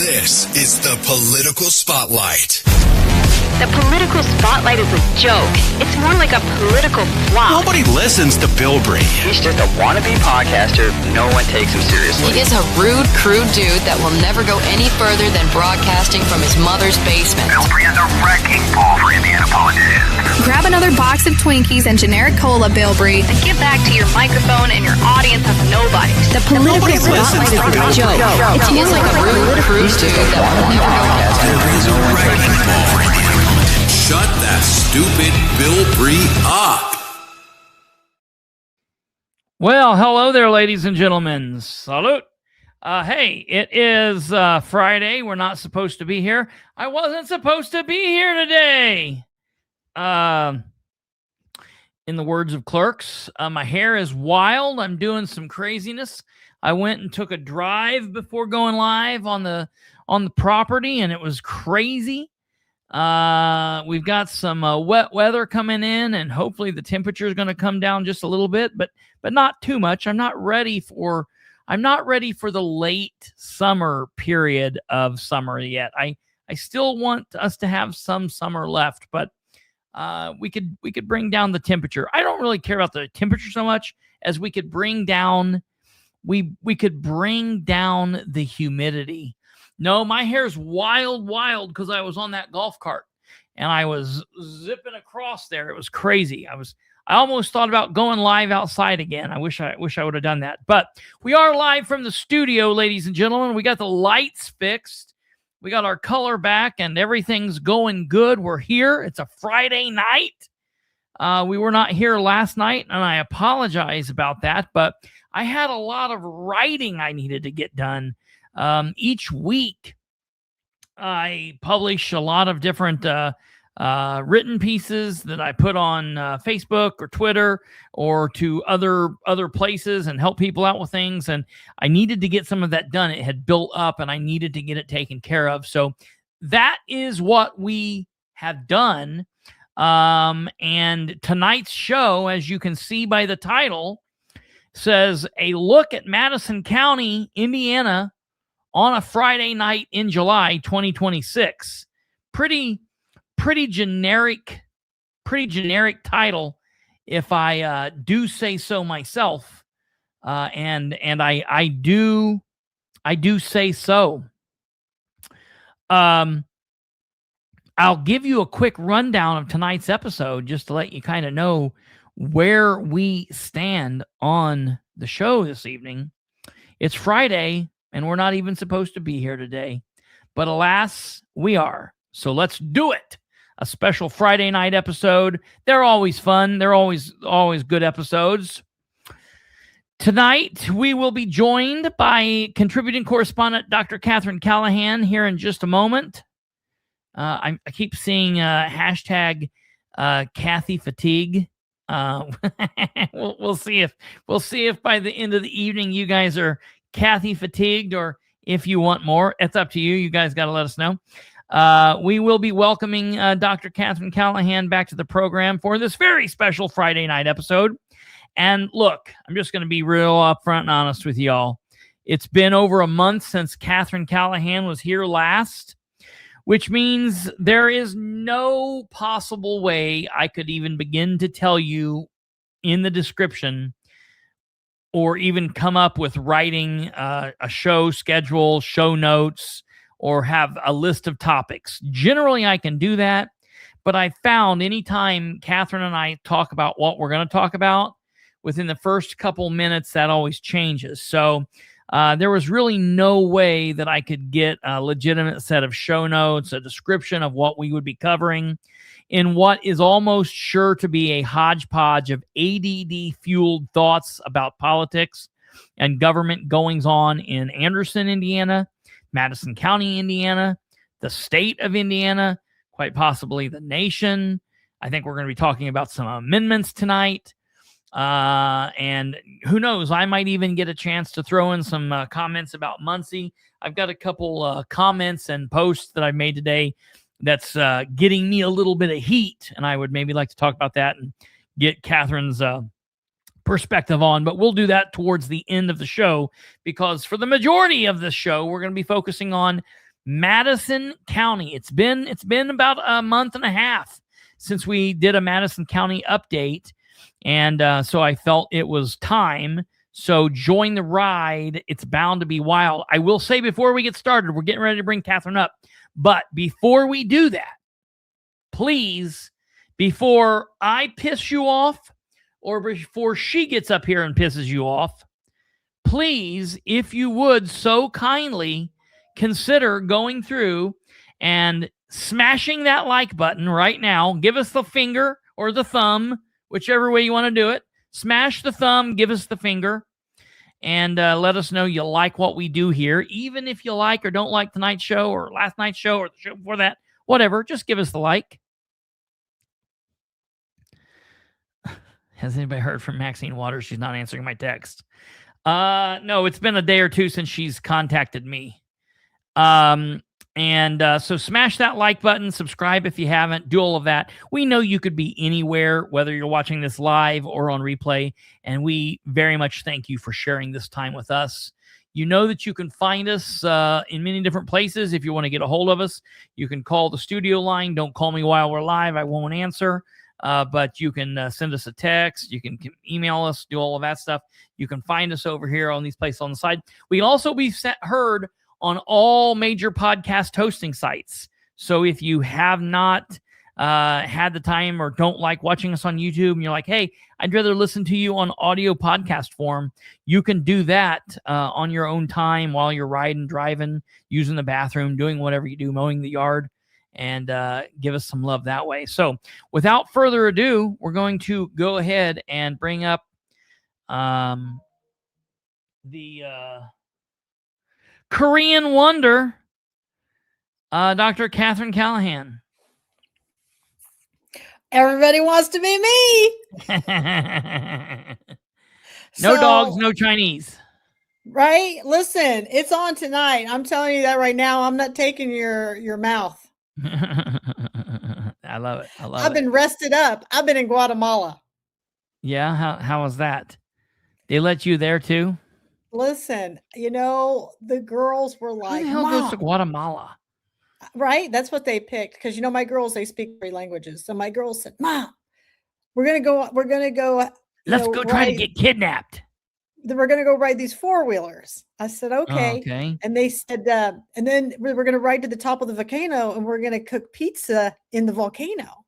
This is the Political Spotlight. The political spotlight is a joke. It's more like a political flop. Nobody listens to Bilbrey. He's just a wannabe podcaster. No one takes him seriously. He is a rude, crude dude that will never go any further than broadcasting from his mother's basement. Bilbrey is a wrecking ball for Indiana politicians. Grab another box of Twinkies and generic cola, Bilbrey, And give back to your microphone and your audience of nobodies. The political spotlight is a joke. It's He is like a rude, crude dude that will never go Bilbrey's a wrecking ball for Indiana politics. Shut that stupid Bilbrey up. Well, hello there, ladies and gentlemen. Salute. Hey, it is Friday. We're not supposed to be here. I wasn't supposed to be here today. In the words of Clerks, my hair is wild. I'm doing some craziness. I went and took a drive before going live on the property, and it was crazy. We've got some wet weather coming in, and hopefully the temperature is going to come down just a little bit, but not too much. I'm not ready for the late summer period of summer yet. I still want us to have some summer left, but we could bring down the temperature. I don't really care about the temperature so much as we could bring down we could bring down the humidity. No, my hair's wild because I was on that golf cart and I was zipping across there. It was crazy. I almost thought about going live outside again. I wish I would have done that. But we are live from the studio, ladies and gentlemen. We got the lights fixed. We got our color back and everything's going good. We're here. It's a Friday night. We were not here last night, and I apologize about that, but I had a lot of writing I needed to get done. Each week, I publish a lot of different written pieces that I put on Facebook or Twitter or to other places and help people out with things. And I needed to get some of that done. It had built up, and I needed to get it taken care of. So that is what we have done. And tonight's show, as you can see by the title, says a look at Madison County, Indiana, on a Friday night in July 2026. Pretty generic title, if I do say so myself. And I do say so. I'll give you a quick rundown of tonight's episode just to let you kind of know where we stand on the show this evening. It's Friday, and we're not even supposed to be here today. But alas, we are. So let's do it. A special Friday night episode. They're always fun. They're always good episodes. Tonight, we will be joined by contributing correspondent Dr. Katherine Callahan here in just a moment. I keep seeing hashtag Kathy fatigue. We'll see if by the end of the evening you guys are Kathy fatigued, or if you want more. It's up to you. You guys got to let us know. We will be welcoming Dr. Katherine Callahan back to the program for this very special Friday night episode. And look, I'm just going to be real upfront and honest with y'all. It's been over a month since Katherine Callahan was here last, which means there is no possible way I could even begin to tell you in the description or even come up with writing a show schedule, show notes, or have a list of topics. Generally, I can do that, but I found anytime Katherine and I talk about what we're going to talk about, within the first couple minutes, that always changes. So there was really no way that I could get a legitimate set of show notes, a description of what we would be covering in what is almost sure to be a hodgepodge of ADD-fueled thoughts about politics and government goings-on in Anderson, Indiana, Madison County, Indiana, the state of Indiana, quite possibly the nation. I think we're going to be talking about some amendments tonight. And who knows, I might even get a chance to throw in some comments about Muncie. I've got a couple comments and posts that I've made today that's getting me a little bit of heat, and I would maybe like to talk about that and get Katherine's perspective on, but we'll do that towards the end of the show, because for the majority of the show, we're going to be focusing on Madison County. It's been about a month and a half since we did a Madison County update, and so I felt it was time. So join the ride. It's bound to be wild. I will say before we get started, we're getting ready to bring Katherine up, but before we do that, please, before I piss you off or before she gets up here and pisses you off, please, if you would so kindly consider going through and smashing that like button right now. Give us the finger or the thumb, whichever way you want to do it. Smash the thumb, give us the finger, and let us know you like what we do here. Even if you like or don't like tonight's show or last night's show or the show before that, whatever, just give us the like. Has anybody heard from Maxine Waters? She's not answering my text. No, it's been a day or two since she's contacted me. So smash that like button, subscribe if you haven't, do all of that. We know you could be anywhere, whether you're watching this live or on replay, and we very much thank you for sharing this time with us. You know that you can find us in many different places. If you want to get a hold of us, you can call the studio line. Don't call me while we're live. I won't answer. But you can send us a text. You can email us, do all of that stuff. You can find us over here on these places on the side. We can also be heard on all major podcast hosting sites. So if you have not had the time or don't like watching us on YouTube and you're like, hey, I'd rather listen to you on audio podcast form, you can do that on your own time while you're riding, driving, using the bathroom, doing whatever you do, mowing the yard, and give us some love that way. So without further ado, we're going to go ahead and bring up the Korean wonder, Dr. Katherine Callahan. Everybody wants to be me. No dogs, no Chinese. Right? Listen, it's on tonight. I'm telling you that right now. I'm not taking your mouth. I love it. I've been rested up. I've been in Guatemala. Yeah, how was that? They let you there too? Listen, the girls were like, who the hell goes to Guatemala? Right? That's what they picked. Because my girls, they speak 3 languages. So my girls said, Mom, we're gonna go. Let's go try to get kidnapped. We're going to go ride these 4-wheelers. I said, okay. Okay. And they said, and then we're going to ride to the top of the volcano and we're going to cook pizza in the volcano.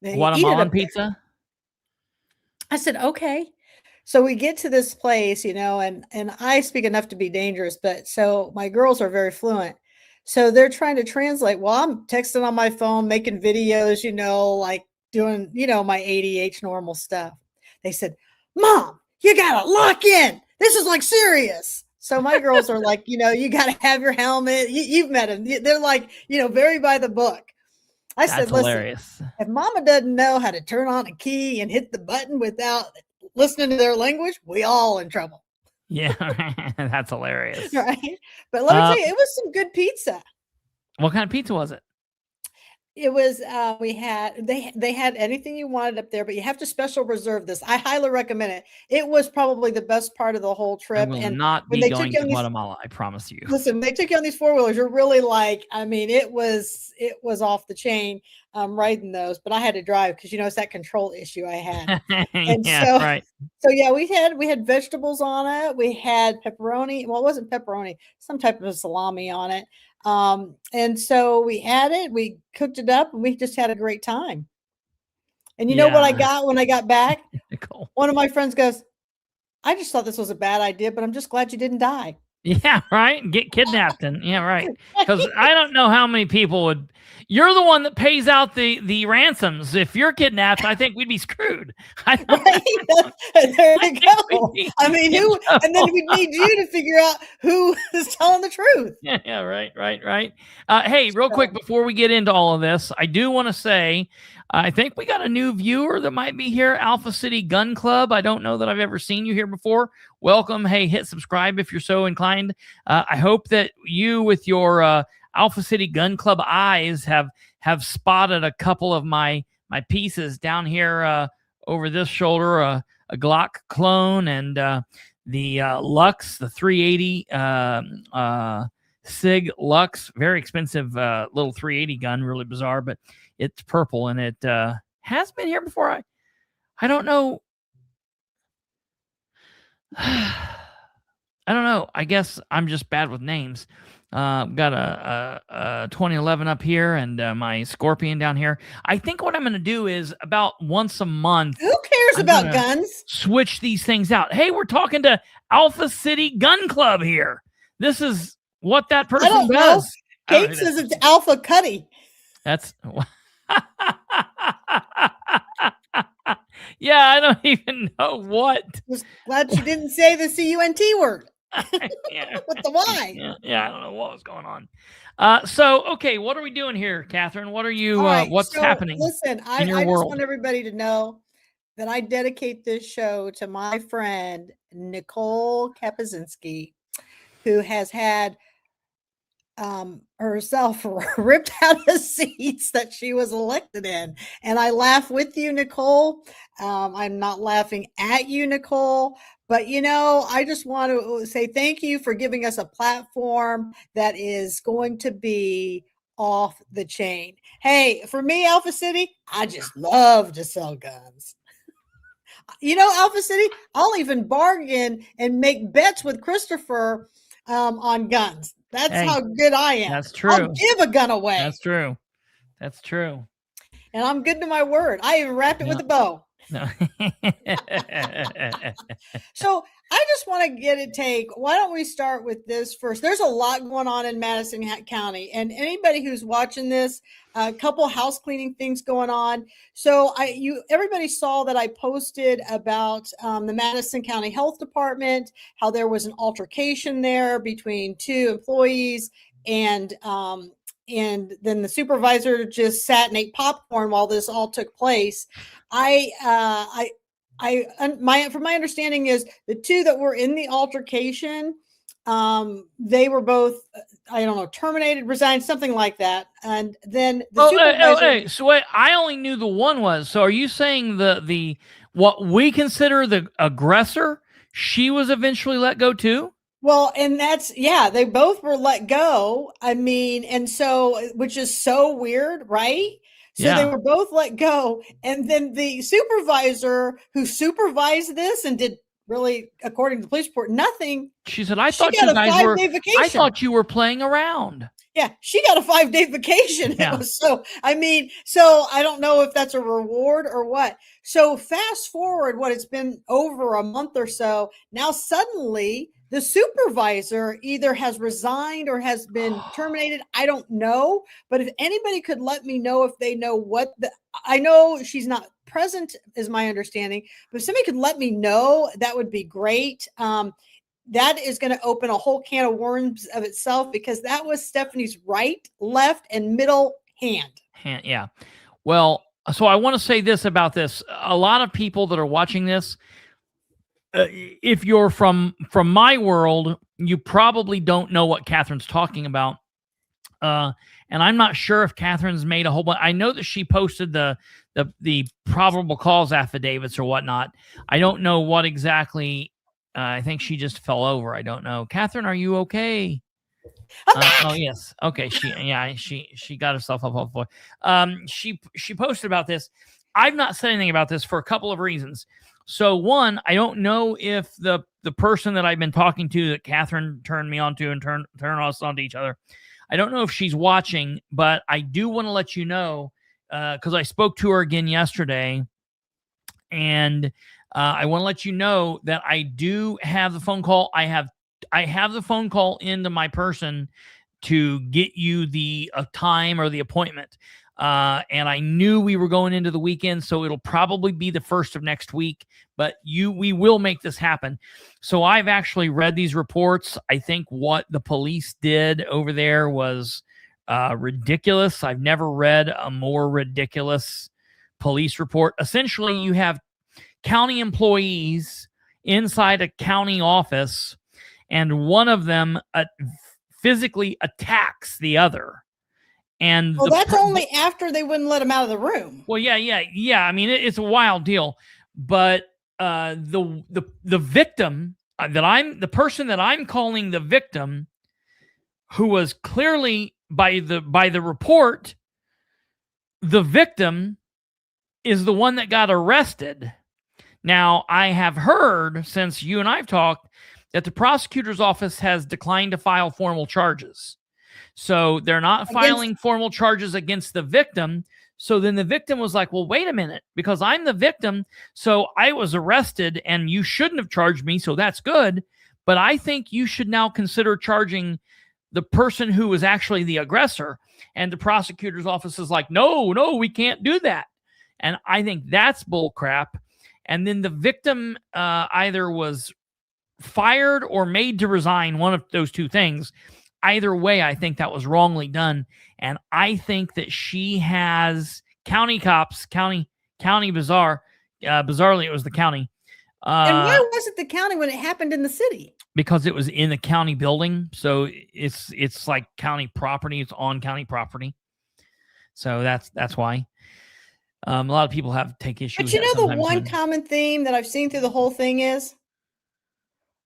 Guatemalan pizza? I said, okay. So we get to this place, and I speak enough to be dangerous, but so my girls are very fluent. So they're trying to translate. Well, I'm texting on my phone, making videos, like doing, my ADH normal stuff. They said, Mom, you got to lock in. This is like serious. So my girls are like, you got to have your helmet. You've met them. They're like, very by the book. I said, listen, hilarious. If Mama doesn't know how to turn on a key and hit the button without listening to their language, we all in trouble. Yeah, that's hilarious. Right. But let me tell you, it was some good pizza. What kind of pizza was it? It was, they had anything you wanted up there, but you have to special reserve this. I highly recommend it. It was probably the best part of the whole trip. I will not be going to Guatemala. I promise you. Listen, they took you on these 4-wheelers. You're really like, it was off the chain riding those, but I had to drive because, it's that control issue I had. And right. So yeah, we had vegetables on it. We had pepperoni. Well, it wasn't pepperoni, some type of salami on it. And so we had it, we cooked it up, and we just had a great time. And you know what I got when I got back? Cool. One of my friends goes, I just thought this was a bad idea, but I'm just glad you didn't die. Yeah, right. Get kidnapped. And yeah, right. Because I don't know how many people would. You're the one that pays out the ransoms. If you're kidnapped, I think we'd be screwed. There you go. Who? And then we need you to figure out who is telling the truth. Yeah, right. Hey, real quick before we get into all of this, I do want to say, I think we got a new viewer that might be here, Alpha City Gun Club. I don't know that I've ever seen you here before. Welcome. Hey, hit subscribe if you're so inclined. I hope that you, with your Alpha City Gun Club eyes, have spotted a couple of my pieces down here over this shoulder, a Glock clone and the Lux, the 380 Sig Lux, very expensive little 380 gun, really bizarre, but it's purple and it has been here before. I don't know. I don't know. I guess I'm just bad with names. Got a 2011 up here and my Scorpion down here. I think what I'm going to do is about once a month. Who cares about guns? Switch these things out. Hey, we're talking to Alpha City Gun Club here. This is what that person does. Kate says it's Alpha Cuddy. That's... Yeah, I don't even know what. Just glad she didn't say the C-U-N-T word. Yeah. With the Y. Yeah, I don't know what was going on. So, okay, what are we doing here, Catherine? What are you, what's happening? Listen, I just want everybody to know that I dedicate this show to my friend, Nicole Kapazinski, who has had herself ripped out of seats that she was elected in. And I laugh with you, Nicole. I'm not laughing at you, Nicole. But, I just want to say thank you for giving us a platform that is going to be off the chain. Hey, for me, Alpha City, I just love to sell guns. Alpha City, I'll even bargain and make bets with Kristopher on guns. That's how good I am. That's true. I'll give a gun away. That's true. That's true. And I'm good to my word. I even wrapped it with a bow. No. So I just want to why don't we start with this first? There's a lot going on in Madison County, and anybody who's watching this, a couple house cleaning things going on. So everybody saw that I posted about the Madison County Health Department, how there was an altercation there between two employees, and then the supervisor just sat and ate popcorn while this all took place. From my understanding is the two that were in the altercation, they were both, terminated, resigned, something like that. And then the supervisor. So wait, I only knew the one was. So are you saying the what we consider the aggressor, she was eventually let go too? Well, and they both were let go. I mean, and so, which is so weird, right? So they were both let go. And then the supervisor who supervised this and did really, according to the police report, nothing. She said, I thought you were playing around. Yeah, she got a 5-day vacation. Yeah. So I don't know if that's a reward or what. So fast forward, it's been over a month or so. Now suddenly the supervisor either has resigned or has been terminated. I don't know. But if anybody could let me know if they know I know she's not present is my understanding, but if somebody could let me know, that would be great. That is going to open a whole can of worms of itself, because that was Stephanie's right, left, and middle hand. Yeah. Well, so I want to say this about this. A lot of people that are watching this, if you're from my world, you probably don't know what Catherine's talking about. And I'm not sure if Catherine's made a whole bunch. I know that she posted the probable cause affidavits or whatnot. I don't know what exactly. I think she just fell over. I don't know. Catherine, are you okay? Oh yes. Okay. She got herself up on the floor. She posted about this. I've not said anything about this for a couple of reasons. So one, I don't know if the person that I've been talking to that Catherine turned me on to and turn us onto each other, I don't know if she's watching, but I do want to let you know, because I spoke to her again yesterday, and I want to let you know that I do have the phone call. I have the phone call into my person to get you the time or the appointment. And I knew we were going into the weekend, so it'll probably be the first of next week, but we will make this happen. So I've actually read these reports. I think what the police did over there was ridiculous. I've never read a more ridiculous police report. Essentially, you have county employees inside a county office, and one of them physically attacks the other. And that's only after they wouldn't let him out of the room. Well, yeah. I mean, it's a wild deal. But the victim the person that I'm calling the victim, who was clearly by the report, the victim is the one that got arrested. Now, I have heard, since you and I've talked, that the prosecutor's office has declined to file formal charges. So they're not filing formal charges against the victim. So then the victim was like, well, wait a minute, because I'm the victim, so I was arrested and you shouldn't have charged me, so that's good. But I think you should now consider charging the person who was actually the aggressor. And the prosecutor's office is like, no, we can't do that. And I think that's bull crap. And then the victim either was fired or made to resign, one of those two things. Either way, I think that was wrongly done. And I think that she has county cops, county bizarrely, it was the county. And why was it the county when it happened in the city? Because it was in the county building. So it's like county property. It's on county property. So that's why. A lot of people take issue with that. But the one common theme that I've seen through the whole thing is,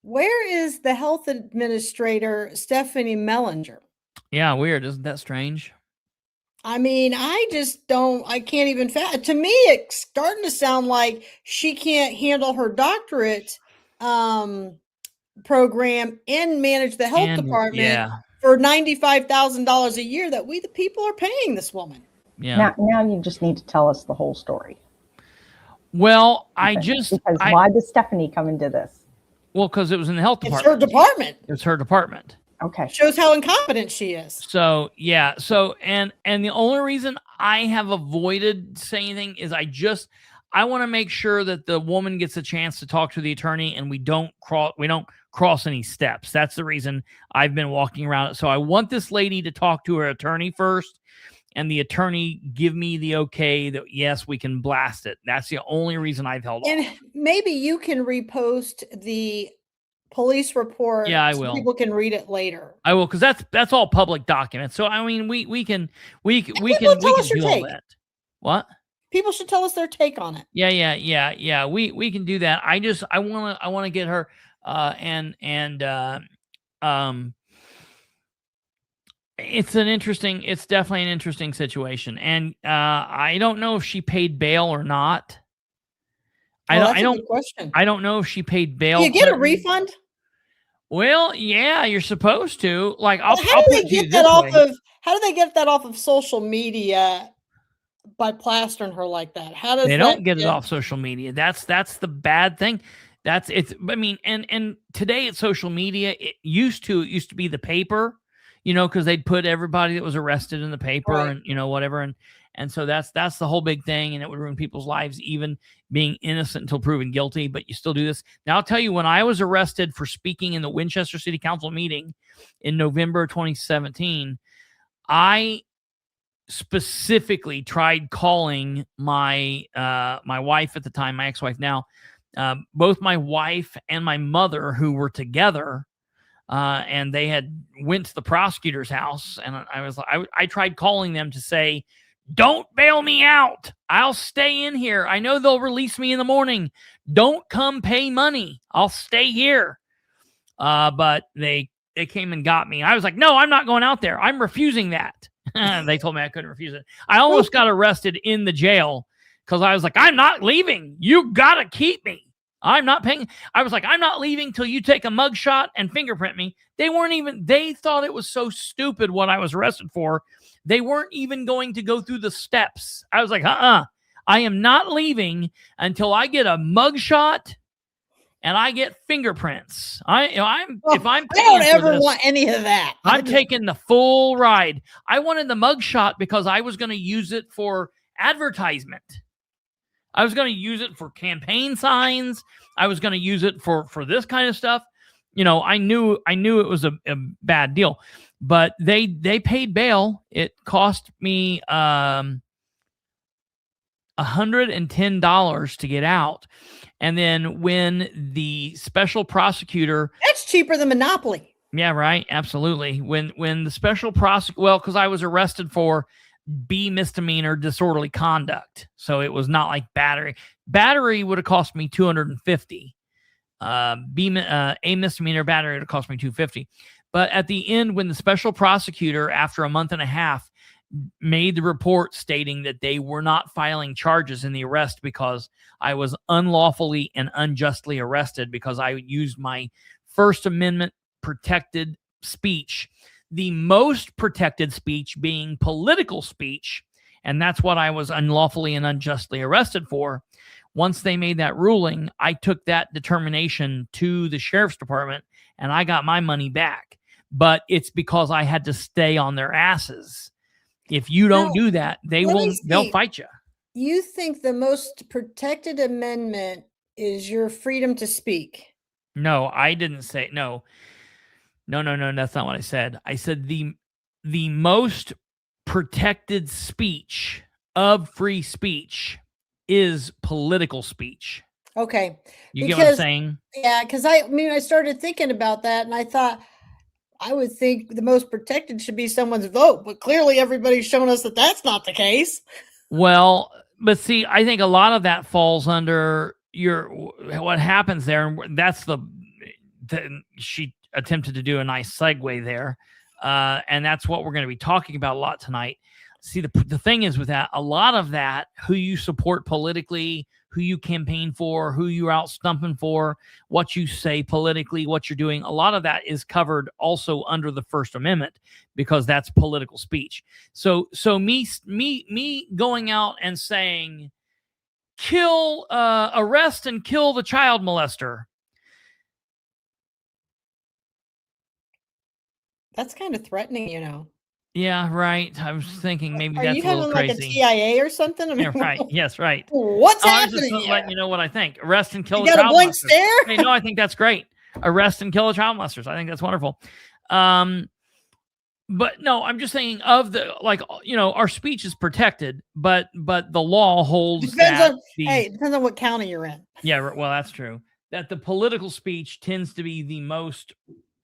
where is the health administrator, Stephanie Mellinger? Yeah, weird. Isn't that strange? I mean, I can't even, to me, it's starting to sound like she can't handle her doctorate program and manage the health department for $95,000 a year that we, the people, are paying this woman. Yeah. Now you just need to tell us the whole story. Well, because why does Stephanie come into this? Well, because it was in the health department. It's her department. It's her department. Okay. Shows how incompetent she is. So, yeah. So, and the only reason I have avoided saying anything is I want to make sure that the woman gets a chance to talk to the attorney and we don't cross any steps. That's the reason I've been walking around it. So I want this lady to talk to her attorney first, and the attorney give me the okay that, yes, we can blast it. That's the only reason I've held on. And maybe you can repost the police report. Yeah, I so will. People can read it later. I will, because that's all public documents. So I mean, we can do all that. What? People should tell us their take on it. Yeah. We can do that. I want to get her it's definitely an interesting situation. And I don't know if she paid bail or not. That's a good question. I don't know if she paid bail. Do you get a refund? Well, yeah, you're supposed to. Like, how do they get that off of social media by plastering her like that? How does they don't get it off social media? That's the bad thing. I mean, and today it's social media. It used to be the paper, because they'd put everybody that was arrested in the paper, right, and whatever, and so that's the whole big thing, and it would ruin people's lives, even being innocent until proven guilty. But you still do this. Now I'll tell you, when I was arrested for speaking in the Winchester City Council meeting in November 2017, I specifically tried calling my wife at the time, my ex-wife now, both my wife and my mother, who were together, and they had went to the prosecutor's house, and I tried calling them to say, don't bail me out. I'll stay in here. I know they'll release me in the morning. Don't come pay money. I'll stay here. But they came and got me. I was like, no, I'm not going out there. I'm refusing that. They told me I couldn't refuse it. I almost got arrested in the jail because I was like, I'm not leaving. You got to keep me. I'm not paying. I was like, I'm not leaving till you take a mugshot and fingerprint me. They thought it was so stupid what I was arrested for. They weren't even going to go through the steps. I was like, I am not leaving until I get a mugshot and I get fingerprints. I don't ever want any of that. I'm taking the full ride. I wanted the mugshot because I was going to use it for advertisement. I was going to use it for campaign signs. I was going to use it for this kind of stuff. I knew it was a bad deal, but they paid bail. It cost me $110 to get out. And then when the special prosecutor, that's cheaper than Monopoly. Yeah, right. Absolutely. When the special prosecutor, because I was arrested for B misdemeanor disorderly conduct. So it was not like battery. Battery would have cost me $250. A misdemeanor battery would have cost me $250. But at the end, when the special prosecutor, after a month and a half, made the report stating that they were not filing charges in the arrest because I was unlawfully and unjustly arrested because I used my First Amendment protected speech, the most protected speech being political speech, and that's what I was unlawfully and unjustly arrested for. Once they made that ruling, I took that determination to the sheriff's department and I got my money back. But it's because I had to stay on their asses. If you don't do that, they'll fight you. You think the most protected amendment is your freedom to speak? No, I didn't say no. No, that's not what I said. I said the most protected speech of free speech is political speech. Okay. You get what I'm saying? Yeah, because I started thinking about that and I thought, I would think the most protected should be someone's vote, but clearly everybody's shown us that that's not the case. Well, but see, I think a lot of that falls under what happens there, and that's she attempted to do a nice segue there, and that's what we're going to be talking about a lot tonight. See, the thing is with that, a lot of that, who you support politically, who you campaign for, who you're out stumping for, what you say politically, what you're doing, a lot of that is covered also under the First Amendment because that's political speech. So me going out and saying, arrest and kill the child molester. That's kind of threatening, you know. Yeah, right. I was thinking maybe that's a little crazy. Like a TIA or something? I mean, yeah, right. Yes, right. What's happening? I was just letting you know what I think. Arrest and kill a child molester. You got a blank stare? Hey, no, I think that's great. Arrest and kill a child molesters. I think that's wonderful. But no, I'm just saying our speech is protected, but the law holds depends on what county you're in. Yeah, well, that's true. That the political speech tends to be the most.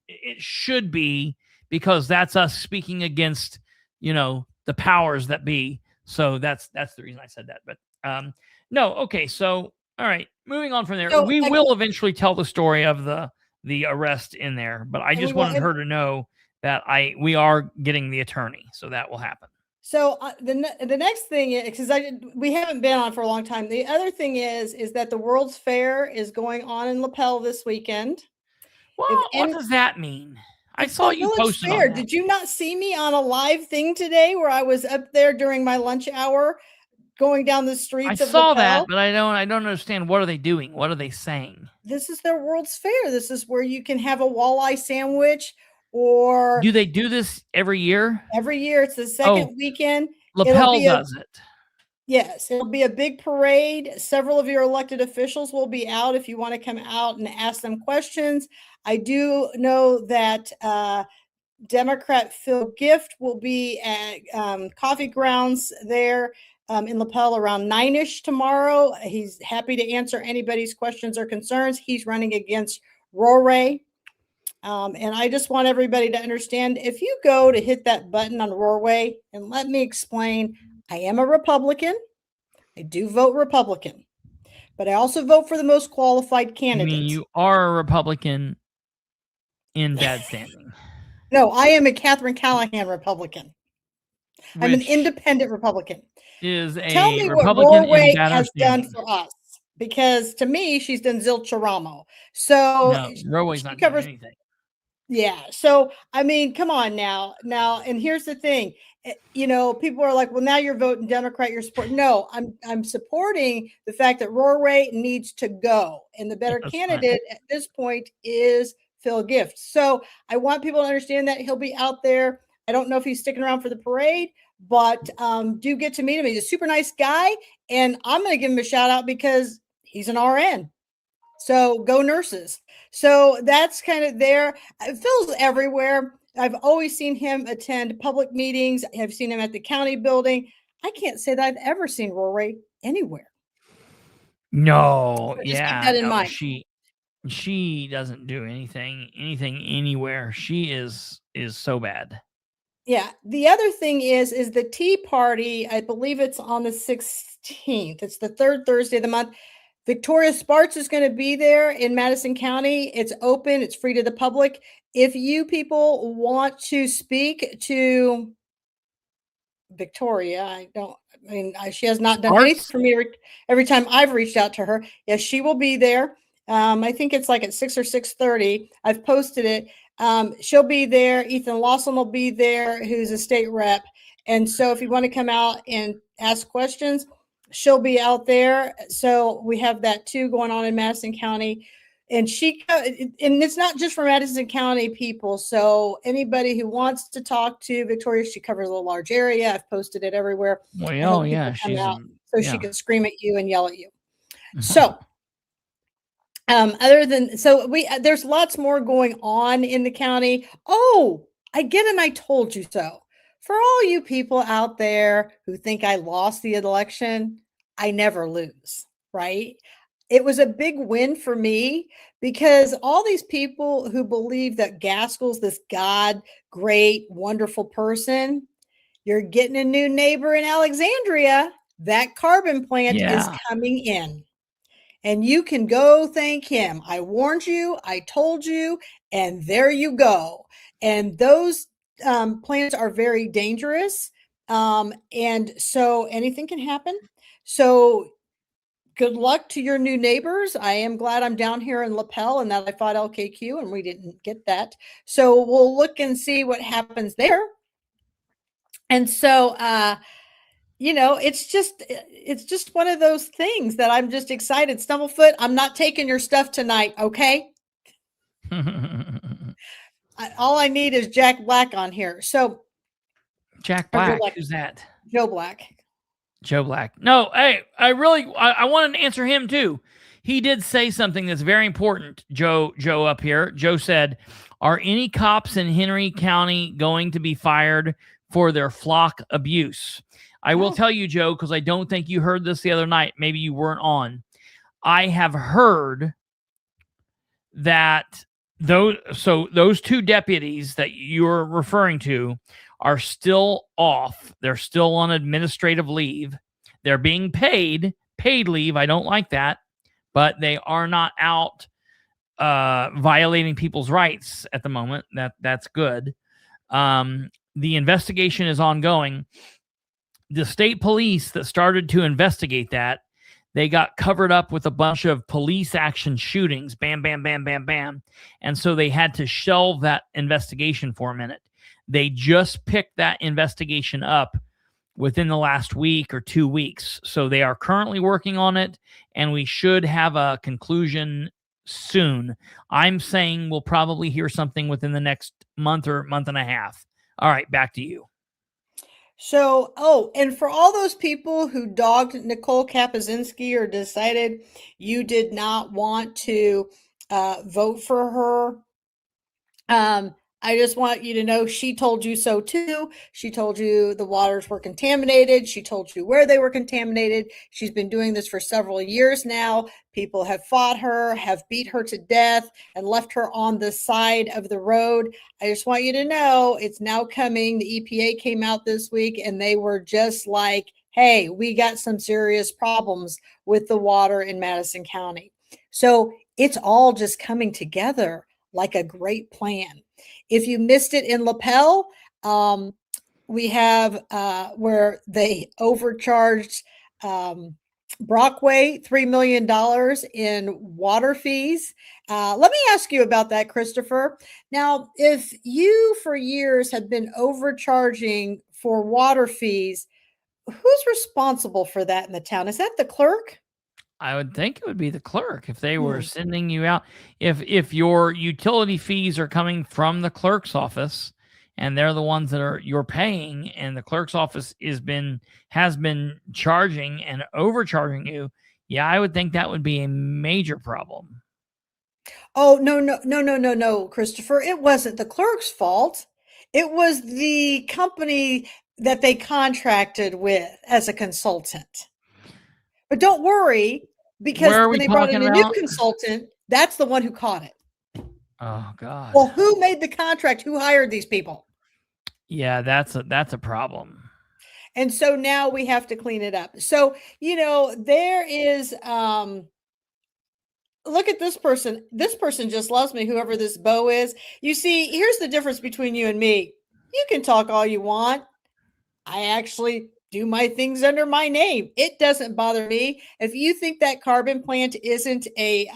It should be. Because that's us speaking against, the powers that be. So that's the reason I said that. But no, okay. So all right, moving on from there, we will eventually tell the story of the arrest in there. But I just wanted her to know that we are getting the attorney, so that will happen. So the next thing is, because we haven't been on for a long time. The other thing is that the World's Fair is going on in Lapel this weekend. Well, what does that mean? I saw you posted on that. Did you not see me on a live thing today where I was up there during my lunch hour going down the streets of Lapel? I saw that, but I don't understand. What are they doing? What are they saying? This is their World's Fair. This is where you can have a walleye sandwich or... Do they do this every year? Every year. It's the second weekend. Lapel does it. Yes, it'll be a big parade. Several of your elected officials will be out if you want to come out and ask them questions. I do know that Democrat Phil Gift will be at Coffee Grounds there in Lapel around 9-ish tomorrow. He's happy to answer anybody's questions or concerns. He's running against Roray. And I just want everybody to understand, if you go to hit that button on Roray, and let me explain, I am a Republican. I do vote Republican, but I also vote for the most qualified candidate. I mean, you are a Republican in bad standing. No, I am a Katherine Callahan Republican. I'm an independent Republican. Tell me Republican what Roray has done for us, because to me, she's done Zilcheramo. So Roay's not doing anything. Yeah. So, I mean, come on now. And here's the thing. People are like, well, now you're voting Democrat, you're supporting. No, I'm supporting the fact that Roray needs to go. And the better candidate at this point is Phil Gift. So I want people to understand that he'll be out there. I don't know if he's sticking around for the parade, but do get to meet him. He's a super nice guy. And I'm going to give him a shout out because he's an RN. So go nurses. So that's kind of there. Phil's everywhere. I've always seen him attend public meetings. I've seen him at the county building. I can't say that I've ever seen Roray anywhere. No, keep that in mind. She doesn't do anything anywhere. She is so bad. Yeah. The other thing is the Tea Party. I believe it's on the 16th. It's the third Thursday of the month. Victoria Sparks is going to be there in Madison County. It's open. It's free to the public. If you people want to speak to Victoria, she has not done anything for me every time I've reached out to her. Yes, she will be there. I think it's like at 6 or 6:30. I've posted it. She'll be there. Ethan Lawson will be there, who's a state rep. And so if you want to come out and ask questions, she'll be out there. So we have that too going on in Madison County. And it's not just for Madison County people. So anybody who wants to talk to Victoria, she covers a large area. I've posted it everywhere. Well, yeah, she can scream at you and yell at you. So there's lots more going on in the county. Oh, I get an I told you so. For all you people out there who think I lost the election, I never lose, right? It was a big win for me because all these people who believe that Gaskell's this God, great, wonderful person, you're getting a new neighbor in Alexandria. That carbon plant is coming in. And you can go thank him. I warned you, I told you, and there you go. And those plants are very dangerous. And so anything can happen. So good luck to your new neighbors. I am glad I'm down here in Lapel and that I fought LKQ and we didn't get that. So we'll look and see what happens there. And so, it's just one of those things that I'm just excited. Stumblefoot, I'm not taking your stuff tonight. Okay. All I need is Jack Black on here. So Jack Black, who's that? Joe Black. Joe Black. No, hey, I wanted to answer him too. He did say something that's very important. Joe up here. Joe said, "Are any cops in Henry County going to be fired for their flock abuse?" I will tell you, Joe, because I don't think you heard this the other night. Maybe you weren't on. I have heard that those two deputies that you're referring to are still off. They're still on administrative leave. They're being paid leave. I don't like that, but they are not out violating people's rights at the moment. That's good. The investigation is ongoing. The state police that started to investigate that, they got covered up with a bunch of police action shootings. Bam, bam, bam, bam, bam. And so they had to shelve that investigation for a minute. They just picked that investigation up within the last week or 2 weeks. So they are currently working on it, and we should have a conclusion soon. I'm saying we'll probably hear something within the next month or month and a half. All right, back to you. So, and for all those people who dogged Nicole Kapuzinski or decided you did not want to vote for her, I just want you to know she told you so too. She told you the waters were contaminated. She told you where they were contaminated. She's been doing this for several years now. People have fought her, have beat her to death, and left her on the side of the road. I just want you to know it's now coming. The EPA came out this week and they were just like, hey, we got some serious problems with the water in Madison County. So it's all just coming together like a great plan. If you missed it in Lapel, we have where they overcharged Brockway $3 million in water fees. Let me ask you about that, Kristopher. Now, if you for years have been overcharging for water fees, who's responsible for that in the town? Is that the clerk? I would think it would be the clerk if they were sending you out. If your utility fees are coming from the clerk's office and they're the ones that you're paying, and the clerk's office has been charging and overcharging you, yeah, I would think that would be a major problem. Oh, no, Kristopher. It wasn't the clerk's fault. It was the company that they contracted with as a consultant. But don't worry, because when they brought in a new consultant, that's the one who caught it. Oh, God. Well, who made the contract? Who hired these people? Yeah, that's a problem. And so now we have to clean it up. So, there is look at this person. This person just loves me, whoever this Bo is. You see, here's the difference between you and me. You can talk all you want. I actually do my things under my name. It doesn't bother me. If you think that carbon plant isn't a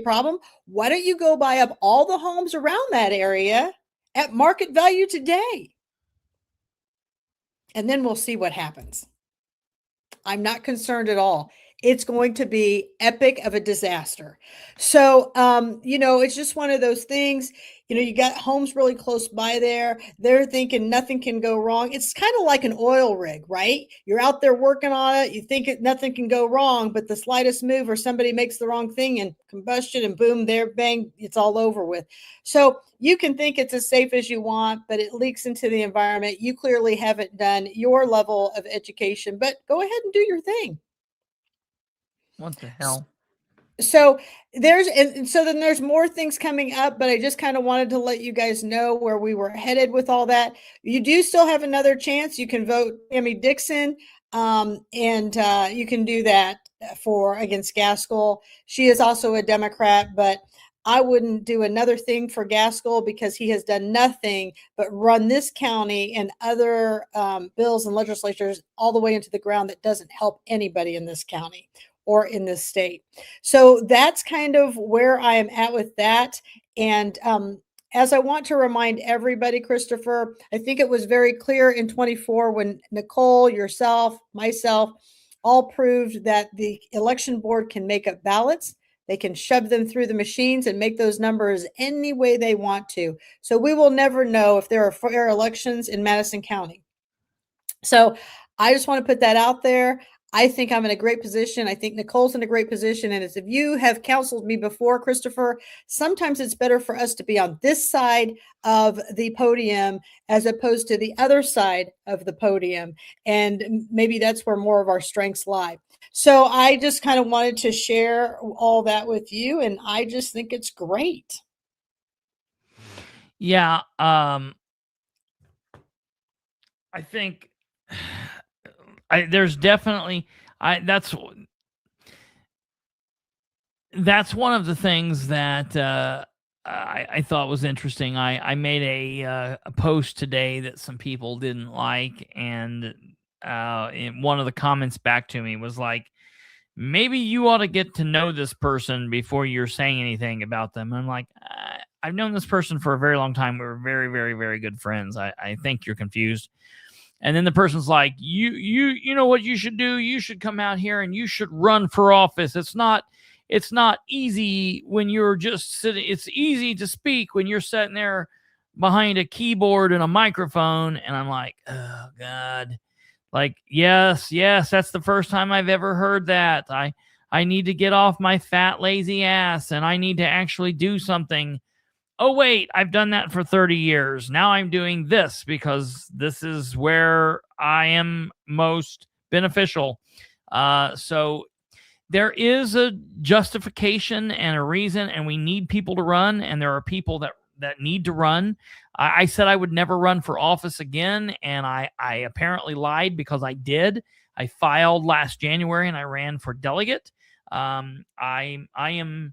problem, why don't you go buy up all the homes around that area at market value today? And then we'll see what happens. I'm not concerned at all. It's going to be epic of a disaster. So, it's just one of those things. You got homes really close by there. They're thinking nothing can go wrong. It's kind of like an oil rig, right? You're out there working on it. You think nothing can go wrong, but the slightest move or somebody makes the wrong thing and combustion and boom, there, bang, it's all over with. So you can think it's as safe as you want, but it leaks into the environment. You clearly haven't done your level of education, but go ahead and do your thing. What the hell? So there's more things coming up, but I just kind of wanted to let you guys know where we were headed with all that. You do still have another chance. You can vote Tammy Dixon, and you can do that against Gaskell. She is also a Democrat, but I wouldn't do another thing for Gaskell because he has done nothing but run this county and other bills and legislatures all the way into the ground that doesn't help anybody in this county or in this state. So that's kind of where I am at with that. And as I want to remind everybody, Kristopher, I think it was very clear in 24 when Nicole, yourself, myself, all proved that the election board can make up ballots. They can shove them through the machines and make those numbers any way they want to. So we will never know if there are fair elections in Madison County. So I just want to put that out there. I think I'm in a great position. I think Nicole's in a great position. And as if you have counseled me before, Kristopher, sometimes it's better for us to be on this side of the podium as opposed to the other side of the podium. And maybe that's where more of our strengths lie. So I just kind of wanted to share all that with you. And I just think it's great. Yeah. I think there's definitely that's one of the things that I thought was interesting. I made a post today that some people didn't like, and one of the comments back to me was like, maybe you ought to get to know this person before you're saying anything about them. And I'm like, I've known this person for a very long time. We're very, very, very good friends. I think you're confused. And then the person's like, you know what you should do? You should come out here and you should run for office. It's not easy when you're just sitting. It's easy to speak when you're sitting there behind a keyboard and a microphone. And I'm like, oh God, like, yes, that's the first time I've ever heard that. I need to get off my fat, lazy ass and I need to actually do something. Oh, wait, I've done that for 30 years. Now I'm doing this because this is where I am most beneficial. So there is a justification and a reason, and we need people to run, and there are people that need to run. I said I would never run for office again, and I apparently lied because I did. I filed last January, and I ran for delegate. I am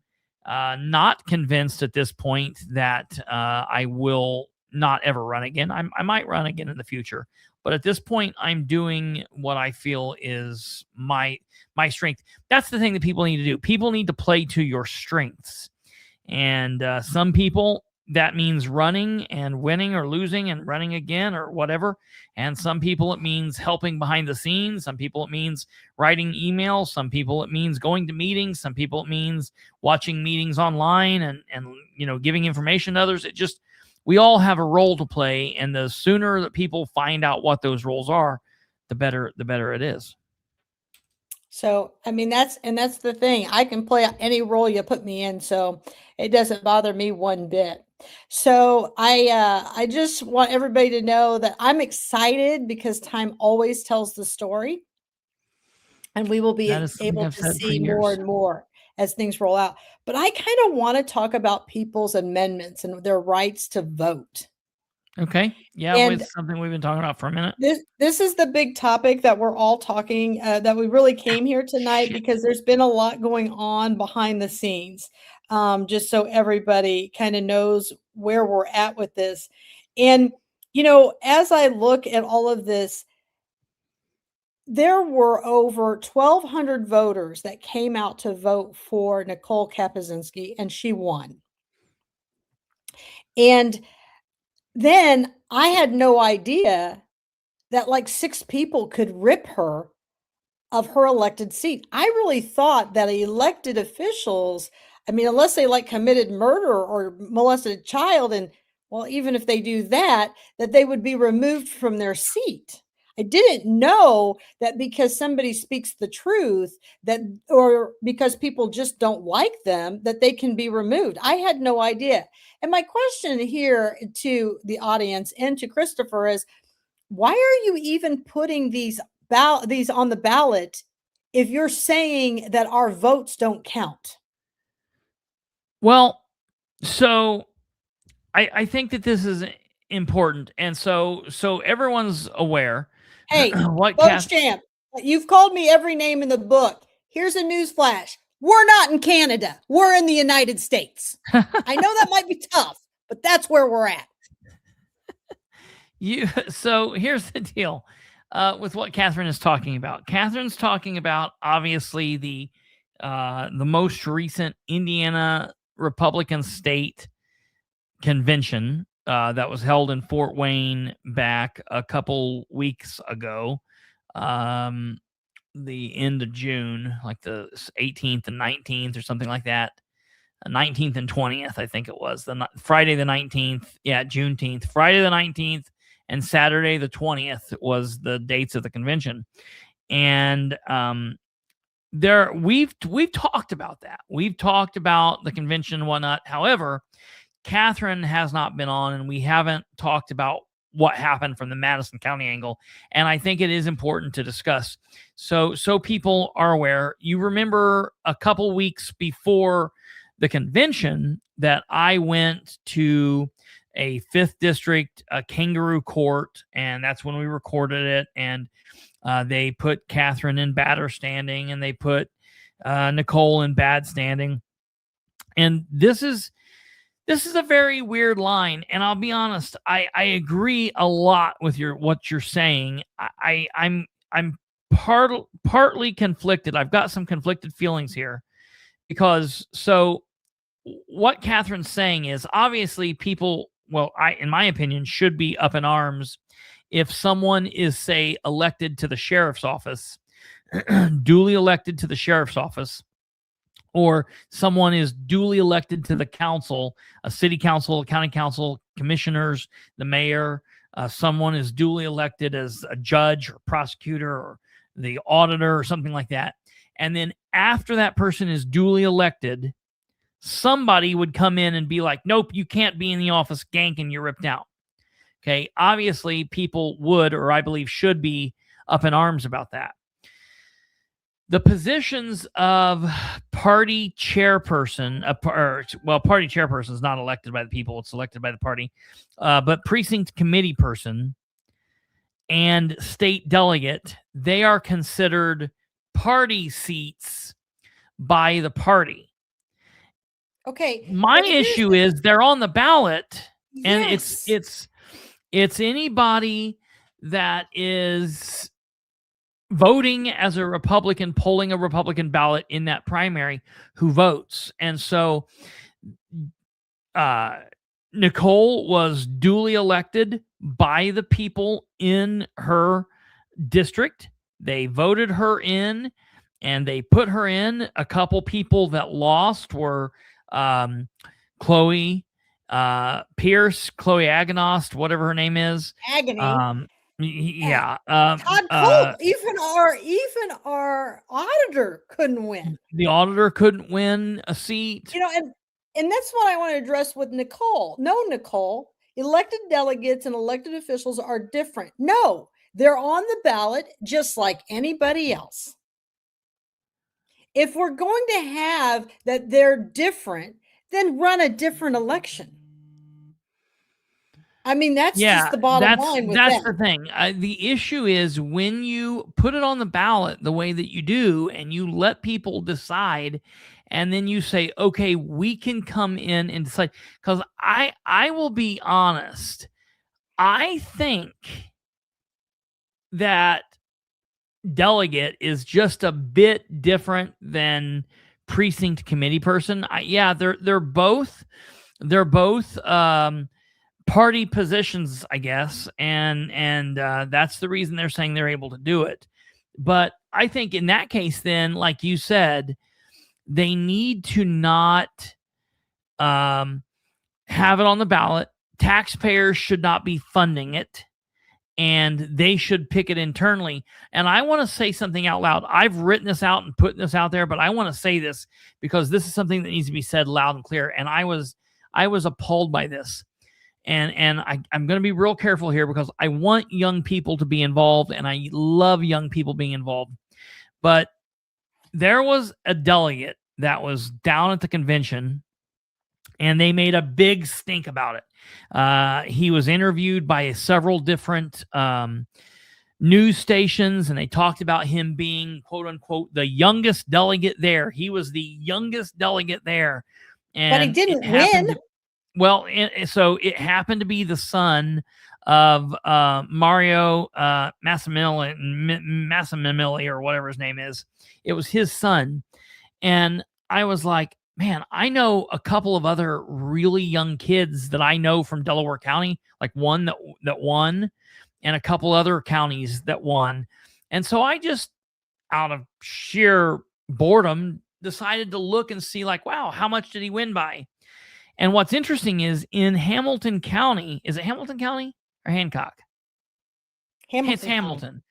not convinced at this point that I will not ever run again. I might run again in the future, but at this point, I'm doing what I feel is my strength. That's the thing that people need to do. People need to play to your strengths, and some people, that means running and winning or losing and running again or whatever. And some people, it means helping behind the scenes. Some people, it means writing emails. Some people, it means going to meetings. Some people, it means watching meetings online and giving information to others. We all have a role to play. And the sooner that people find out what those roles are, the better it is. So, I mean, that's the thing. I can play any role you put me in. So it doesn't bother me one bit. So I just want everybody to know that I'm excited because time always tells the story, and we will be able to see more and more as things roll out. But I kind of want to talk about people's amendments and their rights to vote. Okay. Yeah, And with something we've been talking about for a minute. this is the big topic that we're all talking, that we really came here tonight because there's been a lot going on behind the scenes. Just so everybody kind of knows where we're at with this. And, as I look at all of this, there were over 1,200 voters that came out to vote for Nicole Kapuzinski, and she won. And then I had no idea that like 6 people could rip her of her elected seat. I really thought that elected officials, I mean, unless they like committed murder or molested a child, and well, even if they do that, that they would be removed from their seat. I didn't know that because somebody speaks the truth, that or because people just don't like them, that they can be removed. I had no idea. And my question here to the audience and to Kristopher is, why are you even putting these on the ballot if you're saying that our votes don't count? Well, so I think that this is important, and so everyone's aware. Hey, what Coach Champ, you've called me every name in the book. Here's a news flash. We're not in Canada. We're in the United States. I know that might be tough, but that's where we're at. So here's the deal with what Katherine is talking about. Katherine's talking about obviously the most recent Indiana Republican state convention that was held in Fort Wayne back a couple weeks ago, the end of June, like the 18th and 19th or something like that. 19th and 20th, I think it was. Friday the 19th, Juneteenth. Friday the 19th and Saturday the 20th was the dates of the convention. And we've talked about that. We've talked about the convention and whatnot. However, Katherine has not been on, and we haven't talked about what happened from the Madison County angle. And I think it is important to discuss. So people are aware. You remember a couple weeks before the convention that I went to a 5th district, a kangaroo court, and that's when we recorded it. And they put Katherine in batter standing, and they put Nicole in bad standing. And this is a very weird line, and I'll be honest. I agree a lot with what you're saying. I'm partly conflicted. I've got some conflicted feelings here because what Katherine's saying is obviously people, in my opinion, should be up in arms if someone is, say, elected to the sheriff's office, duly elected to the sheriff's office, or someone is duly elected to the council, a city council, a county council, commissioners, the mayor. Someone is duly elected as a judge or prosecutor or the auditor or something like that. And then after that person is duly elected, somebody would come in and be like, nope, you can't be in the office, gank, and you're ripped out. Okay. Obviously, people would, or I believe should be, up in arms about that. The positions of party chairperson, party chairperson is not elected by the people, it's elected by the party, but precinct committee person and state delegate, they are considered party seats by the party. Okay. My issue is they're on the ballot, and yes. it's anybody that is voting as a Republican, polling a Republican ballot in that primary who votes. And so Nicole was duly elected by the people in her district. They voted her in, and they put her in. A couple people that lost were Chloe Pierce, Chloe Agonost, whatever her name is. Agony. Todd Cole, even our auditor couldn't win. The auditor couldn't win a seat. And that's what I want to address with Nicole. No, Nicole, elected delegates and elected officials are different. No, they're on the ballot just like anybody else. If we're going to have that they're different, then run a different election. I mean, that's just the bottom line with that's that. the thing. The issue is when you put it on the ballot the way that you do, and you let people decide, and then you say, okay, we can come in and decide. Because I will be honest, I think that delegate is just a bit different than precinct committee person. They're both party positions, I guess, and that's the reason they're saying they're able to do it. But I think in that case, then, like you said, they need to not have it on the ballot. Taxpayers should not be funding it, and they should pick it internally. And I want to say something out loud. I've written this out and putting this out there, but I want to say this because this is something that needs to be said loud and clear. And I was appalled by this. And I'm going to be real careful here because I want young people to be involved, and I love young people being involved. But there was a delegate that was down at the convention, and they made a big stink about it. He was interviewed by several different news stations, and they talked about him being, quote unquote, the youngest delegate there. He was the youngest delegate there. And but he didn't win. So it happened to be the son of Mario Massimilli, or whatever his name is. It was his son. And I was like, man, I know a couple of other really young kids that I know from Delaware County, like one that won, and a couple other counties that won. And so I just, out of sheer boredom, decided to look and see, like, wow, how much did he win by? And what's interesting is in Hamilton County, is it Hamilton County or Hancock? It's Hamilton.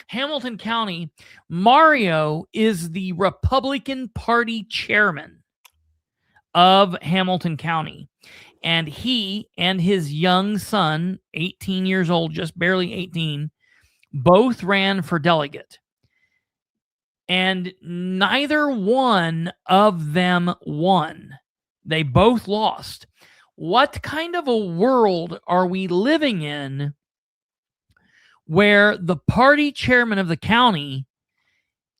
Hamilton County, Mario is the Republican Party chairman of Hamilton County. And he and his young son, 18 years old, just barely 18, both ran for delegate. And neither one of them won. They both lost. What kind of a world are we living in where the party chairman of the county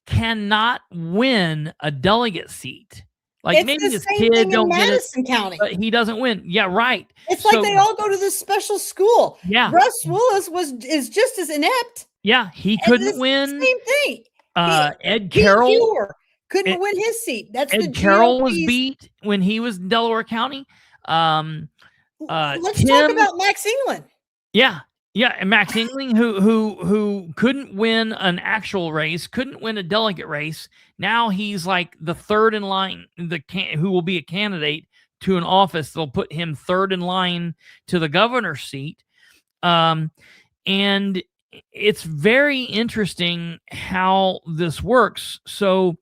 cannot win a delegate seat? Like, it's maybe the this same kid thing don't in get Madison it, County. but he doesn't win. Yeah, right. It's like they all go to this special school. Yeah. Russ Willis is just as inept. Yeah, he couldn't win. Same thing. Ed Carroll couldn't win his seat. That's Ed Carroll was beat when he was in Delaware County. Let's talk about Max England. Yeah, and Max England, who couldn't win an actual race, couldn't win a delegate race. Now he's like the third in line, who will be a candidate to an office. They'll put him third in line to the governor's seat. And it's very interesting how this works. So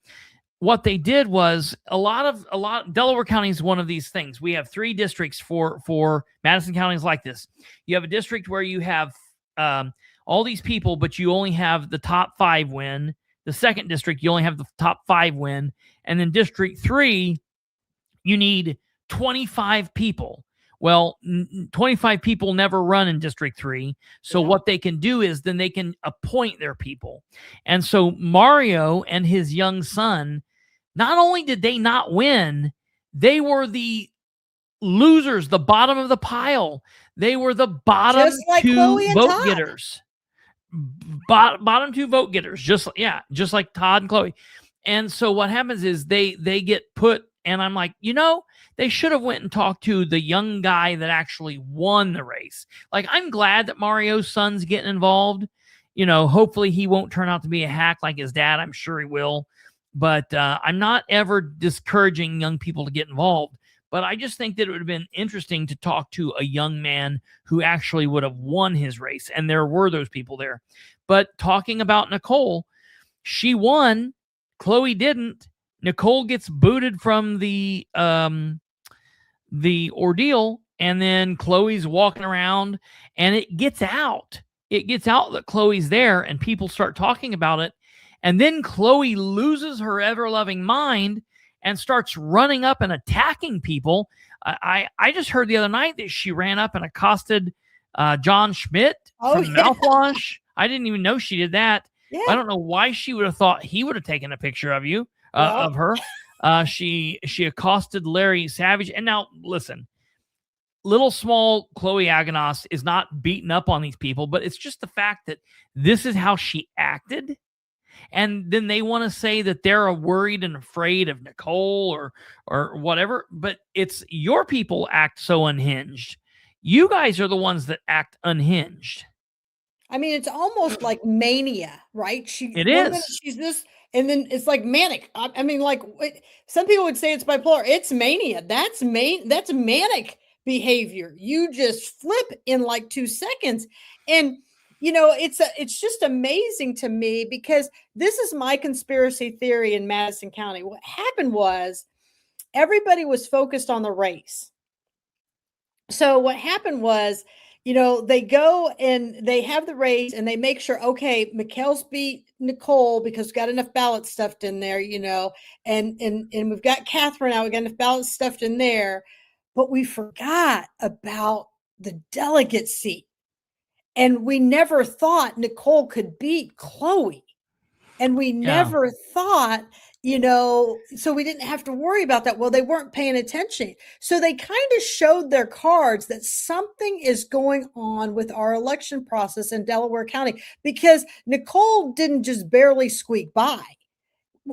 what they did was Delaware County is one of these things. We have 3 districts for Madison County is like this. You have a district where you have all these people, but you only have the top 5 win. The second district, you only have the top 5 win. And then District 3, you need 25 people. Well, 25 people never run in District 3. So what they can do is then they can appoint their people. And so Mario and his young son, not only did they not win, they were the losers, the bottom of the pile. They were the bottom 2 vote getters. Bottom 2 vote getters, just like Todd and Chloe. And so what happens is they get put, and I'm like, they should have went and talked to the young guy that actually won the race. Like, I'm glad that Mario's son's getting involved. Hopefully he won't turn out to be a hack like his dad. I'm sure he will. But I'm not ever discouraging young people to get involved. But I just think that it would have been interesting to talk to a young man who actually would have won his race. And there were those people there. But talking about Nicole, she won. Chloe didn't. Nicole gets booted from the ordeal, and then Chloe's walking around, and it gets out. It gets out that Chloe's there, and people start talking about it. And then Chloe loses her ever-loving mind and starts running up and attacking people. I just heard the other night that she ran up and accosted John Schmidt Oh, from yeah. Mouthwash. I didn't even know she did that. Yeah. I don't know why she would have thought he would have taken a picture of you, Well. of her. She accosted Larry Savage. And now, listen, little small Chloe Aganos is not beating up on these people, but it's just the fact that this is how she acted. And then they want to say that they're worried and afraid of Nicole or whatever, but it's your people act so unhinged. You guys are the ones that act unhinged. I mean, it's almost like mania, right? It is. She's this, and then it's like manic. I mean, like some people would say it's bipolar. It's mania. That's manic behavior. You just flip in like 2 seconds, and it's just amazing to me because this is my conspiracy theory in Madison County. What happened was everybody was focused on the race. So what happened was, they go and they have the race and they make sure, okay, McHale's beat Nicole because we've got enough ballots stuffed in there, and we've got Katherine out, we've got enough ballots stuffed in there, but we forgot about the delegate seat. And we never thought Nicole could beat Chloe. And we never thought, so we didn't have to worry about that. Well, they weren't paying attention. So they kind of showed their cards that something is going on with our election process in Delaware County because Nicole didn't just barely squeak by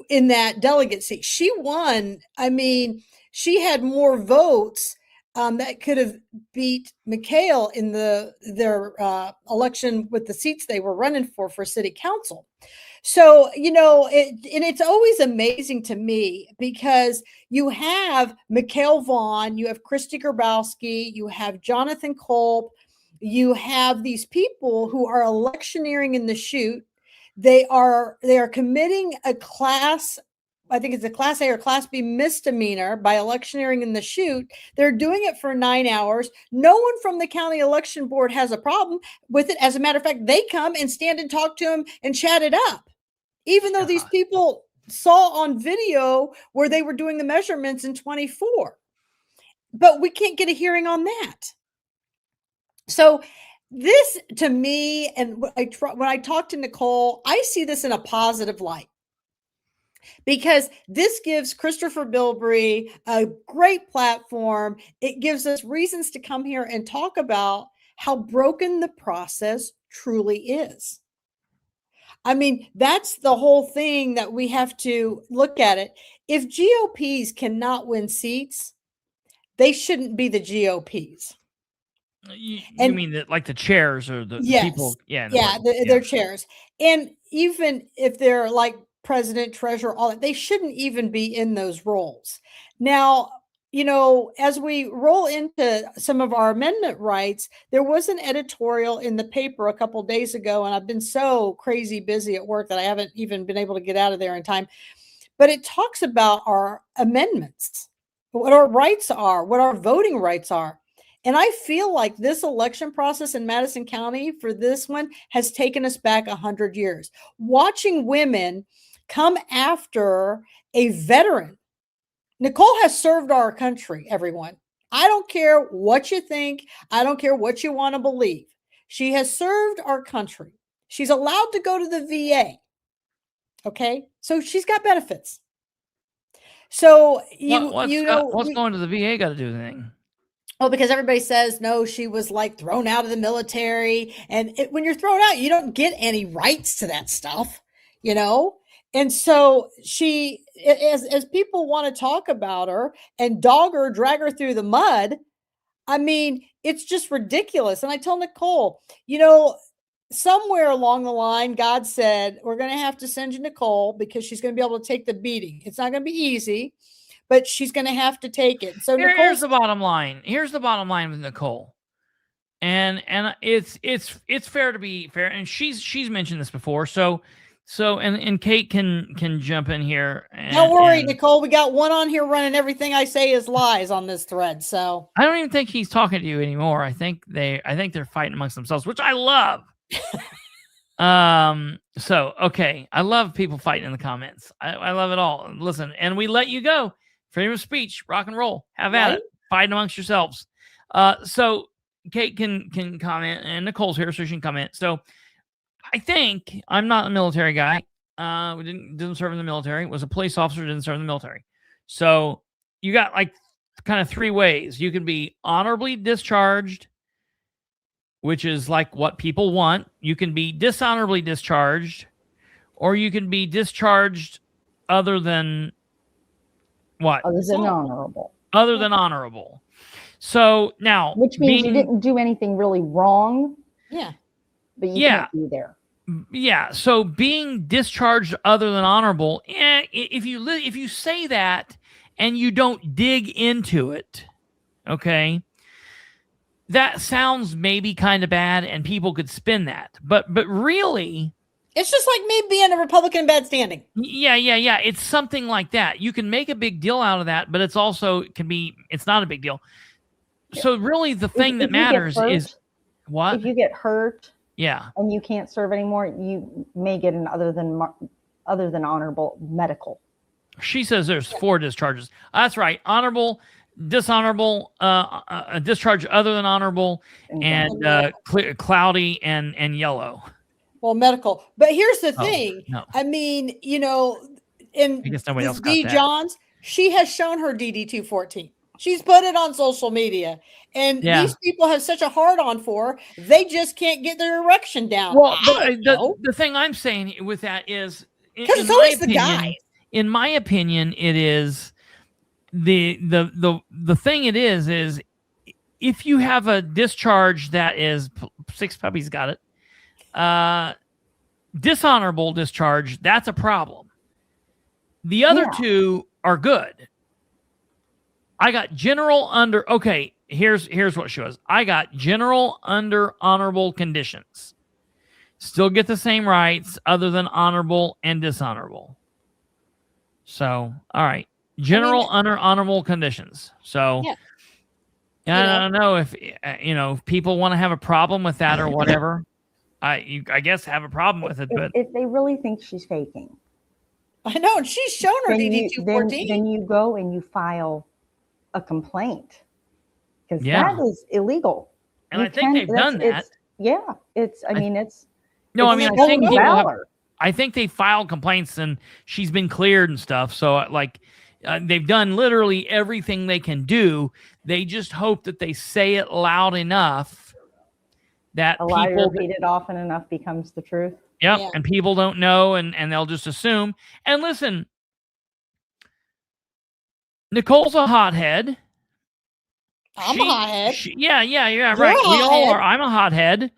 in that delegate seat. She won. I mean, she had more votes that could have beat McHale in their election with the seats they were running for city council. So, it's always amazing to me because you have McHale Vaughn, you have Christy Grabowski, you have Jonathan Culp, you have these people who are electioneering in the chute. They are committing a class, I think it's a class A or class B misdemeanor by electioneering in the chute. They're doing it for 9 hours. No one from the county election board has a problem with it. As a matter of fact, they come and stand and talk to them and chat it up. Even though these people saw on video where they were doing the measurements in 24. But we can't get a hearing on that. So this to me, and when I talk to Nicole, I see this in a positive light. Because this gives Kristopher Bilbrey a great platform. It gives us reasons to come here and talk about how broken the process truly is. I mean, that's the whole thing that we have to look at it. If GOPs cannot win seats, they shouldn't be the GOPs. You mean that like the chairs or the people? Yeah. They're chairs. And even if they're like president, treasurer, all that, they shouldn't even be in those roles. Now, as we roll into some of our amendment rights, there was an editorial in the paper a couple of days ago, and I've been so crazy busy at work that I haven't even been able to get out of there in time. But it talks about our amendments, what our rights are, what our voting rights are. And I feel like this election process in Madison County for this one has taken us back 100 years. Watching women come after a veteran. Nicole has served our country, everyone. I don't care what you think. I don't care what you want to believe. She has served our country. She's allowed to go to the VA. Okay? So she's got benefits. So what's going to the VA got to do with anything? Oh, because everybody says, no, she was like thrown out of the military. And when you're thrown out, you don't get any rights to that stuff, And so she, as people want to talk about her and dog her, drag her through the mud, I mean, it's just ridiculous. And I told Nicole, somewhere along the line, God said, we're going to have to send you Nicole because she's going to be able to take the beating. It's not going to be easy, but she's going to have to take it. So here's the bottom line. Here's the bottom line with Nicole. And it's fair to be fair. And she's mentioned this before. So Kate can jump in here. Don't worry, Nicole. We got one on here running everything I say is lies on this thread. So I don't even think he's talking to you anymore. I think they're fighting amongst themselves, which I love. So okay, I love people fighting in the comments. I love it all. Listen, and we let you go. Freedom of speech, rock and roll. Have at it. Fight amongst yourselves. So Kate can comment, and Nicole's here, so she can comment. So I think I'm not a military guy. Didn't serve in the military. Was a police officer. Didn't serve in the military. So you got like kind of three ways. You can be honorably discharged, which is like what people want. You can be dishonorably discharged, or you can be discharged other than what? Other than honorable. Other than honorable. So now, which means you didn't do anything really wrong. Yeah. But you can't be there. Yeah. So being discharged other than honorable, if you say that and you don't dig into it, okay, that sounds maybe kind of bad, and people could spin that. But really, it's just like me being a Republican in bad standing. Yeah. It's something like that. You can make a big deal out of that, but it's not a big deal. So really, the thing that matters is what? If you get hurt, yeah, and you can't serve anymore, you may get an other than honorable medical. She says there's 4 discharges. That's right. Honorable, dishonorable, discharge other than honorable, and cloudy and yellow. Well, medical. But here's the thing. No. I mean, in D. Johns, she has shown her DD 214. She's put it on social media, and these people have such a hard on for her, they just can't get their erection down. Well, the thing I'm saying with that is, because it's always the guy. In my opinion, it is the thing. It is if you have a discharge that is 6 puppies got it, dishonorable discharge, that's a problem. The other 2 are good. I got general under. Okay, here's what she was. I got general under honorable conditions. Still get the same rights other than honorable and dishonorable. So, all right, general under honorable conditions. So, I don't know if people want to have a problem with that or whatever. I guess have a problem with it, but if they really think she's faking, I know, and she's shown her DD 214. Then you go and you file a complaint, because that is illegal. And I think they've done that. I think they filed complaints and she's been cleared and stuff. So they've done literally everything they can do. They just hope that they say it loud enough that people repeat it often enough becomes the truth. Yep. Yeah. And people don't know, and they'll just assume. And listen, Nicole's a hothead. I'm a hothead. Yeah, right. We all are. I'm a hothead.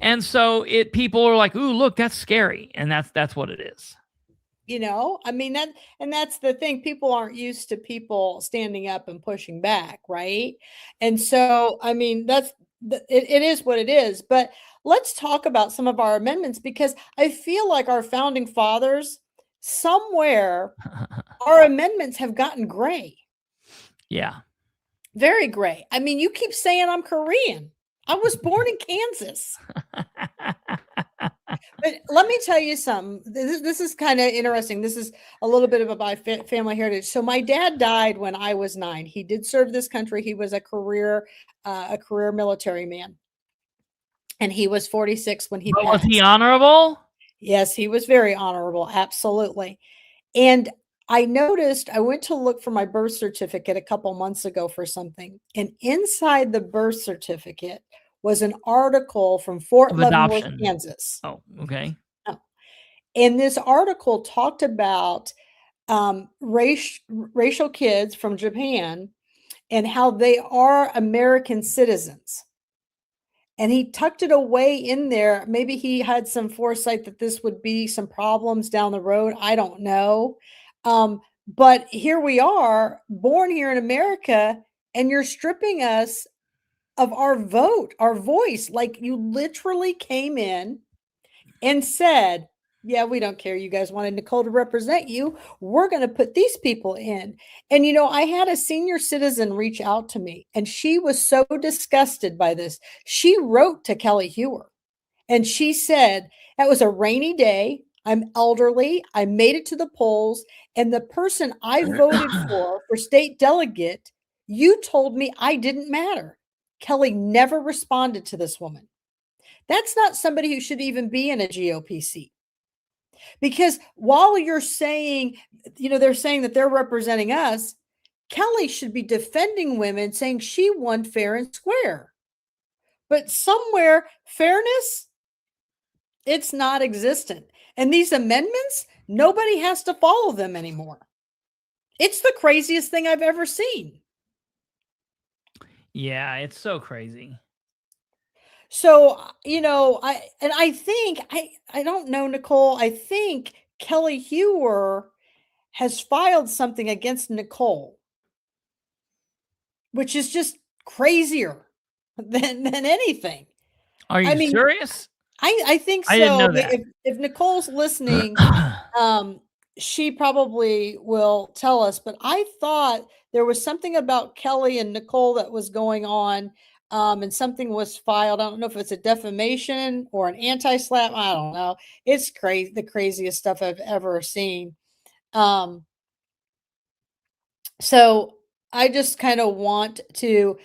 And so people are like, ooh, look, that's scary. And that's what it is. I mean, that's the thing. People aren't used to people standing up and pushing back, right? And so, I mean, it is what it is. But let's talk about some of our amendments, because I feel like our founding fathers, somewhere, our amendments have gotten gray. Yeah. Very gray. I mean, you keep saying I'm Korean. I was born in Kansas. But let me tell you something. This is kind of interesting. This is a little bit of my family heritage. So my dad died when I was 9. He did serve this country. He was a career military man. And he was 46 when he passed. Was he honorable? Yes, he was very honorable. Absolutely. And I noticed, I went to look for my birth certificate a couple months ago for something. And inside the birth certificate was an article from Fort Leavenworth, Kansas. Oh, okay. Oh. And this article talked about racial kids from Japan and how they are American citizens. And he tucked it away in there. Maybe he had some foresight that this would be some problems down the road. I don't know. But here we are, born here in America, and you're stripping us of our vote, our voice. Like, you literally came in and said, yeah, we don't care. You guys wanted Nicole to represent you. We're going to put these people in. And, I had a senior citizen reach out to me, and she was so disgusted by this. She wrote to Kelly Hewer, and she said, that was a rainy day. I'm elderly. I made it to the polls. And the person I voted for state delegate, you told me I didn't matter. Kelly never responded to this woman. That's not somebody who should even be in a GOP seat. Because while you're saying, they're saying that they're representing us, Kelly should be defending women, saying she won fair and square. But somewhere, fairness, it's not existent. And these amendments, nobody has to follow them anymore. It's the craziest thing I've ever seen. Yeah, it's so crazy. So, I think, I don't know, Nicole, I think Kelly Hewer has filed something against Nicole, which is just crazier than anything. Are you serious? I think so. I didn't know that. If Nicole's listening, she probably will tell us. But I thought there was something about Kelly and Nicole that was going on, and something was filed. I don't know if it's a defamation or an anti-slap. I don't know. It's crazy, the craziest stuff I've ever seen. So I just kind of want to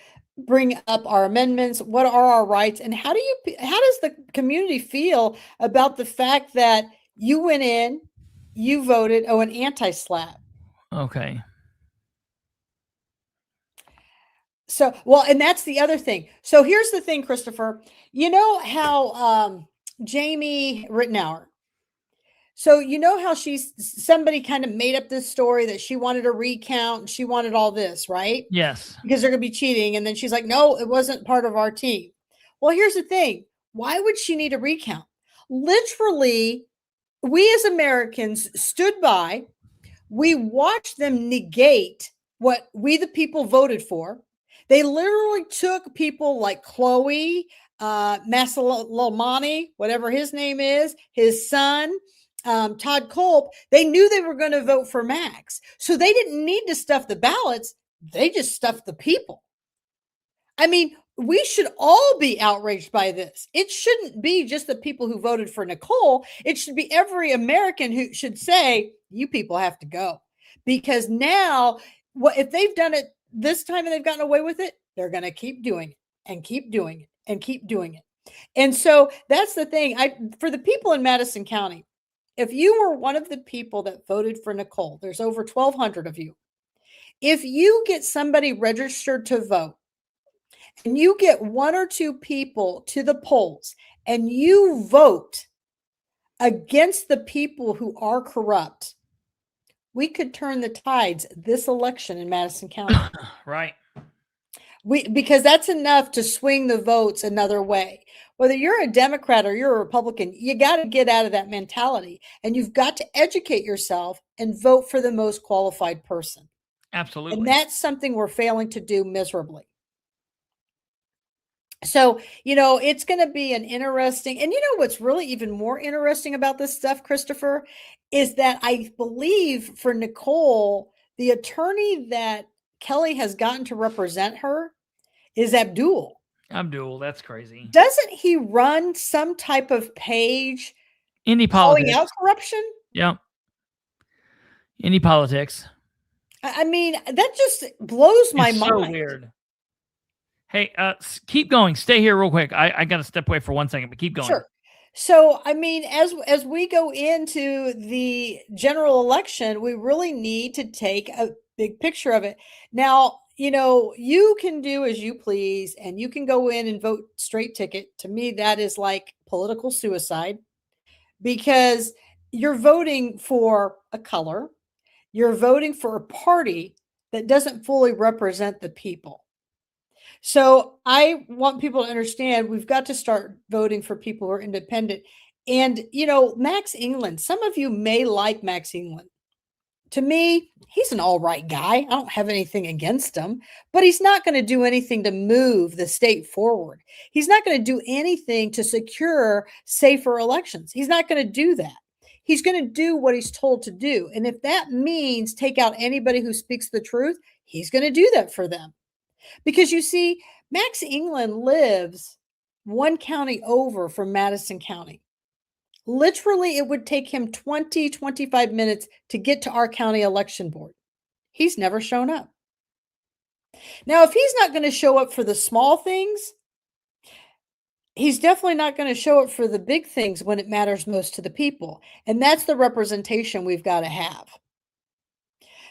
bring up our amendments. What are our rights, and how does the community feel about the fact that you went in, you voted an anti-slap? Okay. So, well, and that's the other thing. So here's the thing, Christopher. You know how Jamie Rittenauer, so you know how somebody kind of made up this story that she wanted a recount and she wanted all this, right? Yes. Because they're going to be cheating. And then she's like, no, it wasn't part of our team. Well, here's the thing. Why would she need a recount? Literally, we as Americans stood by. We watched them negate what we, the people, voted for. They literally took people like Chloe Massalamani, whatever his name is, his son, Todd Culp. They knew they were going to vote for Max. So they didn't need to stuff the ballots. They just stuffed the people. I mean, we should all be outraged by this. It shouldn't be just the people who voted for Nicole. It should be every American who should say, you people have to go. Because now, if they've done it this time and they've gotten away with it, they're going to keep doing it and keep doing it and keep doing it. And so that's the thing. For the people in Madison County, if you were one of the people that voted for Nicole, there's over 1,200 of you. If you get somebody registered to vote and you get one or two people to the polls and you vote against the people who are corrupt, we could turn the tides this election in Madison County. Right. Because that's enough to swing the votes another way. Whether you're a Democrat or you're a Republican, you got to get out of that mentality, and you've got to educate yourself and vote for the most qualified person. Absolutely. And that's something we're failing to do miserably. So, it's going to be an interesting, and what's really even more interesting about this stuff, Christopher, is that I believe for Nicole, the attorney that Kelly has gotten to represent her is Abdul. Abdul, that's crazy. Doesn't he run some type of page Indie calling politics out corruption? Yeah. Indie politics. I mean, that just blows my mind. So weird. Hey, keep going. Stay here real quick. I got to step away for 1 second, but keep going. Sure. So, I mean, as we go into the general election, we really need to take a big picture of it. Now, you can do as you please, and you can go in and vote straight ticket. To me, that is like political suicide, because you're voting for a color. You're voting for a party that doesn't fully represent the people. So I want people to understand we've got to start voting for people who are independent. And, Max England, some of you may like Max England. To me, he's an all right guy. I don't have anything against him, but he's not going to do anything to move the state forward. He's not going to do anything to secure safer elections. He's not going to do that. He's going to do what he's told to do. And if that means take out anybody who speaks the truth, he's going to do that for them. Because you see, Max England lives one county over from Madison County. Literally, it would take him 25 minutes to get to our county election board. He's never shown up. Now, if he's not going to show up for the small things, he's definitely not going to show up for the big things when it matters most to the people. And that's the representation we've got to have.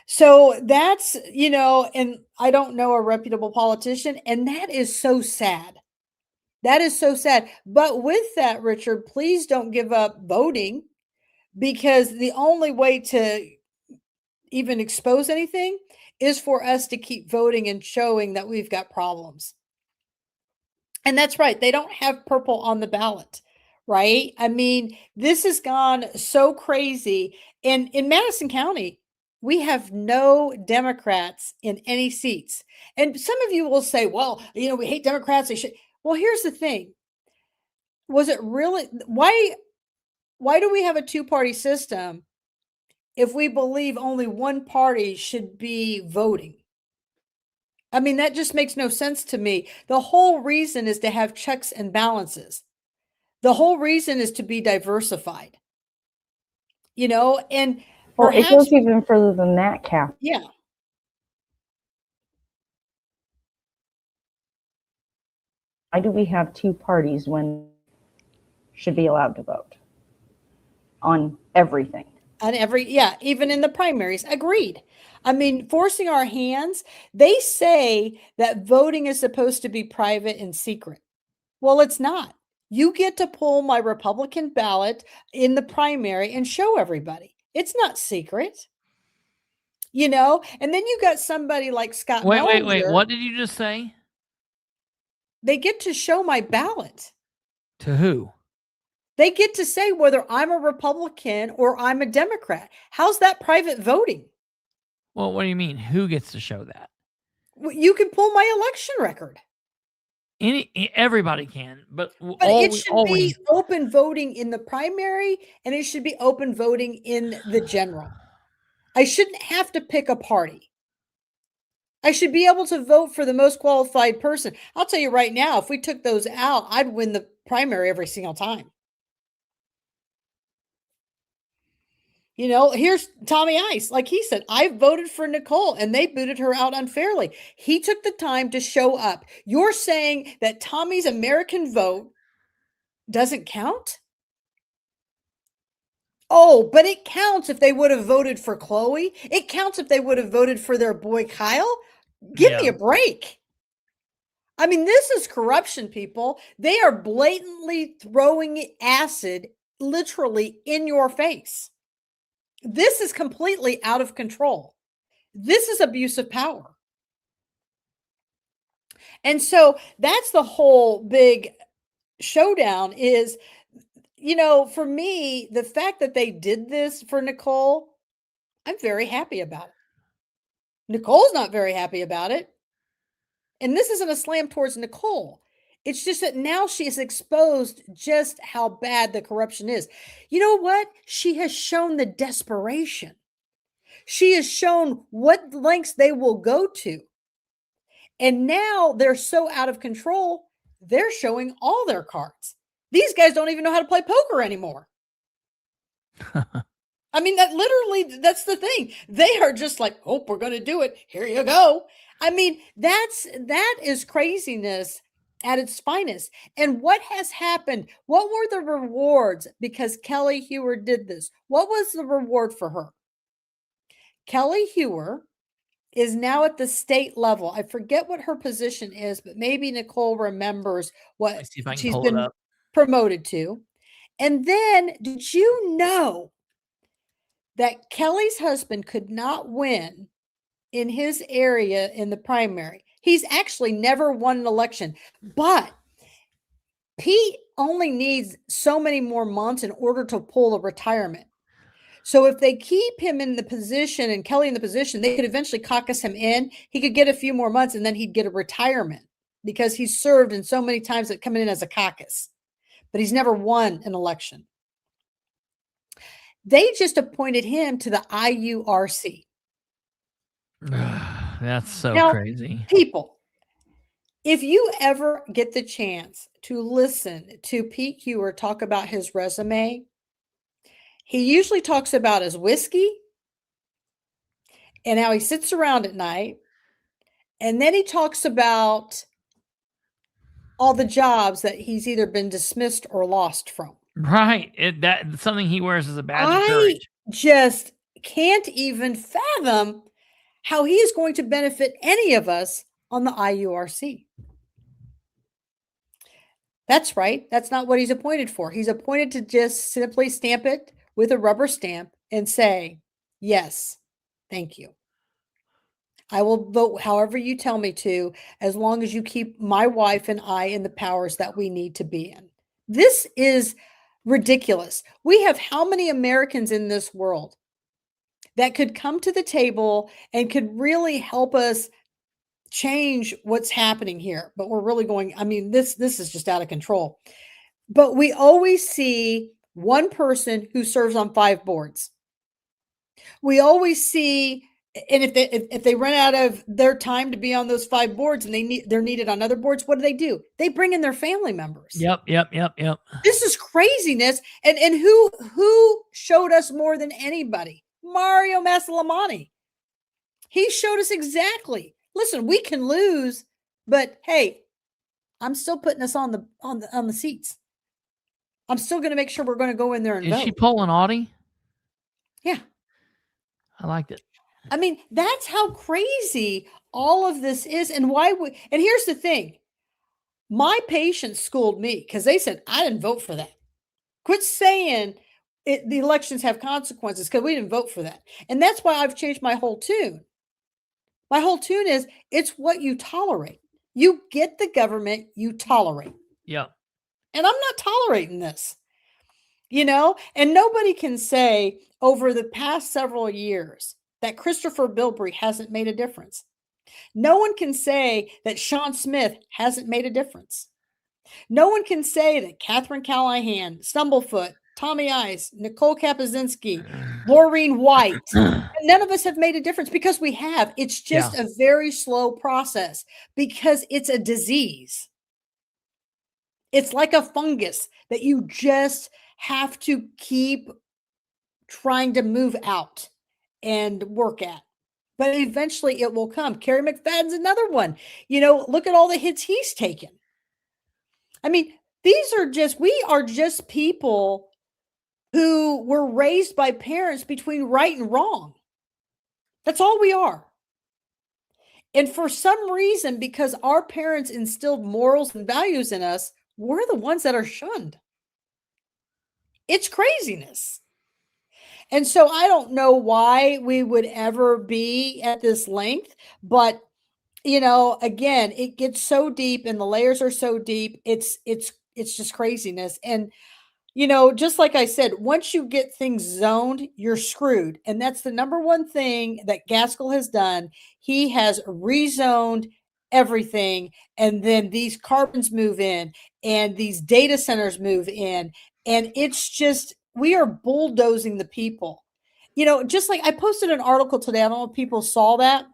So that's, and I don't know a reputable politician, and that is so sad. That is so sad. But with that, Richard, please don't give up voting, because the only way to even expose anything is for us to keep voting and showing that we've got problems. And that's right. They don't have purple on the ballot, right? I mean, this has gone so crazy. And in Madison County, we have no Democrats in any seats. And some of you will say, well, we hate Democrats. They should. Well, here's the thing. Was it really, why do we have a two-party system if we believe only one party should be voting? I mean, that just makes no sense to me. The whole reason is to have checks and balances. The whole reason is to be diversified, and it goes even further than that, Kath. Yeah. Why do we have two parties when should be allowed to vote on everything? Even in the primaries. Agreed. I mean, forcing our hands. They say that voting is supposed to be private and secret. Well, it's not. You get to pull my Republican ballot in the primary and show everybody. It's not secret. And then you got somebody like Scott. Wait. What did you just say? They get to show my ballot. To who? They get to say whether I'm a Republican or I'm a Democrat. How's that private voting? Well, what do you mean? Who gets to show that? You can pull my election record. Everybody can, but it should be open voting in the primary, and it should be open voting in the general. I shouldn't have to pick a party. I should be able to vote for the most qualified person. I'll tell you right now, if we took those out, I'd win the primary every single time. Here's Tommy Ice. Like he said, I voted for Nicole and they booted her out unfairly. He took the time to show up. You're saying that Tommy's American vote doesn't count? Oh, but it counts if they would have voted for Chloe. It counts if they would have voted for their boy Kyle. Give me a break. I mean, this is corruption, people. They are blatantly throwing acid literally in your face. This is completely out of control. This is abuse of power. And so that's the whole big showdown is, for me, the fact that they did this for Nicole, I'm very happy about it. Nicole's not very happy about it. And this isn't a slam towards Nicole. It's just that now she has exposed just how bad the corruption is. You know what? She has shown the desperation. She has shown what lengths they will go to. And now they're so out of control, they're showing all their cards. These guys don't even know how to play poker anymore. I mean, that's the thing. They are just like, oh, we're going to do it. Here you go. I mean, that is craziness at its finest. And what has happened? What were the rewards because Kelly Hewer did this? What was the reward for her? Kelly Hewer is now at the state level. I forget what her position is, but maybe Nicole remembers what she's been promoted to. And then did you know that Kelly's husband could not win in his area in the primary? He's actually never won an election, but Pete only needs so many more months in order to pull a retirement. So if they keep him in the position and Kelly in the position, they could eventually caucus him in. He could get a few more months and then he'd get a retirement because he's served in so many times that coming in as a caucus, but he's never won an election. They just appointed him to the IURC. That's so crazy. People, if you ever get the chance to listen to Pete Hewer talk about his resume, he usually talks about his whiskey and how he sits around at night And then he talks about all the jobs that he's either been dismissed or lost from. Right. That's something he wears as a badge of I courage. just can't even fathom how he is going to benefit any of us on the IURC. That's right. That's not what he's appointed for. He's appointed to just simply stamp it with a rubber stamp and say, yes, thank you. I will vote however you tell me to, as long as you keep my wife and I in the powers that we need to be in. This is ridiculous. We have how many Americans in this world that could come to the table and could really help us change what's happening here? But we're really going, I mean, this is just out of control. But we always see one person who serves on 5 boards. We always see, and if they run out of their time to be on those 5 boards and they're needed on other boards, what do? They bring in their family members. Yep. This is craziness. And who showed us more than anybody? Mario Massalamani. He showed us exactly. Listen, we can lose, but hey, I'm still putting us on the seats. I'm still going to make sure we're going to go in there and vote. Is she Poland Audi? Yeah. I liked it. I mean, that's how crazy all of this is. And and here's the thing. My patients schooled me because they said, I didn't vote for that. Quit saying the elections have consequences because we didn't vote for that. And that's why I've changed my whole tune. My whole tune is it's what you tolerate. You get the government you tolerate. Yeah. And I'm not tolerating this, and nobody can say over the past several years that Kristopher Bilbrey hasn't made a difference. No one can say that Sean Smith hasn't made a difference. No one can say that Katherine Callahan, Stumblefoot, Tommy Ice, Nicole Kapazinski, Maureen White, none of us have made a difference because we have. It's just a very slow process because it's a disease. It's like a fungus that you just have to keep trying to move out and work at. But eventually it will come. Kerry McFadden's another one. Look at all the hits he's taken. I mean, we are just people who were raised by parents between right and wrong. That's all we are. And for some reason, because our parents instilled morals and values in us, we're the ones that are shunned. It's craziness. And so I don't know why we would ever be at this length, but again, it gets so deep and the layers are so deep. It's just craziness. And just like I said, once you get things zoned, you're screwed. And that's the number one thing that Gaskell has done. He has rezoned everything. And then these carbons move in and these data centers move in. And it's just, we are bulldozing the people. Just like I posted an article today. I don't know if people saw that.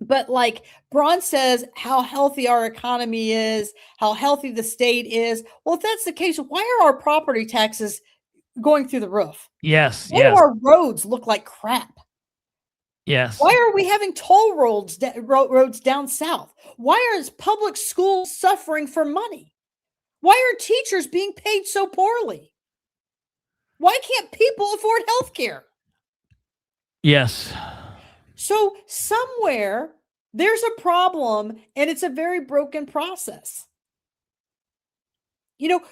But like Braun says, how healthy our economy is, how healthy the state is. Well, if that's the case, why are our property taxes going through the roof? Yes. Why do our roads look like crap? Yes. Why are we having toll roads down south? Why are public schools suffering for money? Why are teachers being paid so poorly? Why can't people afford health care? Yes. So somewhere there's a problem and it's a very broken process.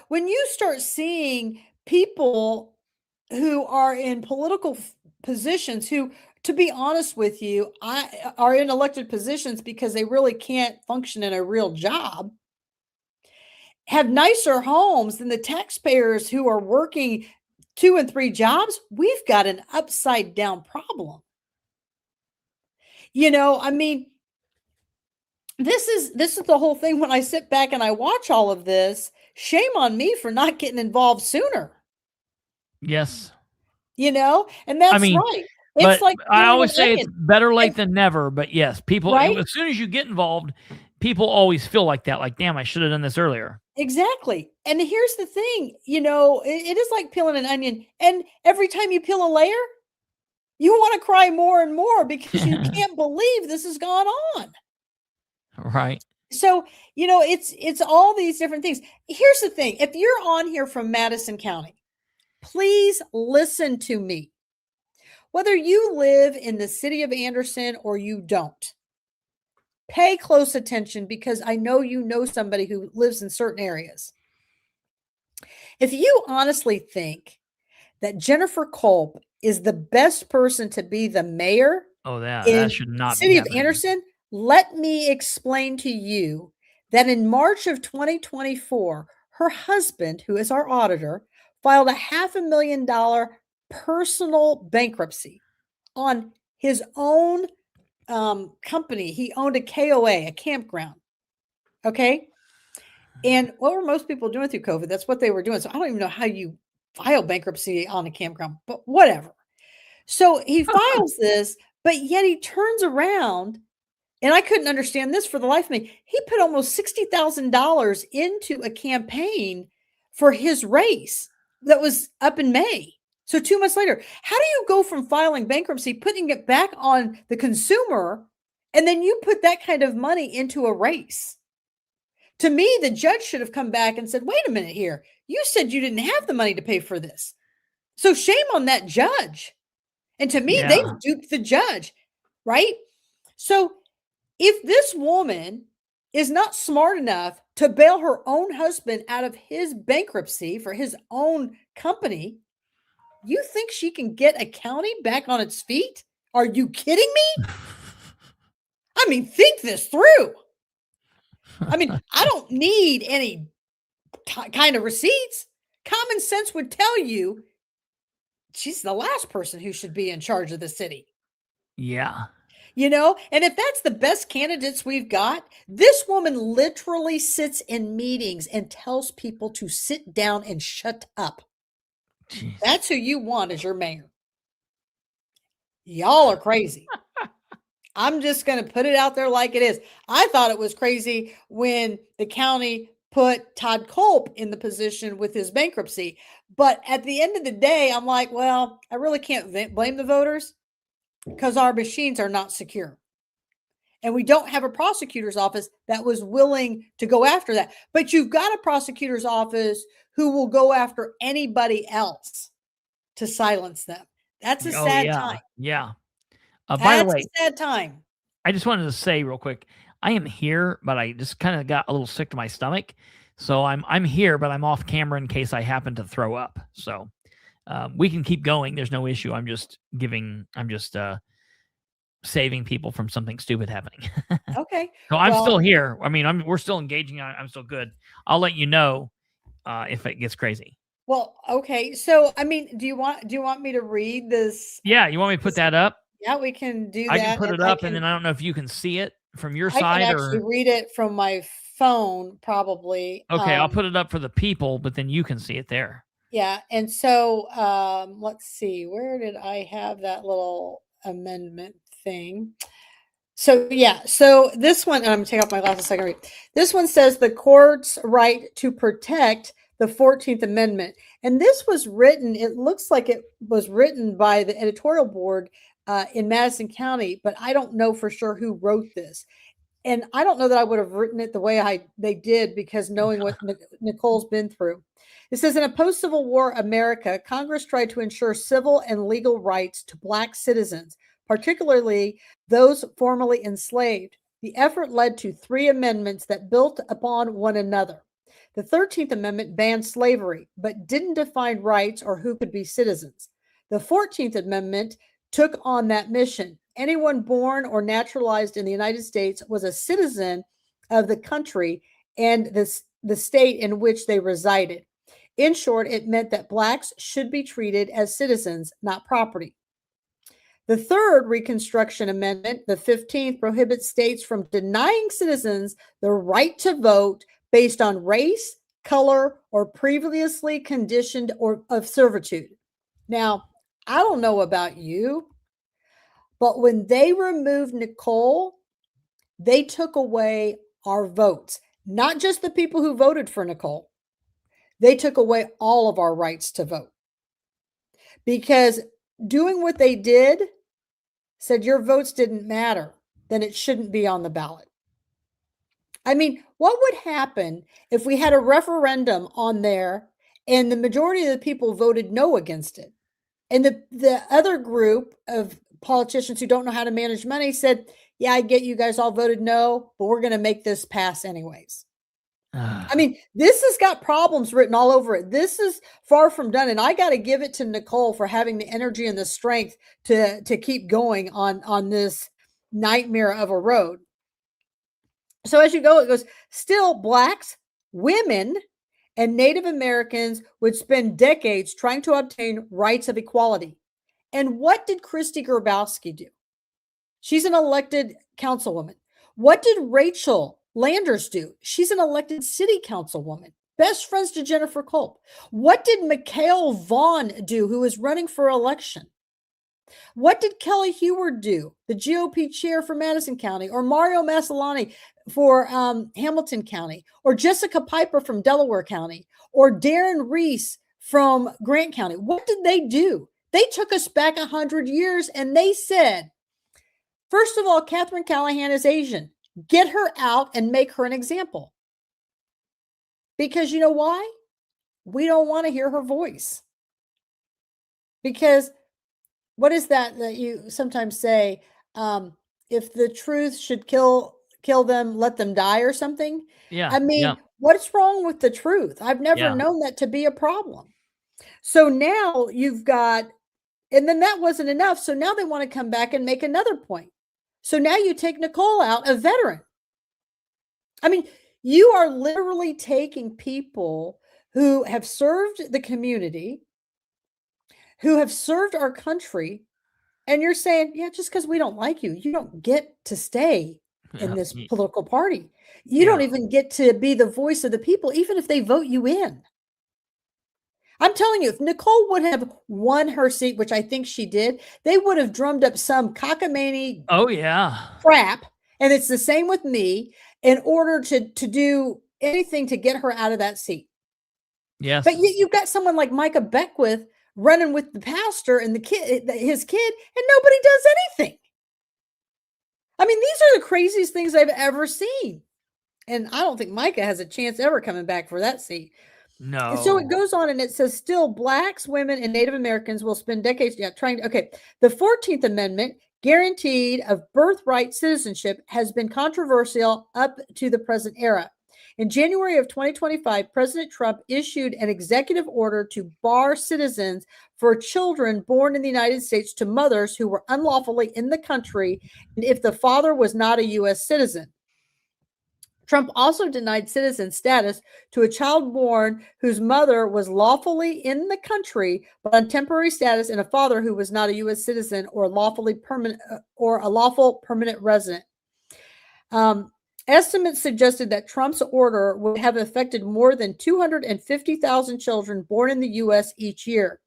When you start seeing people who are in political positions who, to be honest with you, are in elected positions because they really can't function in a real job, have nicer homes than the taxpayers who are working 2 and 3 jobs, we've got an upside down problem. I mean, this is the whole thing. When I sit back and I watch all of this, shame on me for not getting involved sooner. Yes. And that's right. It's like I always say it's better late than never, but yes, people, right? As soon as you get involved, people always feel like that. Like, damn, I should have done this earlier. Exactly. And here's the thing, it is like peeling an onion. And every time you peel a layer, You want to cry more and more because you can't believe this has gone on. Right. So, it's all these different things. Here's the thing. If you're on here from Madison County, please listen to me. Whether you live in the city of Anderson or you don't, pay close attention because I know you know somebody who lives in certain areas. If you honestly think that Jennifer Culp is the best person to be the mayor that should in not the city be of happening. Anderson, let me explain to you that in March of 2024, her husband, who is our auditor, filed a $500,000 personal bankruptcy on his own company. He owned a KOA, a campground. Okay. And what were most people doing through COVID? That's what they were doing. So I don't even know how you file bankruptcy on a campground, but whatever. So he files this, but yet he turns around, and I couldn't understand this for the life of me. He put almost $60,000 into a campaign for his race that was up in May. So 2 months later, how do you go from filing bankruptcy, putting it back on the consumer, and then you put that kind of money into a race? To me, the judge should have come back and said, wait a minute here. You said you didn't have the money to pay for this. So shame on that judge. And to me, they've duped the judge, right? So if this woman is not smart enough to bail her own husband out of his bankruptcy for his own company, you think she can get a county back on its feet? Are you kidding me? I mean, think this through. I mean, I don't need any kind of receipts. Common sense would tell you she's the last person who should be in charge of the city. Yeah. And if that's the best candidates we've got, this woman literally sits in meetings and tells people to sit down and shut up. Jeez. That's who you want as your mayor. Y'all are crazy. I'm just going to put it out there like it is. I thought it was crazy when the county put Todd Culp in the position with his bankruptcy. But at the end of the day, I'm like, well, I really can't blame the voters because our machines are not secure. And we don't have a prosecutor's office that was willing to go after that. But you've got a prosecutor's office who will go after anybody else to silence them. That's a sad time. Yeah. By the way, a sad time. I just wanted to say real quick, I am here, but I just kind of got a little sick to my stomach. So I'm here, but I'm off camera in case I happen to throw up. So we can keep going. There's no issue. I'm just saving people from something stupid happening. Okay. So I'm still here. I mean, we're still engaging. I'm still good. I'll let you know if it gets crazy. Well, okay. So, I mean, do you want me to read this? Yeah. You want me to put that up? Yeah, we can do that. I can put it up, and then I don't know if you can see it from your side. I can actually read it from my phone, probably. Okay, I'll put it up for the people, but then you can see it there. Yeah, and so let's see. Where did I have that little amendment thing? So, yeah. So this one, and I'm going to take off my glasses so I can read. This one says the court's right to protect the 14th Amendment. And this was written, it looks like it was written by the editorial board in Madison County, but I don't know for sure who wrote this. And I don't know that I would have written it the way they did, because knowing what Nicole's been through. It says, in a post-Civil War America, Congress tried to ensure civil and legal rights to Black citizens, particularly those formerly enslaved. The effort led to 3 amendments that built upon one another. The 13th Amendment banned slavery, but didn't define rights or who could be citizens. The 14th Amendment took on that mission. Anyone born or naturalized in the United States was a citizen of the country and the state in which they resided. In short, it meant that Blacks should be treated as citizens, not property. The third Reconstruction Amendment, the 15th, prohibits states from denying citizens the right to vote based on race, color, or previously conditioned or of servitude. Now, I don't know about you, but when they removed Nicole, they took away our votes, not just the people who voted for Nicole. They took away all of our rights to vote, because doing what they did said your votes didn't matter, then it shouldn't be on the ballot. I mean, what would happen if we had a referendum on there and the majority of the people voted no against it? And the other group of politicians who don't know how to manage money said, yeah, I get you guys all voted no, but we're going to make this pass anyways. I mean, this has got problems written all over it. This is far from done. And I got to give it to Nicole for having the energy and the strength to keep going on this nightmare of a road. So as you go, it goes, still blacks, women, and Native Americans would spend decades trying to obtain rights of equality. And what did Christy Grabowski do? She's an elected councilwoman. What did Rachel Landers do? She's an elected city councilwoman, best friends to Jennifer Culp. What did Mikhail Vaughn do, who is running for election? What did Kelly Heward do, the GOP chair for Madison County, or Mario Masalani for Hamilton County, or Jessica Piper from Delaware County, or Darren Reese from Grant County? What did they do? They took us back 100 years and they said, first of all, Katherine Callahan is Asian. Get her out and make her an example. Because you know why? We don't want to hear her voice. Because what is that you sometimes say? If the truth should kill them, let them die or something. Yeah. I mean, what's wrong with the truth? I've never known that to be a problem. So now you've got, and then that wasn't enough. So now they want to come back and make another point. So now you take Nicole out, a veteran. I mean, you are literally taking people who have served the community, who have served our country, and you're saying, yeah, just because we don't like you, you don't get to stay in this political party. You don't even get to be the voice of the people, even if they vote you in. I'm telling you, if Nicole would have won her seat, which I think she did, they would have drummed up some cockamamie crap. And it's the same with me in order to do anything to get her out of that seat. Yes. But you've got someone like Micah Beckwith running with the pastor and his kid, and nobody does anything. I mean, these are the craziest things I've ever seen. And I don't think Micah has a chance ever coming back for that seat. No. And so it goes on and it says, still blacks, women, and Native Americans will spend decades trying to, the 14th Amendment, guaranteed of birthright citizenship, has been controversial up to the present era. In January of 2025, President Trump issued an executive order to bar citizens for children born in the United States to mothers who were unlawfully in the country, and if the father was not a U.S. citizen. Trump also denied citizen status to a child born whose mother was lawfully in the country, but on temporary status, and a father who was not a U.S. citizen or a lawful permanent resident. Estimates suggested that Trump's order would have affected more than 250,000 children born in the U.S. each year.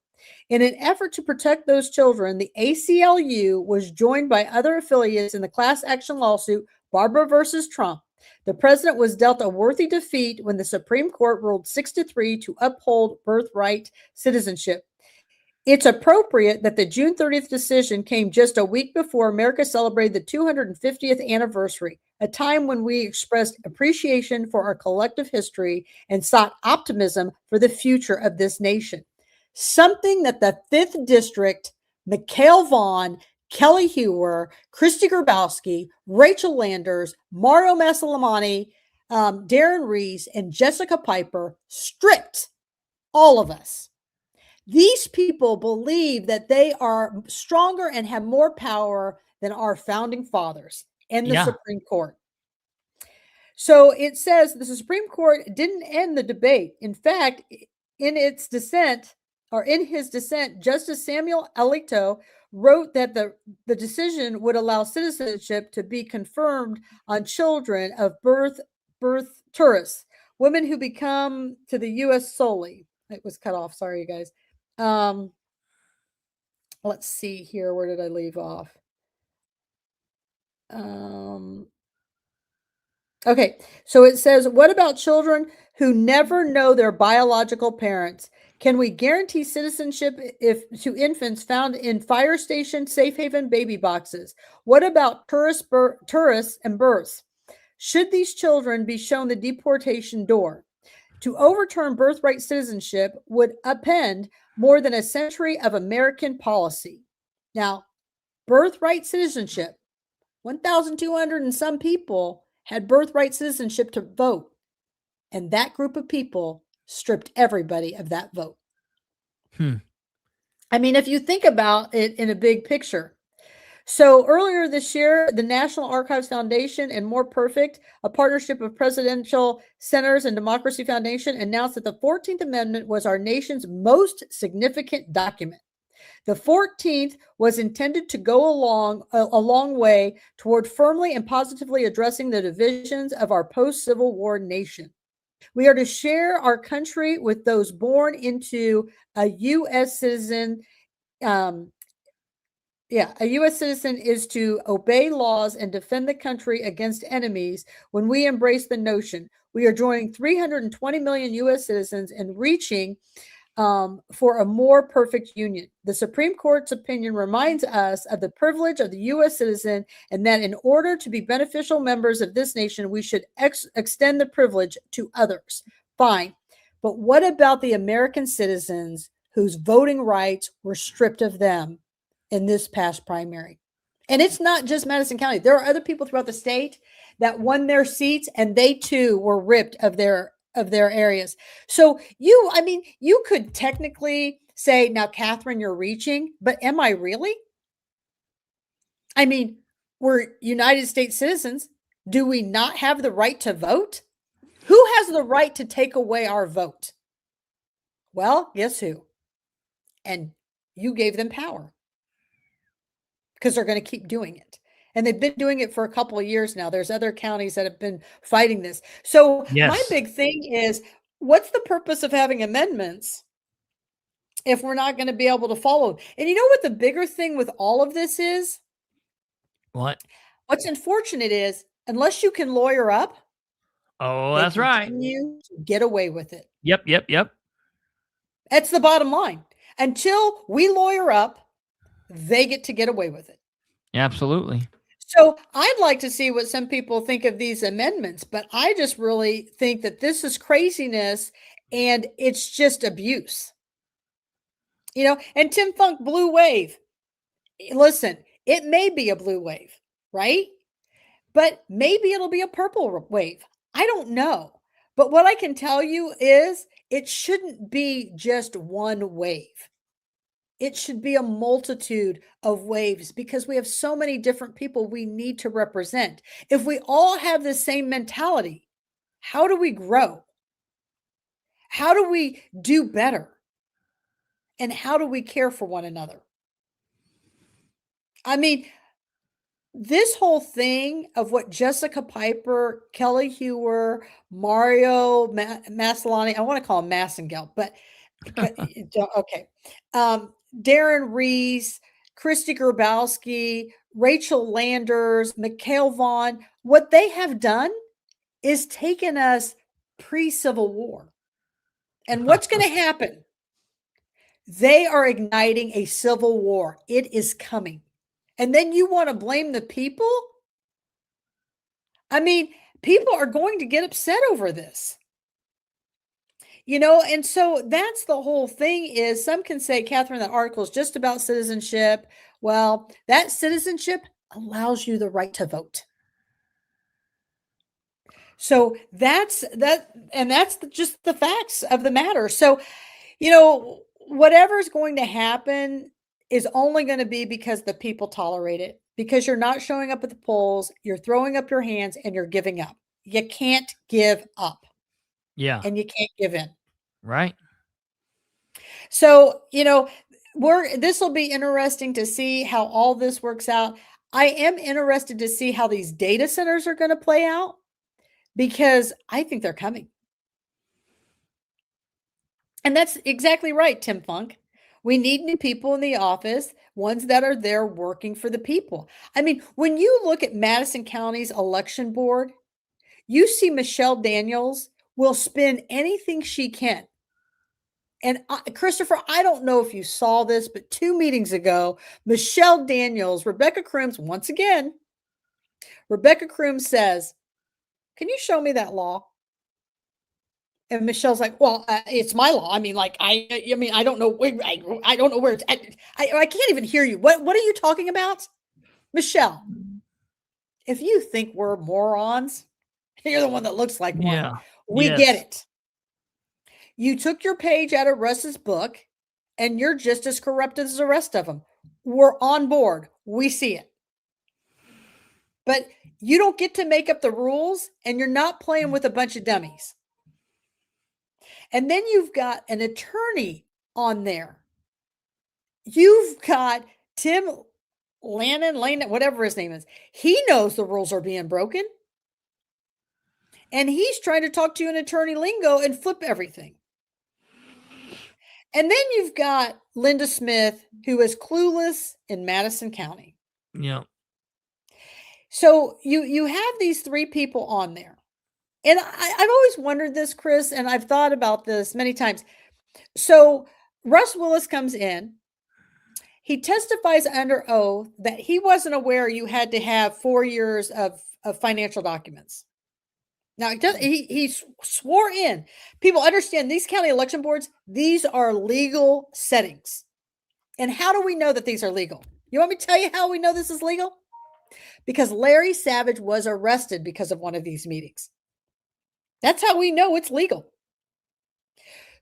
In an effort to protect those children, the ACLU was joined by other affiliates in the class action lawsuit, Barbara versus Trump. The president was dealt a worthy defeat when the Supreme Court ruled 6-3 to uphold birthright citizenship. It's appropriate that the June 30th decision came just a week before America celebrated the 250th anniversary, a time when we expressed appreciation for our collective history and sought optimism for the future of this nation. Something that the 5th District, Mikhail Vaughn, Kelly Heward, Christy Grabowski, Rachel Landers, Mario Masalamani, Darren Reese, and Jessica Piper stripped all of us. These people believe that they are stronger and have more power than our founding fathers and the Supreme Court. So it says the Supreme Court didn't end the debate. In fact, in his dissent, Justice Samuel Alito wrote that the decision would allow citizenship to be confirmed on children of birth tourists, women who become to the U.S. solely. It was cut off. Sorry, you guys. Let's see here. Where did I leave off? Okay, so it says, what about children who never know their biological parents? Can we guarantee citizenship to infants found in fire station, safe haven baby boxes? What about tourists and births? Should these children be shown the deportation door? To overturn birthright citizenship would upend more than a century of American policy. Now, birthright citizenship, 1,200 and some people had birthright citizenship to vote. And that group of people stripped everybody of that vote. I mean, if you think about it in a big picture. So earlier this year, the National Archives Foundation and More Perfect, a partnership of Presidential Centers and Democracy Foundation, announced that the 14th Amendment was our nation's most significant document. The 14th was intended to go a long way toward firmly and positively addressing the divisions of our post-Civil War nation. We are to share our country with those born into a U.S. citizen. A U.S. citizen is to obey laws and defend the country against enemies. When we embrace the notion, we are joining 320 million U.S. citizens and reaching for a more perfect union. The Supreme Court's opinion reminds us of the privilege of the U.S. citizen and that in order to be beneficial members of this nation, we should extend the privilege to others. Fine. But what about the American citizens whose voting rights were stripped of them in this past primary? And it's not just Madison County. There are other people throughout the state that won their seats and they too were ripped of their areas. So you could technically say, now, Katherine, you're reaching, but am I really? I mean, we're United States citizens. Do we not have the right to vote? Who has the right to take away our vote? Well, guess who? And you gave them power because they're going to keep doing it. And they've been doing it for a couple of years now. There's other counties that have been fighting this. So my big thing is, what's the purpose of having amendments if we're not going to be able to follow? And you know what the bigger thing with all of this is? What? What's unfortunate is, unless you can lawyer up. Oh, that's right. You get away with it. Yep. That's the bottom line. Until we lawyer up, they get away with it. Absolutely. So I'd like to see what some people think of these amendments, but I just really think that this is craziness and it's just abuse. And Tim Funk, blue wave. Listen, it may be a blue wave, right? But maybe it'll be a purple wave. I don't know. But what I can tell you is it shouldn't be just one wave. It should be a multitude of waves because we have so many different people we need to represent. If we all have the same mentality, how do we grow? How do we do better? And how do we care for one another? I mean, this whole thing of what Jessica Piper, Kelly Hewer, Mario Maslany, I want to call him Massengel, but okay. Darren Reese, Christy Grabowski, Rachel Landers, Mikhail Vaughn, what they have done is taken us pre-Civil War. And what's going to happen? They are igniting a civil war. It is coming. And then you want to blame the people? I mean, people are going to get upset over this. And so that's the whole thing is some can say, Katherine, that article is just about citizenship. Well, that citizenship allows you the right to vote. So that's just the facts of the matter. So, whatever's going to happen is only going to be because the people tolerate it, because you're not showing up at the polls, you're throwing up your hands and you're giving up. You can't give up. Yeah. And you can't give in. Right. So, this will be interesting to see how all this works out. I am interested to see how these data centers are going to play out because I think they're coming. And that's exactly right, Tim Funk. We need new people in the office, ones that are there working for the people. I mean, when you look at Madison County's election board, you see Michelle Daniels will spin anything she can And Christopher, I don't know if you saw this, but 2 meetings ago, Michelle Daniels, Rebecca Crooms, once again, Rebecca Crooms says, "Can you show me that law?" And Michelle's like, "Well, it's my law. I mean, like, I mean, I don't know. I don't know where it's. I can't even hear you. What are you talking about, Michelle? If you think we're morons, you're the one that looks like one. Yeah. We Yes. get it. You took your page out of Russ's book, and you're just as corrupt as the rest of them. We're on board. We see it. But you don't get to make up the rules, and you're not playing with a bunch of dummies." And then you've got an attorney on there. You've got Tim Lannon, whatever his name is. He knows the rules are being broken. And he's trying to talk to you in attorney lingo and flip everything. And then you've got Linda Smith, who is clueless in Madison County. Yeah. So you have these 3 people on there. And I've always wondered this, Chris, and I've thought about this many times. So Russ Willis comes in. He testifies under oath that he wasn't aware you had to have 4 years of financial documents. Now, he swore in. People understand these county election boards, these are legal settings. And how do we know that these are legal? You want me to tell you how we know this is legal? Because Larry Savage was arrested because of one of these meetings. That's how we know it's legal.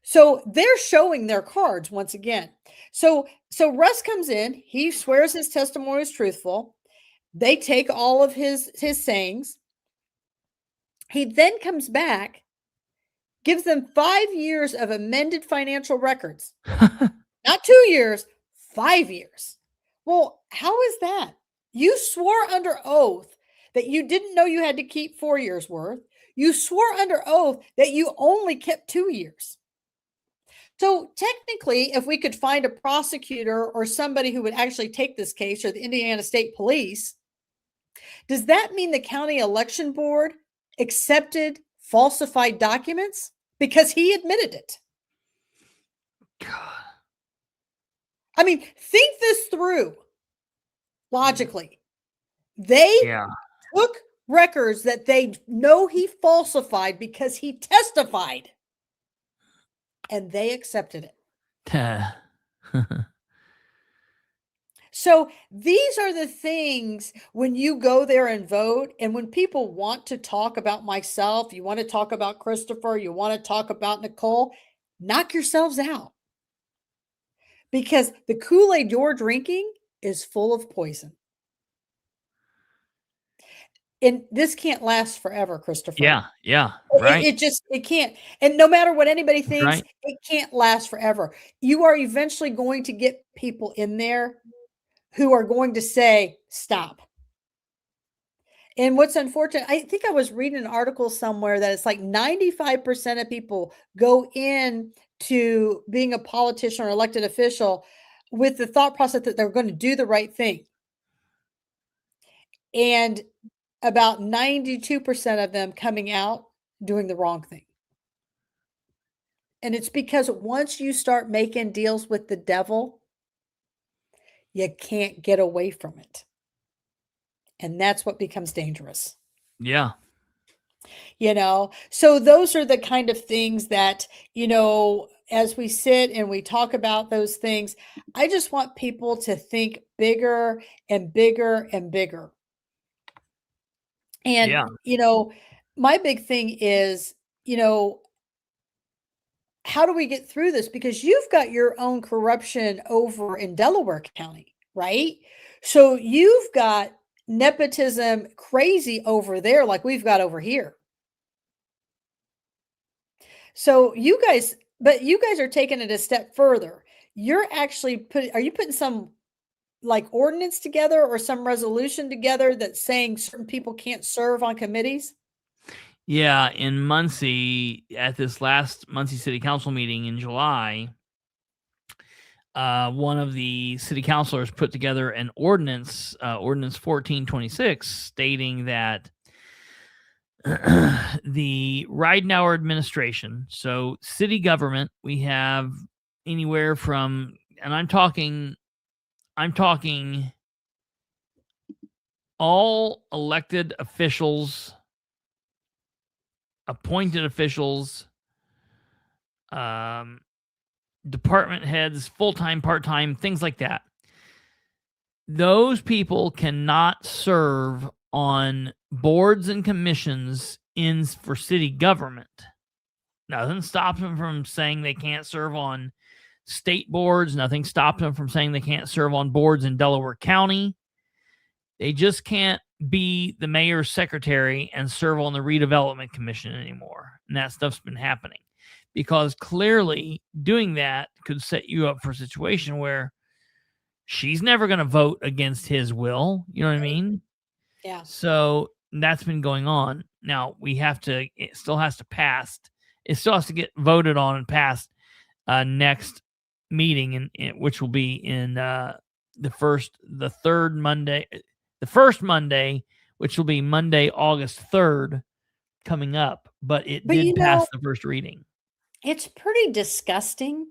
So they're showing their cards once again. So Russ comes in, he swears his testimony is truthful. They take all of his sayings. He then comes back, gives them 5 years of amended financial records. Not 2 years, 5 years. Well, how is that? You swore under oath that you didn't know you had to keep 4 years worth. You swore under oath that you only kept 2 years. So technically, if we could find a prosecutor or somebody who would actually take this case, or the Indiana State Police, does that mean the county election board accepted falsified documents? Because he admitted it. God. I mean, think this through logically. They took records that they know he falsified because he testified, and they accepted it. So these are the things when you go there and vote, and when people want to talk about myself, you want to talk about Kristopher, you want to talk about Nicole, knock yourselves out. Because the Kool-Aid you're drinking is full of poison. And this can't last forever, Kristopher. Yeah, right. It can't. And no matter what anybody thinks, Right. It can't last forever. You are eventually going to get people in there who are going to say, stop. And what's unfortunate, I think I was reading an article somewhere that it's like 95% of people go in to being a politician or elected official with the thought process that they're going to do the right thing. And about 92% of them coming out doing the wrong thing. And it's because once you start making deals with the devil, you can't get away from it. And that's what becomes dangerous. Yeah. So those are the kind of things that, as we sit and we talk about those things, I just want people to think bigger and bigger and bigger. And, my big thing is, how do we get through this? Because you've got your own corruption over in Delaware County, right? So you've got nepotism crazy over there like we've got over here. So you guys are taking it a step further. You're actually are you putting some like ordinance together or some resolution together that's saying certain people can't serve on committees? Yeah, in Muncie, at this last Muncie City Council meeting in July, one of the city councilors put together an ordinance, Ordinance 1426, stating that the Ridenour administration, so city government, we have anywhere from, and I'm talking all elected officials, appointed officials, department heads, full-time, part-time, things like that. Those people cannot serve on boards and commissions for city government. Nothing stops them from saying they can't serve on state boards. Nothing stops them from saying they can't serve on boards in Delaware County. They just can't be the mayor's secretary and serve on the redevelopment commission anymore. And that stuff's been happening because clearly doing that could set you up for a situation where she's never going to vote against his will. You know what I mean? Yeah. So that's been going on. Now it still has to pass. It still has to get voted on and passed next meeting, which will be in the first Monday, which will be Monday, August 3rd, coming up. But it did pass the first reading. It's pretty disgusting,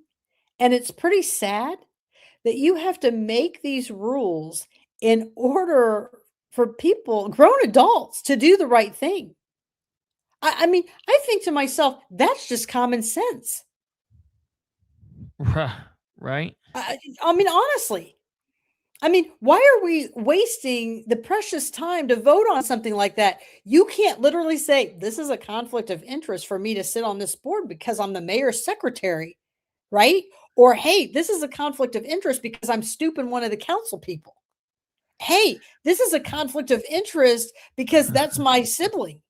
and it's pretty sad that you have to make these rules in order for people, grown adults, to do the right thing. I mean, I think to myself, that's just common sense. Right? I mean, honestly. I mean, why are we wasting the precious time to vote on something like that? You can't literally say, this is a conflict of interest for me to sit on this board because I'm the mayor's secretary, right? Or, hey, this is a conflict of interest because I'm stooping one of the council people. Hey, this is a conflict of interest because that's my sibling.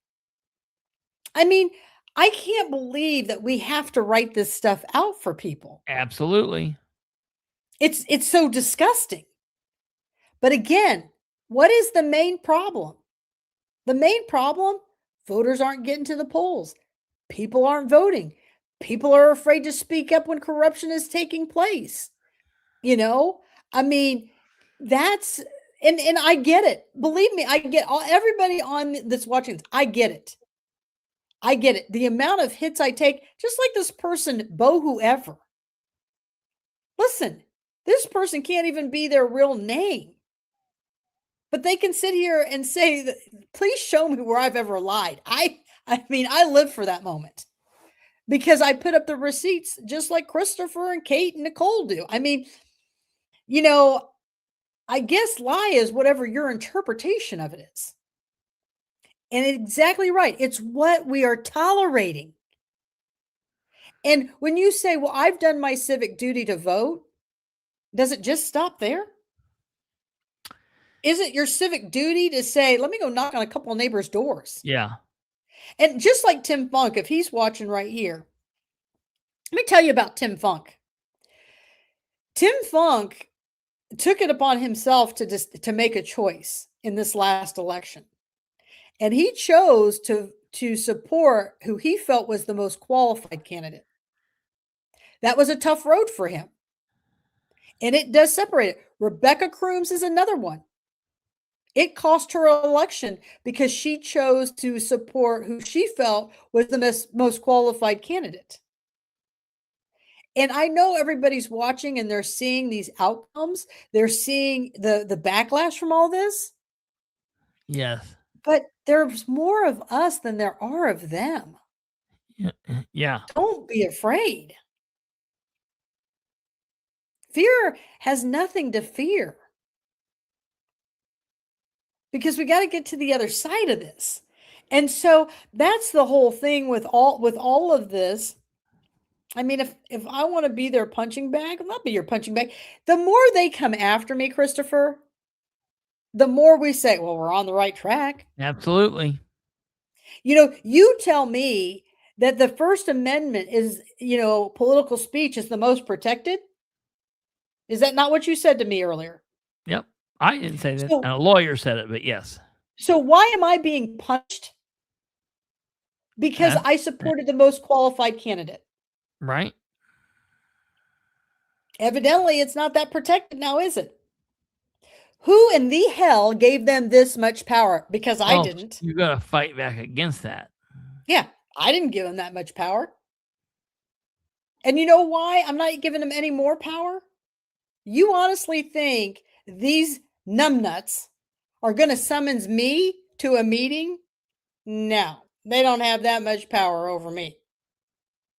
I mean, I can't believe that we have to write this stuff out for people. Absolutely. It's so disgusting. But again, what is the main problem? The main problem, voters aren't getting to the polls. People aren't voting. People are afraid to speak up when corruption is taking place. You know, I mean, that's, and I get it. Believe me, I get everybody on that's watching this. I get it. I get it. The amount of hits I take, just like this person, Bo whoever. Listen, this person can't even be their real name. But they can sit here and say, please show me where I've ever lied. I mean, I live for that moment because I put up the receipts just like Kristopher and Kate and Nicole do. I mean, you know, I guess lie is whatever your interpretation of it is. And exactly right. It's what we are tolerating. And when you say, well, I've done my civic duty to vote, does it just stop there? Is it your civic duty to say, let me go knock on a couple of neighbors' doors? Yeah. And just like Tim Funk, if he's watching right here, let me tell you about Tim Funk. Tim Funk took it upon himself to make a choice in this last election. And he chose to support who he felt was the most qualified candidate. That was a tough road for him. And it does separate it. Rebecca Crooms is another one. It cost her an election because she chose to support who she felt was the most qualified candidate. And I know everybody's watching and they're seeing these outcomes. They're seeing the backlash from all this. Yes. But there's more of us than there are of them. Yeah. Don't be afraid. Fear has nothing to fear. Because we got to get to the other side of this. And so that's the whole thing with all of this. I mean, if I want to be their punching bag, I'll not be your punching bag. The more they come after me, Kristopher, the more we say, well, we're on the right track. Absolutely. You know, you tell me that the First Amendment is, you know, political speech is the most protected. Is that not what you said to me earlier? Yep. I didn't say that. So, a lawyer said it, but yes. So why am I being punched? Because I supported the most qualified candidate. Right. Evidently, it's not that protected now, is it? Who in the hell gave them this much power? Because I didn't. You got to fight back against that. Yeah, I didn't give them that much power. And you know why I'm not giving them any more power? You honestly think these numbnuts are going to summons me to a meeting? No, they don't have that much power over me.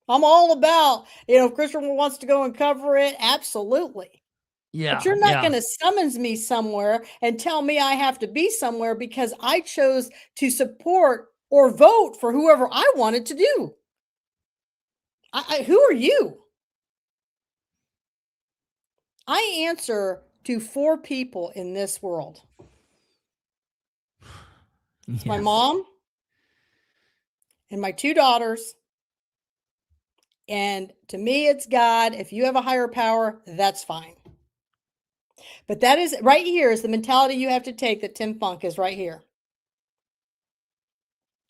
I'm all about, if Christopher wants to go and cover it, absolutely. Yeah. But you're not going to summons me somewhere and tell me I have to be somewhere because I chose to support or vote for whoever I wanted to do. Who are you? I answer to 4 people in this world. It's my mom and my 2 daughters. And to me, it's God. If you have a higher power, that's fine. But that is right here is the mentality you have to take that Tim Funk is right here.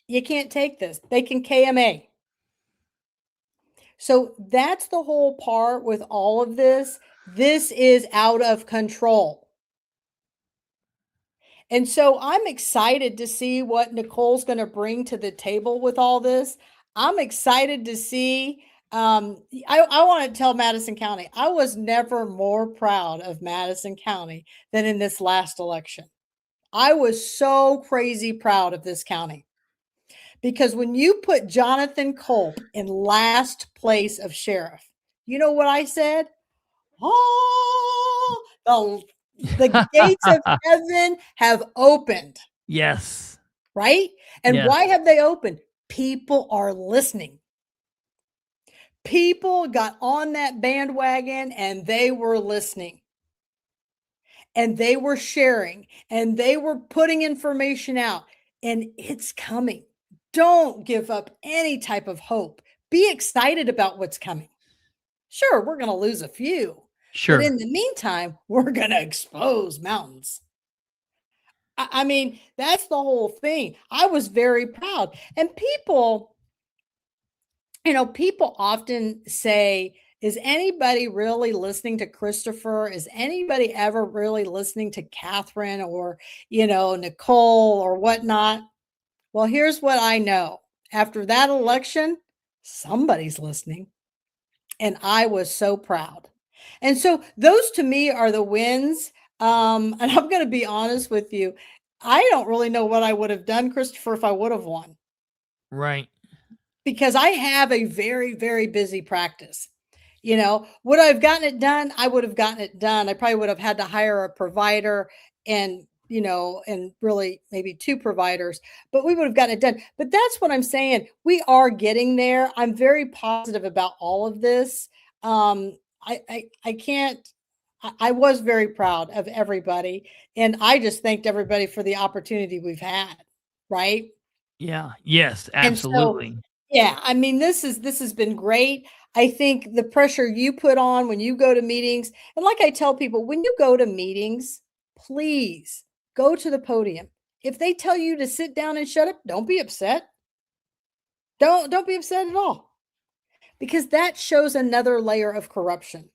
You can't take this. They can KMA. So that's the whole part with all of this. This is out of control. And so I'm excited to see what Nicole's going to bring to the table with all this. I'm excited to see. I want to tell Madison County, I was never more proud of Madison County than in this last election. I was so crazy proud of this county. Because when you put Jonathan Culp in last place of sheriff, you know what I said? Oh, the gates of heaven have opened. Yes. Right? And why have they opened? People are listening. People got on that bandwagon and they were listening. And they were sharing and they were putting information out. And it's coming. Don't give up any type of hope. Be excited about what's coming. Sure, we're going to lose a few. Sure. But in the meantime, we're going to expose mountains. I mean, that's the whole thing. I was very proud. And people, people often say, is anybody really listening to Kristopher? Is anybody ever really listening to Katherine or, Nicole or whatnot? Well, here's what I know. After that election, somebody's listening. And I was so proud. And so those to me are the wins. And I'm going to be honest with you. I don't really know what I would have done, Kristopher, if I would have won. Right. Because I have a very, very busy practice. Would I have gotten it done? I would have gotten it done. I probably would have had to hire a provider and really maybe 2 providers, but we would have gotten it done. But that's what I'm saying. We are getting there. I'm very positive about all of this. I was very proud of everybody. And I just thanked everybody for the opportunity we've had. Right. Yeah. Yes, absolutely. Yeah. I mean, this has been great. I think the pressure you put on when you go to meetings, and like I tell people, when you go to meetings, please go to the podium. If they tell you to sit down and shut up, don't be upset. Don't be upset at all. Because that shows another layer of corruption.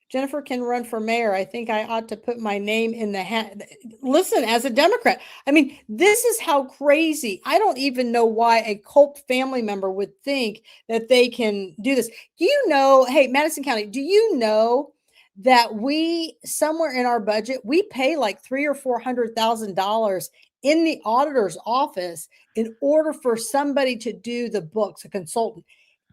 Jennifer can run for mayor. I think I ought to put my name in the hat. Listen, as a Democrat, I mean, this is how crazy. I don't even know why a Culp family member would think that they can do this. Hey, Madison County, do you know that we somewhere in our budget, we pay like $300,000 or $400,000 in the auditor's office in order for somebody to do the books, a consultant.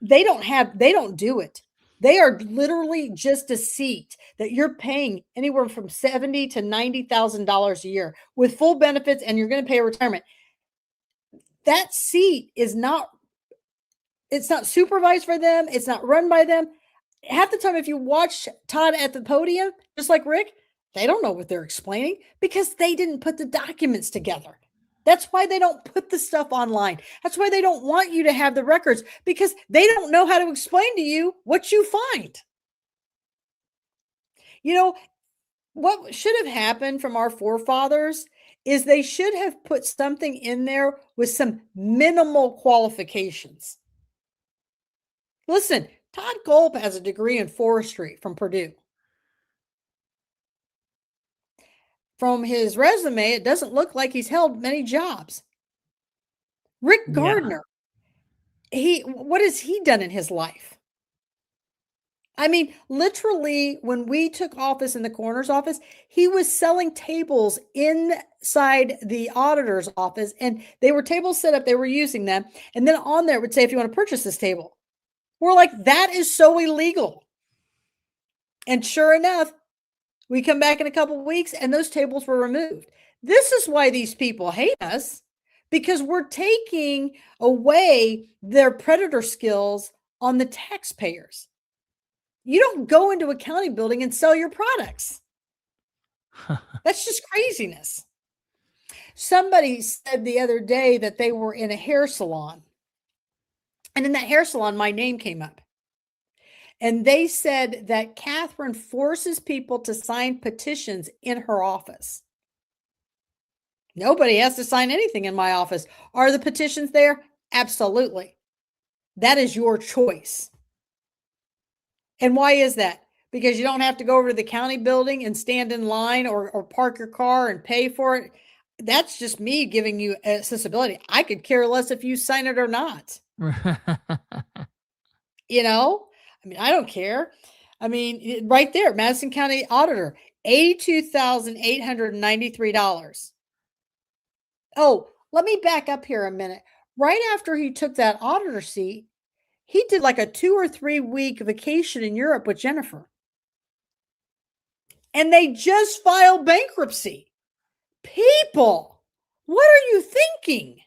They don't do it. They are literally just a seat that you're paying anywhere from $70,000 to $90,000 a year with full benefits, and you're going to pay a retirement. That seat it's not supervised for them. It's not run by them. Half the time, if you watch Todd at the podium, just like Rick, they don't know what they're explaining because they didn't put the documents together. That's why they don't put the stuff online. That's why they don't want you to have the records because they don't know how to explain to you what you find. What should have happened from our forefathers is they should have put something in there with some minimal qualifications. Listen, Todd Culp has a degree in forestry from Purdue. from his resume, it doesn't look like he's held many jobs. Rick Gardner, what has he done in his life? I mean, literally, when we took office in the coroner's office, he was selling tables inside the auditor's office, and they were tables set up, they were using them, and then on there it would say, if you want to purchase this table. We're like, that is so illegal. And sure enough, we come back in a couple of weeks, and those tables were removed. This is why these people hate us, because we're taking away their predator skills on the taxpayers. You don't go into a county building and sell your products. That's just craziness. Somebody said the other day that they were in a hair salon. And in that hair salon, my name came up. And they said that Katherine forces people to sign petitions in her office. Nobody has to sign anything in my office. Are the petitions there? Absolutely. That is your choice. And why is that? Because you don't have to go over to the county building and stand in line or park your car and pay for it. That's just me giving you accessibility. I could care less if you sign it or not. You know, I mean, I don't care. I mean, right there, Madison County auditor, $82,893. Oh, let me back up here a minute. Right after he took that auditor seat, he did like a 2 or 3 week vacation in Europe with Jennifer. And they just filed bankruptcy. People, what are you thinking?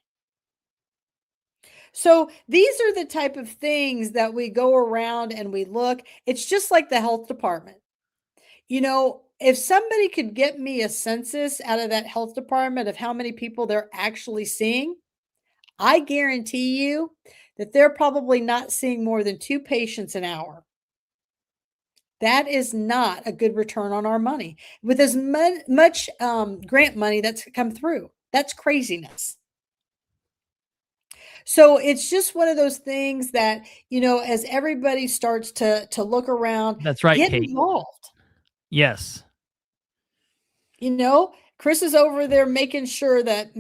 So these are the type of things that we go around and we look. It's just like the health department. You know, if somebody could get me a census out of that health department of how many people they're actually seeing, I guarantee you that they're probably not seeing more than 2 patients an hour. That is not a good return on our money. With as much grant money that's come through, that's craziness. So it's just one of those things that, you know, as everybody starts to look around, that's right, get Kate. Involved. Yes. You know, Chris is over there making sure that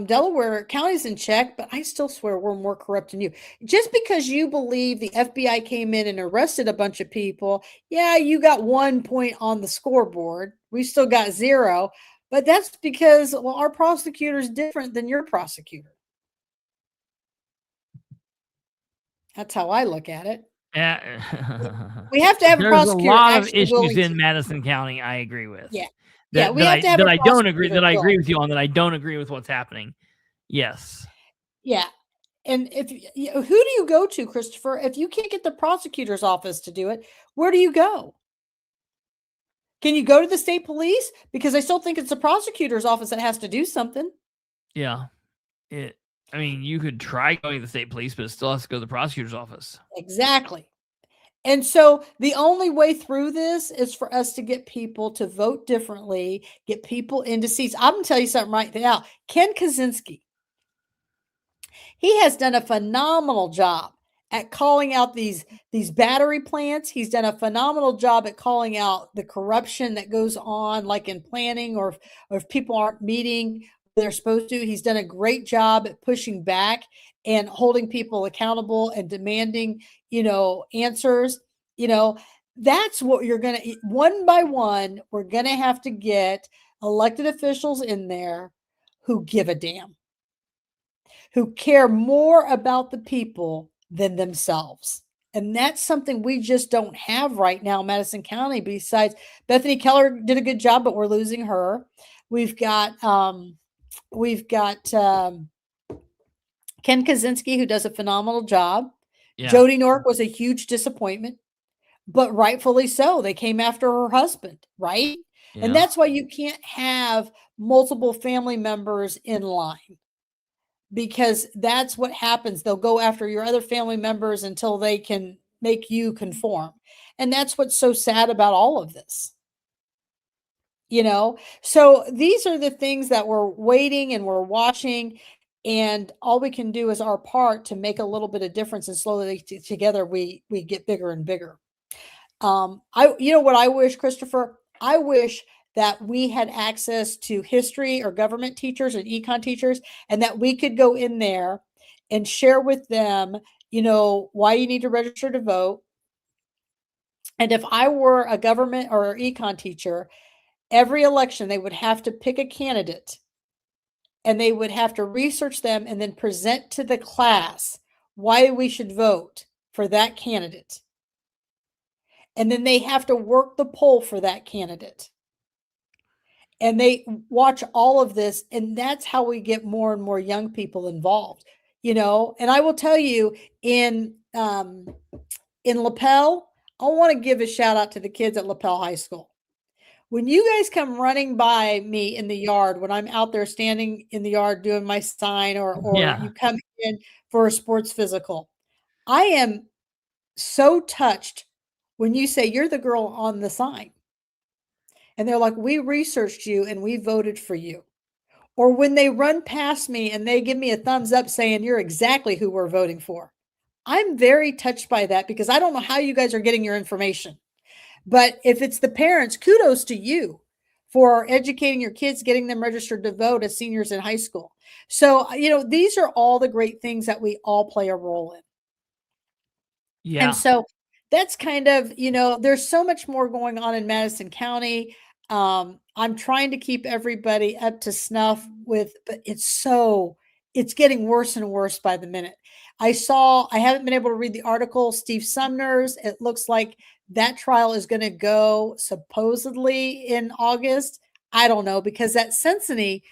Delaware County's in check, but I still swear we're more corrupt than you. Just because you believe the FBI came in and arrested a bunch of people, yeah, you got 1 point on the scoreboard. We still got 0, but that's because, well, our prosecutor is different than your prosecutor. That's how I look at it. Yeah. We have to have a prosecutor. There's a lot of issues in Madison County I agree with. Yeah. That, we have to have that I don't agree. That I agree with you on. That I don't agree with what's happening. Yes. Yeah, and if who do you go to, Christopher? If you can't get the prosecutor's office to do it, where do you go? Can you go to the state police? Because I still think it's the prosecutor's office that has to do something. Yeah. I mean, you could try going to the state police, but it still has to go to the prosecutor's office. Exactly. And so the only way through this is for us to get people to vote differently, get people into seats. I'm going to tell you something right now. Ken Kaczynski, he has done a phenomenal job at calling out these battery plants. He's done a phenomenal job at calling out the corruption that goes on, like in planning, or if people aren't meeting they're supposed to. He's done a great job at pushing back and holding people accountable and demanding, you know, answers. You know, that's what you're going to, one by one, we're going to have to get elected officials in there who give a damn, who care more about the people than themselves. And that's something we just don't have right now in Madison County. Besides, Bethany Keller did a good job, but we're losing her. We've got Ken Kaczynski, who does a phenomenal job. Yeah. Jody Nork was a huge disappointment, but rightfully so. They came after her husband, right? Yeah. And that's why you can't have multiple family members in line, because that's what happens. They'll go after your other family members until they can make you conform. And that's what's so sad about all of this. You know, so these are the things that we're waiting and we're watching, and all we can do is our part to make a little bit of difference, and slowly together we get bigger and bigger. You know what I wish, Christopher? I wish that we had access to history or government teachers and econ teachers, and that we could go in there and share with them, why you need to register to vote. And if I were a government or econ teacher, every election they would have to pick a candidate and they would have to research them and then present to the class why we should vote for that candidate. And then they have to work the poll for that candidate. And they watch all of this, and that's how we get more and more young people involved, And I will tell you, in Lapel, I want to give a shout out to the kids at Lapel High School. When you guys come running by me in the yard, when I'm out there standing in the yard doing my sign, or you come in for a sports physical, I am so touched when you say you're the girl on the sign. And they're like, we researched you and we voted for you. Or when they run past me and they give me a thumbs up saying you're exactly who we're voting for. I'm very touched by that, because I don't know how you guys are getting your information. But if it's the parents, kudos to you for educating your kids, getting them registered to vote as seniors in high school. So, these are all the great things that we all play a role in. Yeah. And so that's kind of, there's so much more going on in Madison County. I'm trying to keep everybody up to snuff with, but it's getting worse and worse by the minute. I haven't been able to read the article, Steve Sumner's. It looks like that trial is going to go supposedly in August. I don't know, because that Cincinnati,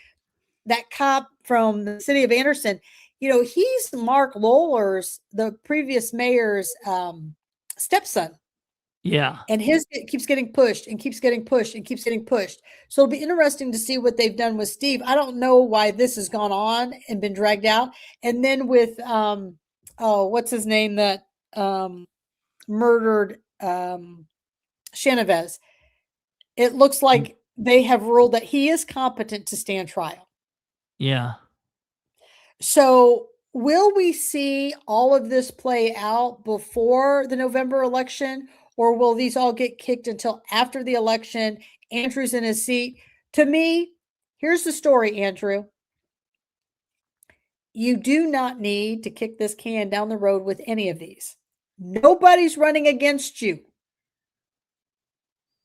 that cop from the city of Anderson, he's Mark Lowler's, the previous mayor's stepson. Yeah. And his keeps getting pushed and keeps getting pushed and keeps getting pushed. So it'll be interesting to see what they've done with Steve. I don't know why this has gone on and been dragged out. And then with, what's his name that murdered Chenevez, it looks like they have ruled that he is competent to stand trial. Yeah. So will we see all of this play out before the November election, or will these all get kicked until after the election? Andrew's in his seat. To me, here's the story, Andrew. You do not need to kick this can down the road with any of these. Nobody's running against you.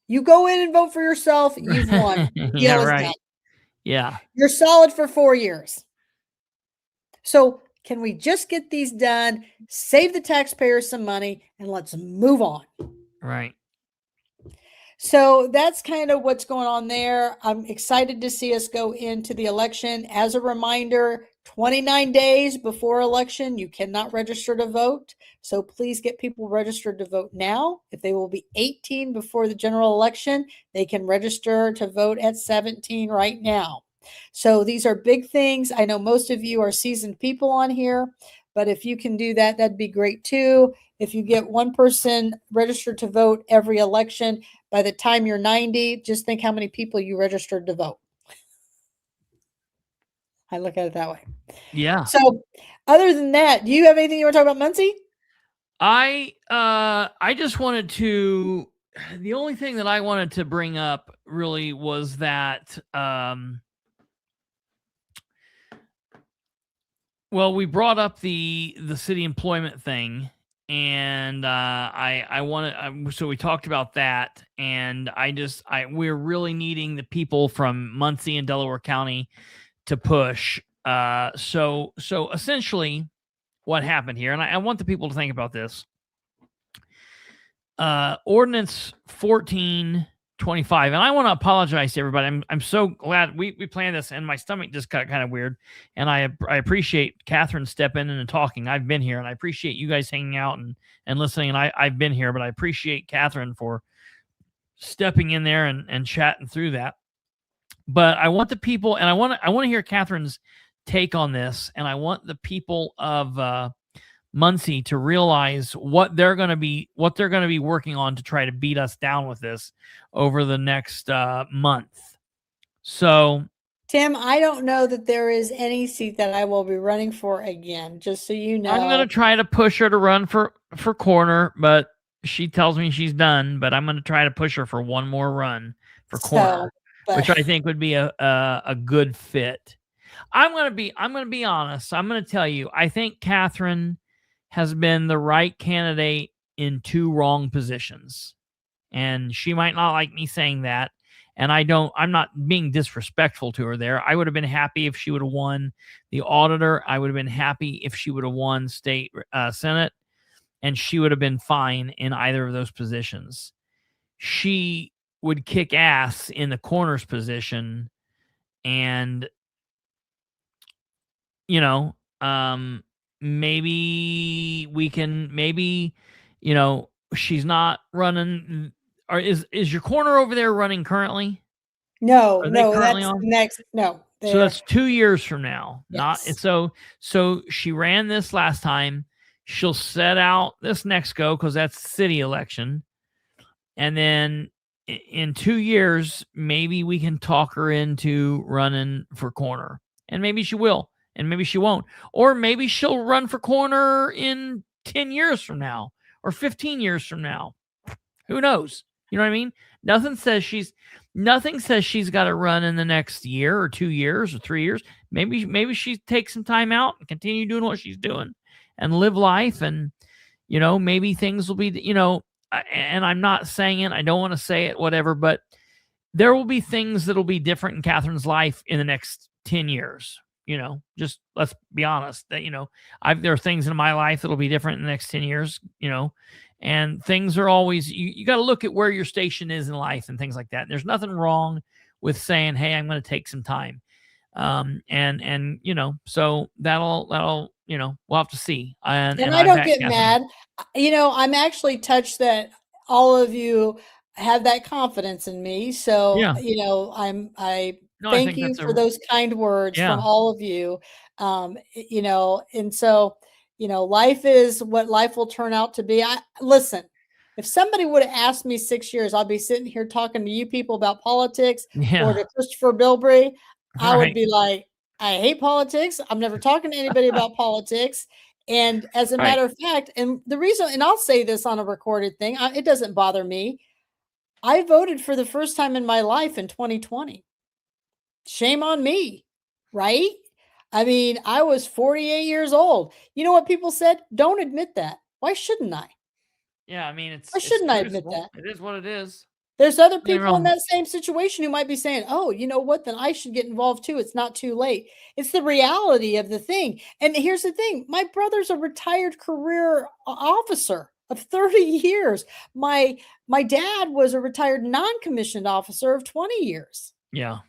You go in and vote for yourself. You've won. Yeah, right. Done. Yeah. You're solid for 4 years. So can we just get these done, save the taxpayers some money, and let's move on? Right. So that's kind of what's going on there. I'm excited to see us go into the election. As a reminder, 29 days before election, you cannot register to vote. So please get people registered to vote now. If they will be 18 before the general election, they can register to vote at 17 right now. So these are big things. I know most of you are seasoned people on here, but if you can do that, that'd be great too. If you get one person registered to vote every election, by the time you're 90, just think how many people you registered to vote. I look at it that way. Yeah. So other than that, do you have anything you want to talk about Muncie? I just wanted to, the only thing that I wanted to bring up really was that, well, we brought up the city employment thing, and so we talked about that, and we're really needing the people from Muncie and Delaware County to push. So essentially what happened here, and I want the people to think about this. Ordinance 1425, and I want to apologize to everybody. I'm so glad we planned this, and my stomach just got kind of weird, and I appreciate Catherine stepping in and talking. I've been here, and I appreciate you guys hanging out and listening, and I've been here, but I appreciate Catherine for stepping in there and chatting through that. But I want the people, and I want to hear Catherine's take on this, and I want the people of Muncie to realize what they're going to be working on to try to beat us down with this over the next month. So, Tim, I don't know that there is any seat that I will be running for again, just so you know. I'm going to try to push her to run for corner, but she tells me she's done, but I'm going to try to push her for one more run for corner. which I think would be a good fit. I'm gonna be honest. I'm gonna tell you, I think Katherine has been the right candidate in 2 wrong positions. And she might not like me saying that. And I'm not being disrespectful to her there. I would have been happy if she would have won the auditor. I would have been happy if she would have won state Senate, and she would have been fine in either of those positions. She would kick ass in the coroner's position, and maybe she's not running. Or is your coroner over there running currently? No, currently that's on? next. No, so that's 2 years from now. Yes. Not so she ran this last time. She'll set out this next go because that's city election, and then in 2 years, maybe we can talk her into running for coroner, and maybe she will, and maybe she won't, or maybe she'll run for coroner in 10 years from now or 15 years from now. Who knows? You know what I mean? Nothing says she's got to run in the next year or 2 years or 3 years. Maybe she takes some time out and continue doing what she's doing and live life, and maybe things will be, and I'm not saying it, I don't want to say it, whatever, but there will be things that'll be different in Katherine's life in the next 10 years. Just let's be honest that, there are things in my life that'll be different in the next 10 years, and things are always, you got to look at where your station is in life and things like that. There's nothing wrong with saying, hey, I'm going to take some time. So that'll, we'll have to see. And I don't get mad. I'm actually touched that all of you have that confidence in me. So, Yeah. I thank you for those kind words from all of you. And so, life is what life will turn out to be. Listen, if somebody would have asked me 6 years, I'll be sitting here talking to you people about politics or to Kristopher Bilbrey, I would be like, I hate politics. I'm never talking to anybody about politics. And as a matter of fact, and the reason, and I'll say this on a recorded thing, it doesn't bother me. I voted for the first time in my life in 2020. Shame on me, right? I mean, I was 48 years old. You know what people said? Don't admit that. Why shouldn't I? Yeah, I mean, why shouldn't I admit that? It is what it is. There's other people in that same situation who might be saying, oh, you know what? Then I should get involved too. It's not too late. It's the reality of the thing. And here's the thing. My brother's a retired career officer of 30 years. My dad was a retired non-commissioned officer of 20 years. Yeah.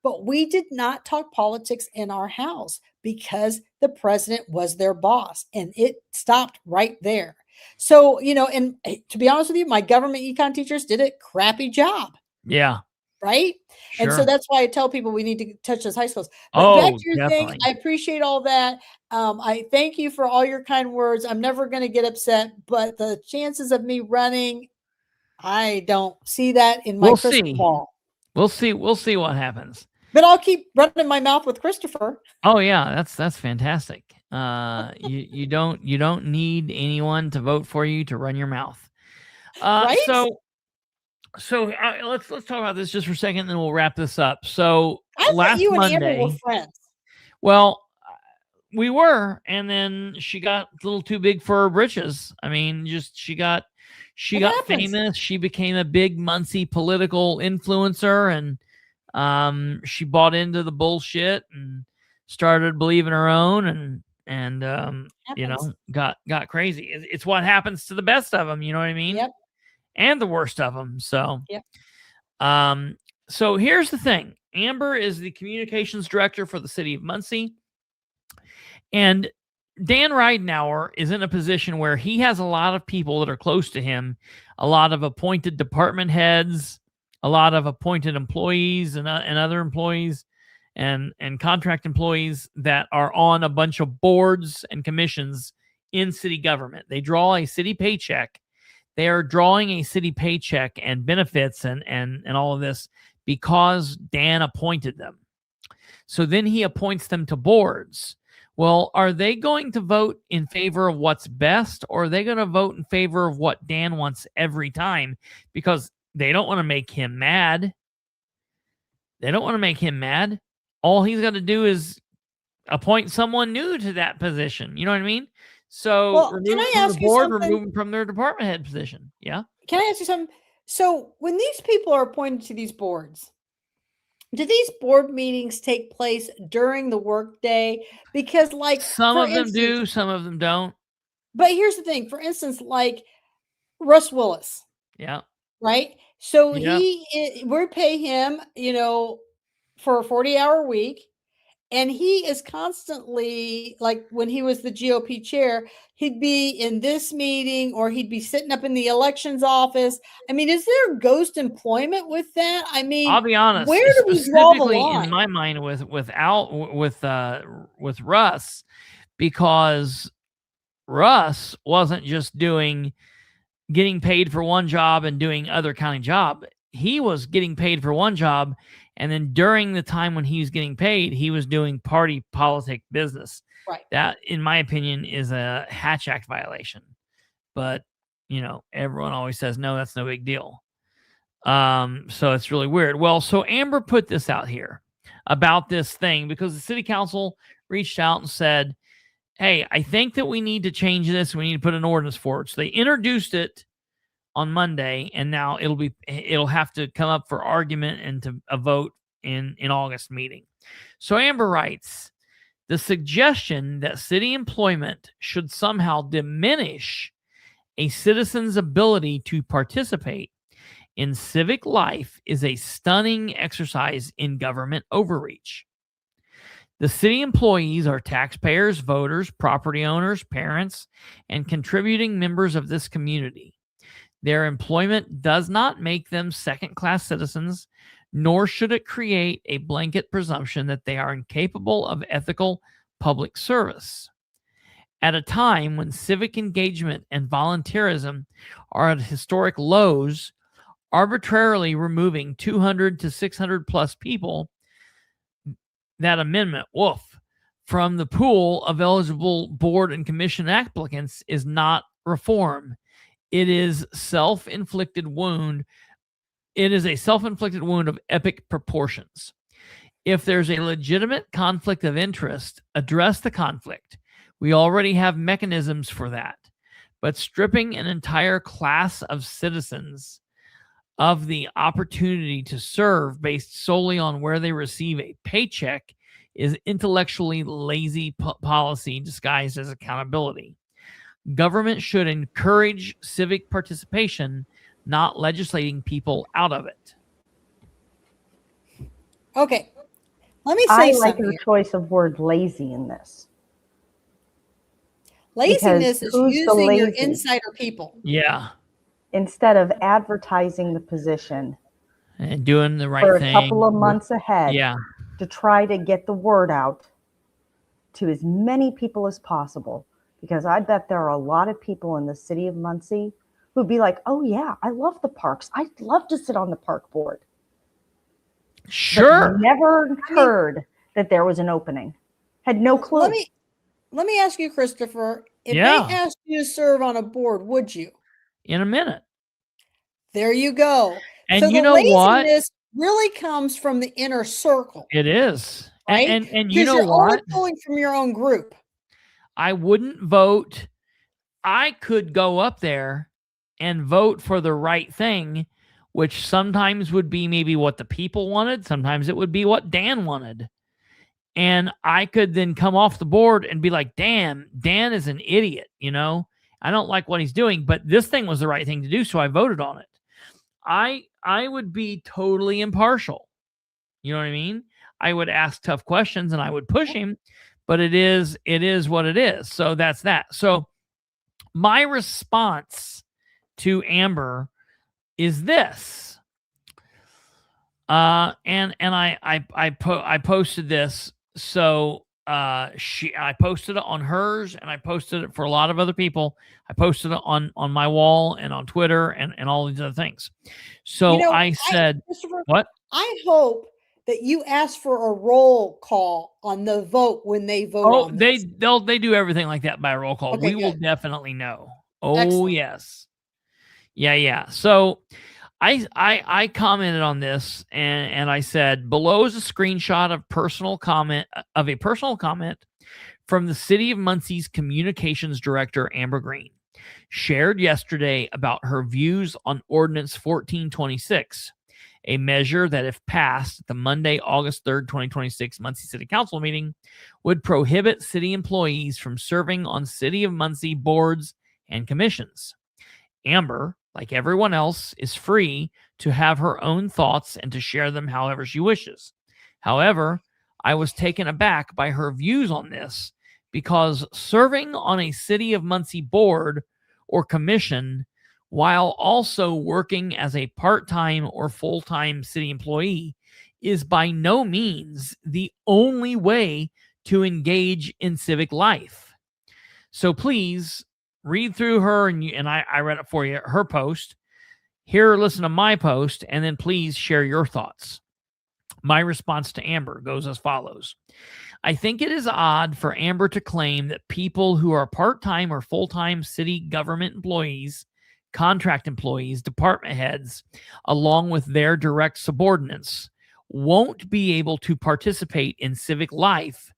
But we did not talk politics in our house because the president was their boss, and it stopped right there. So, and to be honest with you, my government econ teachers did a crappy job. Yeah. Right. Sure. And so that's why I tell people we need to touch those high schools. But back to your thing, I appreciate all that. I thank you for all your kind words. I'm never going to get upset, but the chances of me running, I don't see that in my crystal ball. We'll see what happens. But I'll keep running my mouth with Kristopher. Oh yeah, that's fantastic. You don't need anyone to vote for you to run your mouth. Right? So let's talk about this just for a second, and then we'll wrap this up. So I last thought you Monday, and Amber were friends. Well, we were, and then she got a little too big for her britches. I mean, she got famous. She became a big Muncie political influencer, and she bought into the bullshit and started believing her own, and got crazy. It's what happens to the best of them. You know what I mean? Yep. And the worst of them. So, yep. So here's the thing. Amber is the communications director for the city of Muncie, and Dan Ridenour is in a position where he has a lot of people that are close to him, a lot of appointed department heads, a lot of appointed employees and other employees and contract employees that are on a bunch of boards and commissions in city government. They draw a city paycheck. They are drawing a city paycheck and benefits and all of this because Dan appointed them. So then he appoints them to boards. Well, are they going to vote in favor of what's best, or are they going to vote in favor of what Dan wants every time? Because they don't want to make him mad. They don't want to make him mad. All he's got to do is appoint someone new to that position. You know what I mean? So remove him from the board, remove him from their department head position. Yeah. Can I ask you something? So when these people are appointed to these boards, do these board meetings take place during the workday? Because like some of them do, some of them don't. But here's the thing. For instance, like Russ Willis. Yeah. Right. So we pay him, for a 40-hour week. And he is constantly, like when he was the GOP chair, he'd be in this meeting or he'd be sitting up in the elections office. I mean, is there ghost employment with that? I mean, I'll be honest. Where do we draw the line? In my mind, with Russ, because Russ wasn't just getting paid for one job and doing other county job. He was getting paid for one job. And then during the time when he was getting paid, he was doing party politic business. Right. That, in my opinion, is a Hatch Act violation. But, everyone always says, no, that's no big deal. So it's really weird. Well, so Amber put this out here about this thing because the city council reached out and said, hey, I think that we need to change this. We need to put an ordinance forward. So they introduced it on Monday, and now it'll have to come up for argument and to a vote in August meeting. So Amber writes, the suggestion that city employment should somehow diminish a citizen's ability to participate in civic life is a stunning exercise in government overreach. The city employees are taxpayers, voters, property owners, parents, and contributing members of this community. Their employment does not make them second-class citizens, nor should it create a blanket presumption that they are incapable of ethical public service. At a time when civic engagement and volunteerism are at historic lows, arbitrarily removing 200 to 600 plus people, that amendment, from the pool of eligible board and commission applicants is not reform. It is self-inflicted wound. It is a self-inflicted wound of epic proportions. If there's a legitimate conflict of interest, address the conflict. We already have mechanisms for that. But stripping an entire class of citizens of the opportunity to serve based solely on where they receive a paycheck is intellectually lazy policy disguised as accountability. Government should encourage civic participation, not legislating people out of it. Okay. Let me say something. I like your choice of word lazy in this. Laziness is using your insider people. Yeah. Instead of advertising the position and doing the right for thing a couple of months ahead. Yeah. To try to get the word out to as many people as possible. Because I bet there are a lot of people in the city of Muncie who'd be like, oh, yeah, I love the parks. I'd love to sit on the park board. Sure. But never heard that there was an opening. Had no clue. Let me ask you, Kristopher, if they asked you to serve on a board, would you? In a minute. There you go. And so you know what? This really comes from the inner circle. It is. Right? And you know what? You're pulling from your own group. I wouldn't vote. I could go up there and vote for the right thing, which sometimes would be maybe what the people wanted. Sometimes it would be what Dan wanted. And I could then come off the board and be like, damn, Dan is an idiot. I don't like what he's doing, but this thing was the right thing to do. So I voted on it. I would be totally impartial. You know what I mean? I would ask tough questions and I would push him. But it is what it is. So that's that. So my response to Amber is this. And I posted this. So I posted it on hers and I posted it for a lot of other people. I posted it on my wall and on Twitter and all these other things. So I said, what? I hope that you ask for a roll call on the vote when they vote. Oh, they do everything like that by a roll call. Okay, we will definitely know. Oh, excellent. Yes. Yeah. So I commented on this and I said, below is a screenshot of a personal comment from the City of Muncie's Communications Director, Amber Green, shared yesterday about her views on Ordinance 1426, a measure that, if passed at the Monday, August 3rd, 2026 Muncie City Council meeting, would prohibit city employees from serving on City of Muncie boards and commissions. Amber, like everyone else, is free to have her own thoughts and to share them however she wishes. However, I was taken aback by her views on this because serving on a City of Muncie board or commission while also working as a part-time or full-time city employee is by no means the only way to engage in civic life. So please read through her, and I read it for you, her post. Here, listen to my post, and then please share your thoughts. My response to Amber goes as follows. I think it is odd for Amber to claim that people who are part-time or full-time city government employees, contract employees, department heads, along with their direct subordinates, won't be able to participate in civic life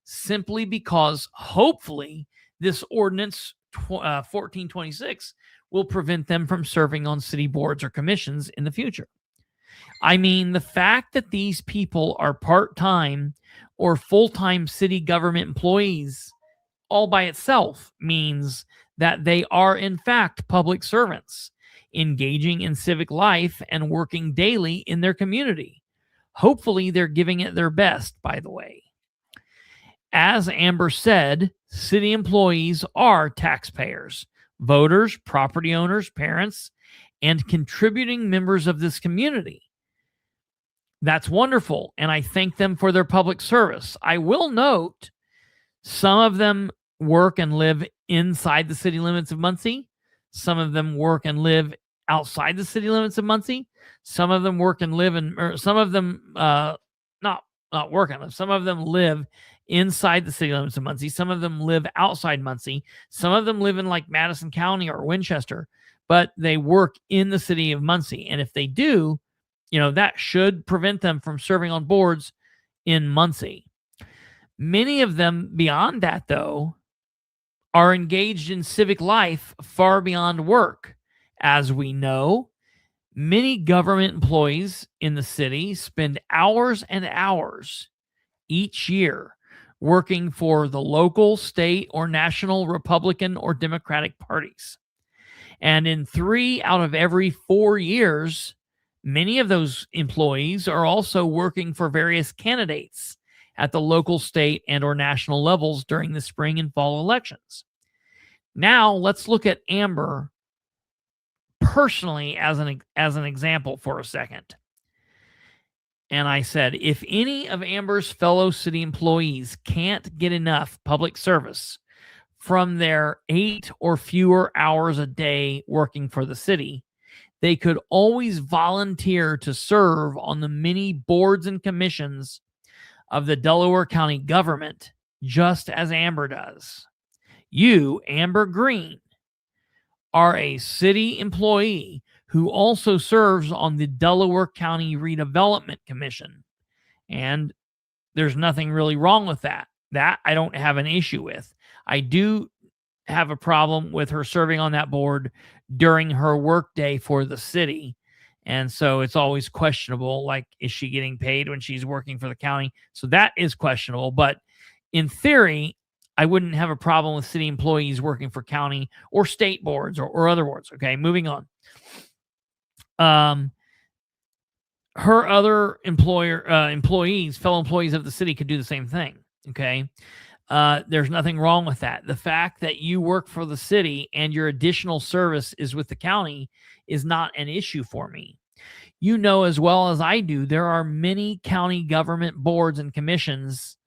simply because, hopefully, this ordinance 1426 will prevent them from serving on city boards or commissions in the future. I mean, the fact that these people are part-time or full-time city government employees all by itself means that they are, in fact, public servants, engaging in civic life and working daily in their community. Hopefully, they're giving it their best, by the way. As Amber said, city employees are taxpayers, voters, property owners, parents, and contributing members of this community. That's wonderful, and I thank them for their public service. I will note some of them work and live inside the city limits of Muncie. Some of them work and live outside the city limits of Muncie. Some of them work and live in, or some of them not work and live. Some of them live inside the city limits of Muncie. Some of them live outside Muncie. Some of them live in like Madison County or Winchester, but they work in the city of Muncie. And if they do, that should prevent them from serving on boards in Muncie. Many of them beyond that, though, are engaged in civic life far beyond work. As we know, many government employees in the city spend hours and hours each year working for the local, state, or national Republican or Democratic parties. And in 3 out of every 4 years, many of those employees are also working for various candidates at the local, state, and or national levels during the spring and fall elections. Now, let's look at Amber personally as an example for a second. And I said, if any of Amber's fellow city employees can't get enough public service from their 8 or fewer hours a day working for the city, they could always volunteer to serve on the many boards and commissions of the Delaware County government, just as Amber does. You, Amber Green, are a city employee who also serves on the Delaware County Redevelopment Commission. And there's nothing really wrong with that. That I don't have an issue with. I do have a problem with her serving on that board during her workday for the city. And so it's always questionable, like, is she getting paid when she's working for the county? So that is questionable. But in theory, I wouldn't have a problem with city employees working for county or state boards or other boards. Okay, moving on. Her other employees, fellow employees of the city could do the same thing. Okay. There's nothing wrong with that. The fact that you work for the city and your additional service is with the county is not an issue for me. You know as well as I do, there are many county government boards and commissions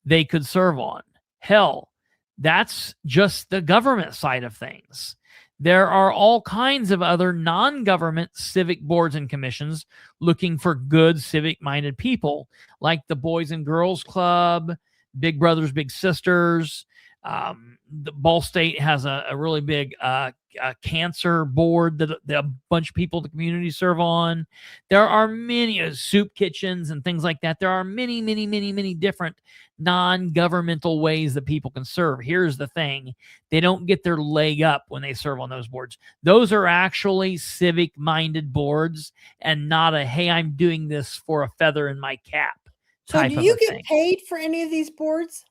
they could serve on. Hell, that's just the government side of things. There are all kinds of other non-government civic boards and commissions looking for good civic-minded people, like the Boys and Girls Club, Big Brothers Big Sisters, The Ball State has a really big cancer board that a bunch of people in the community serve on. There are many soup kitchens and things like that. There are many, many, many, many different non-governmental ways that people can serve. Here's the thing. They don't get their leg up when they serve on those boards. Those are actually civic-minded boards and not a, hey, I'm doing this for a feather in my cap. So do you get paid for any of these boards?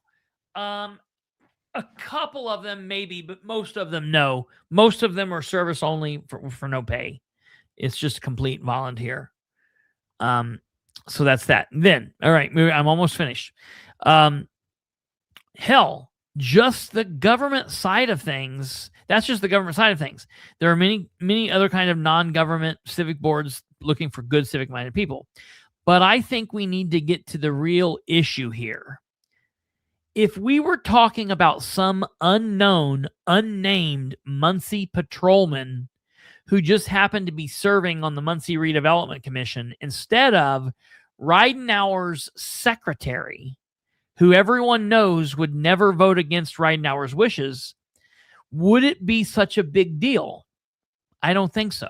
A couple of them maybe, but most of them no. Most of them are service only for no pay. It's just complete volunteer. So that's that. Then, all right, I'm almost finished. Hell, just the government side of things. That's just the government side of things. There are many, many other kind of non-government civic boards looking for good civic-minded people. But I think we need to get to the real issue here. If we were talking about some unknown, unnamed Muncie patrolman who just happened to be serving on the Muncie Redevelopment Commission instead of Ridenhour's secretary, who everyone knows would never vote against Ridenhour's wishes, would it be such a big deal? I don't think so.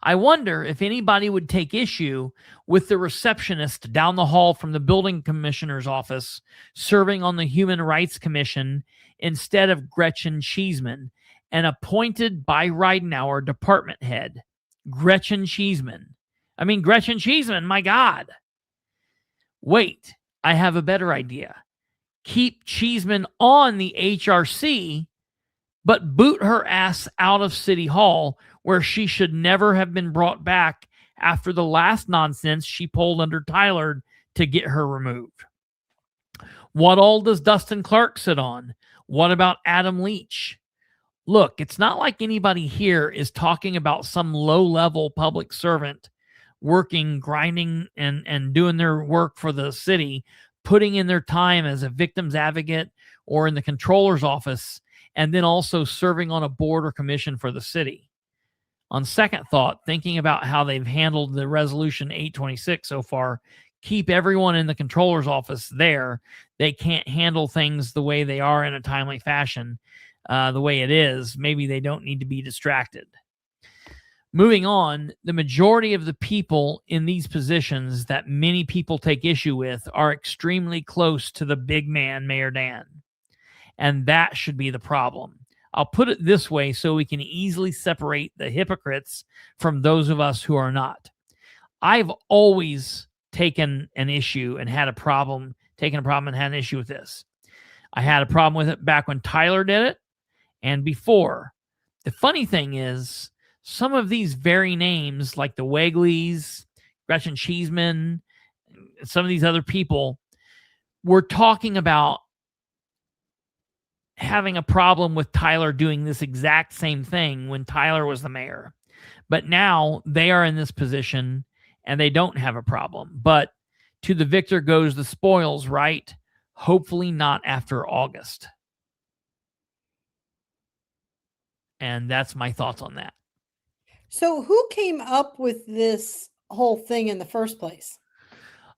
I wonder if anybody would take issue with the receptionist down the hall from the building commissioner's office serving on the Human Rights Commission instead of Gretchen Cheeseman, and appointed by Ridenhour department head. Gretchen Cheeseman. I mean, Gretchen Cheeseman, my God. Wait, I have a better idea. Keep Cheeseman on the HRC, but boot her ass out of City Hall, where she should never have been brought back after the last nonsense she pulled under Tyler to get her removed. What all does Dustin Clark sit on? What about Adam Leach? Look, it's not like anybody here is talking about some low-level public servant working, grinding, and doing their work for the city, putting in their time as a victim's advocate or in the controller's office, and then also serving on a board or commission for the city. On second thought, thinking about how they've handled the Resolution 826 so far, keep everyone in the controller's office there. They can't handle things the way they are in a timely fashion, the way it is. Maybe they don't need to be distracted. Moving on, the majority of the people in these positions that many people take issue with are extremely close to the big man, Mayor Dan. And that should be the problem. I'll put it this way so we can easily separate the hypocrites from those of us who are not. I've always taken an issue and had a problem, and had an issue with this. I had a problem with it back when Tyler did it and before. The funny thing is, some of these very names, like the Wegleys, Gretchen Cheeseman, some of these other people, were talking about having a problem with Tyler doing this exact same thing when Tyler was the mayor. But now they are in this position and they don't have a problem. But to the victor goes the spoils, right? Hopefully not after August. And that's my thoughts on that. So who came up with this whole thing in the first place?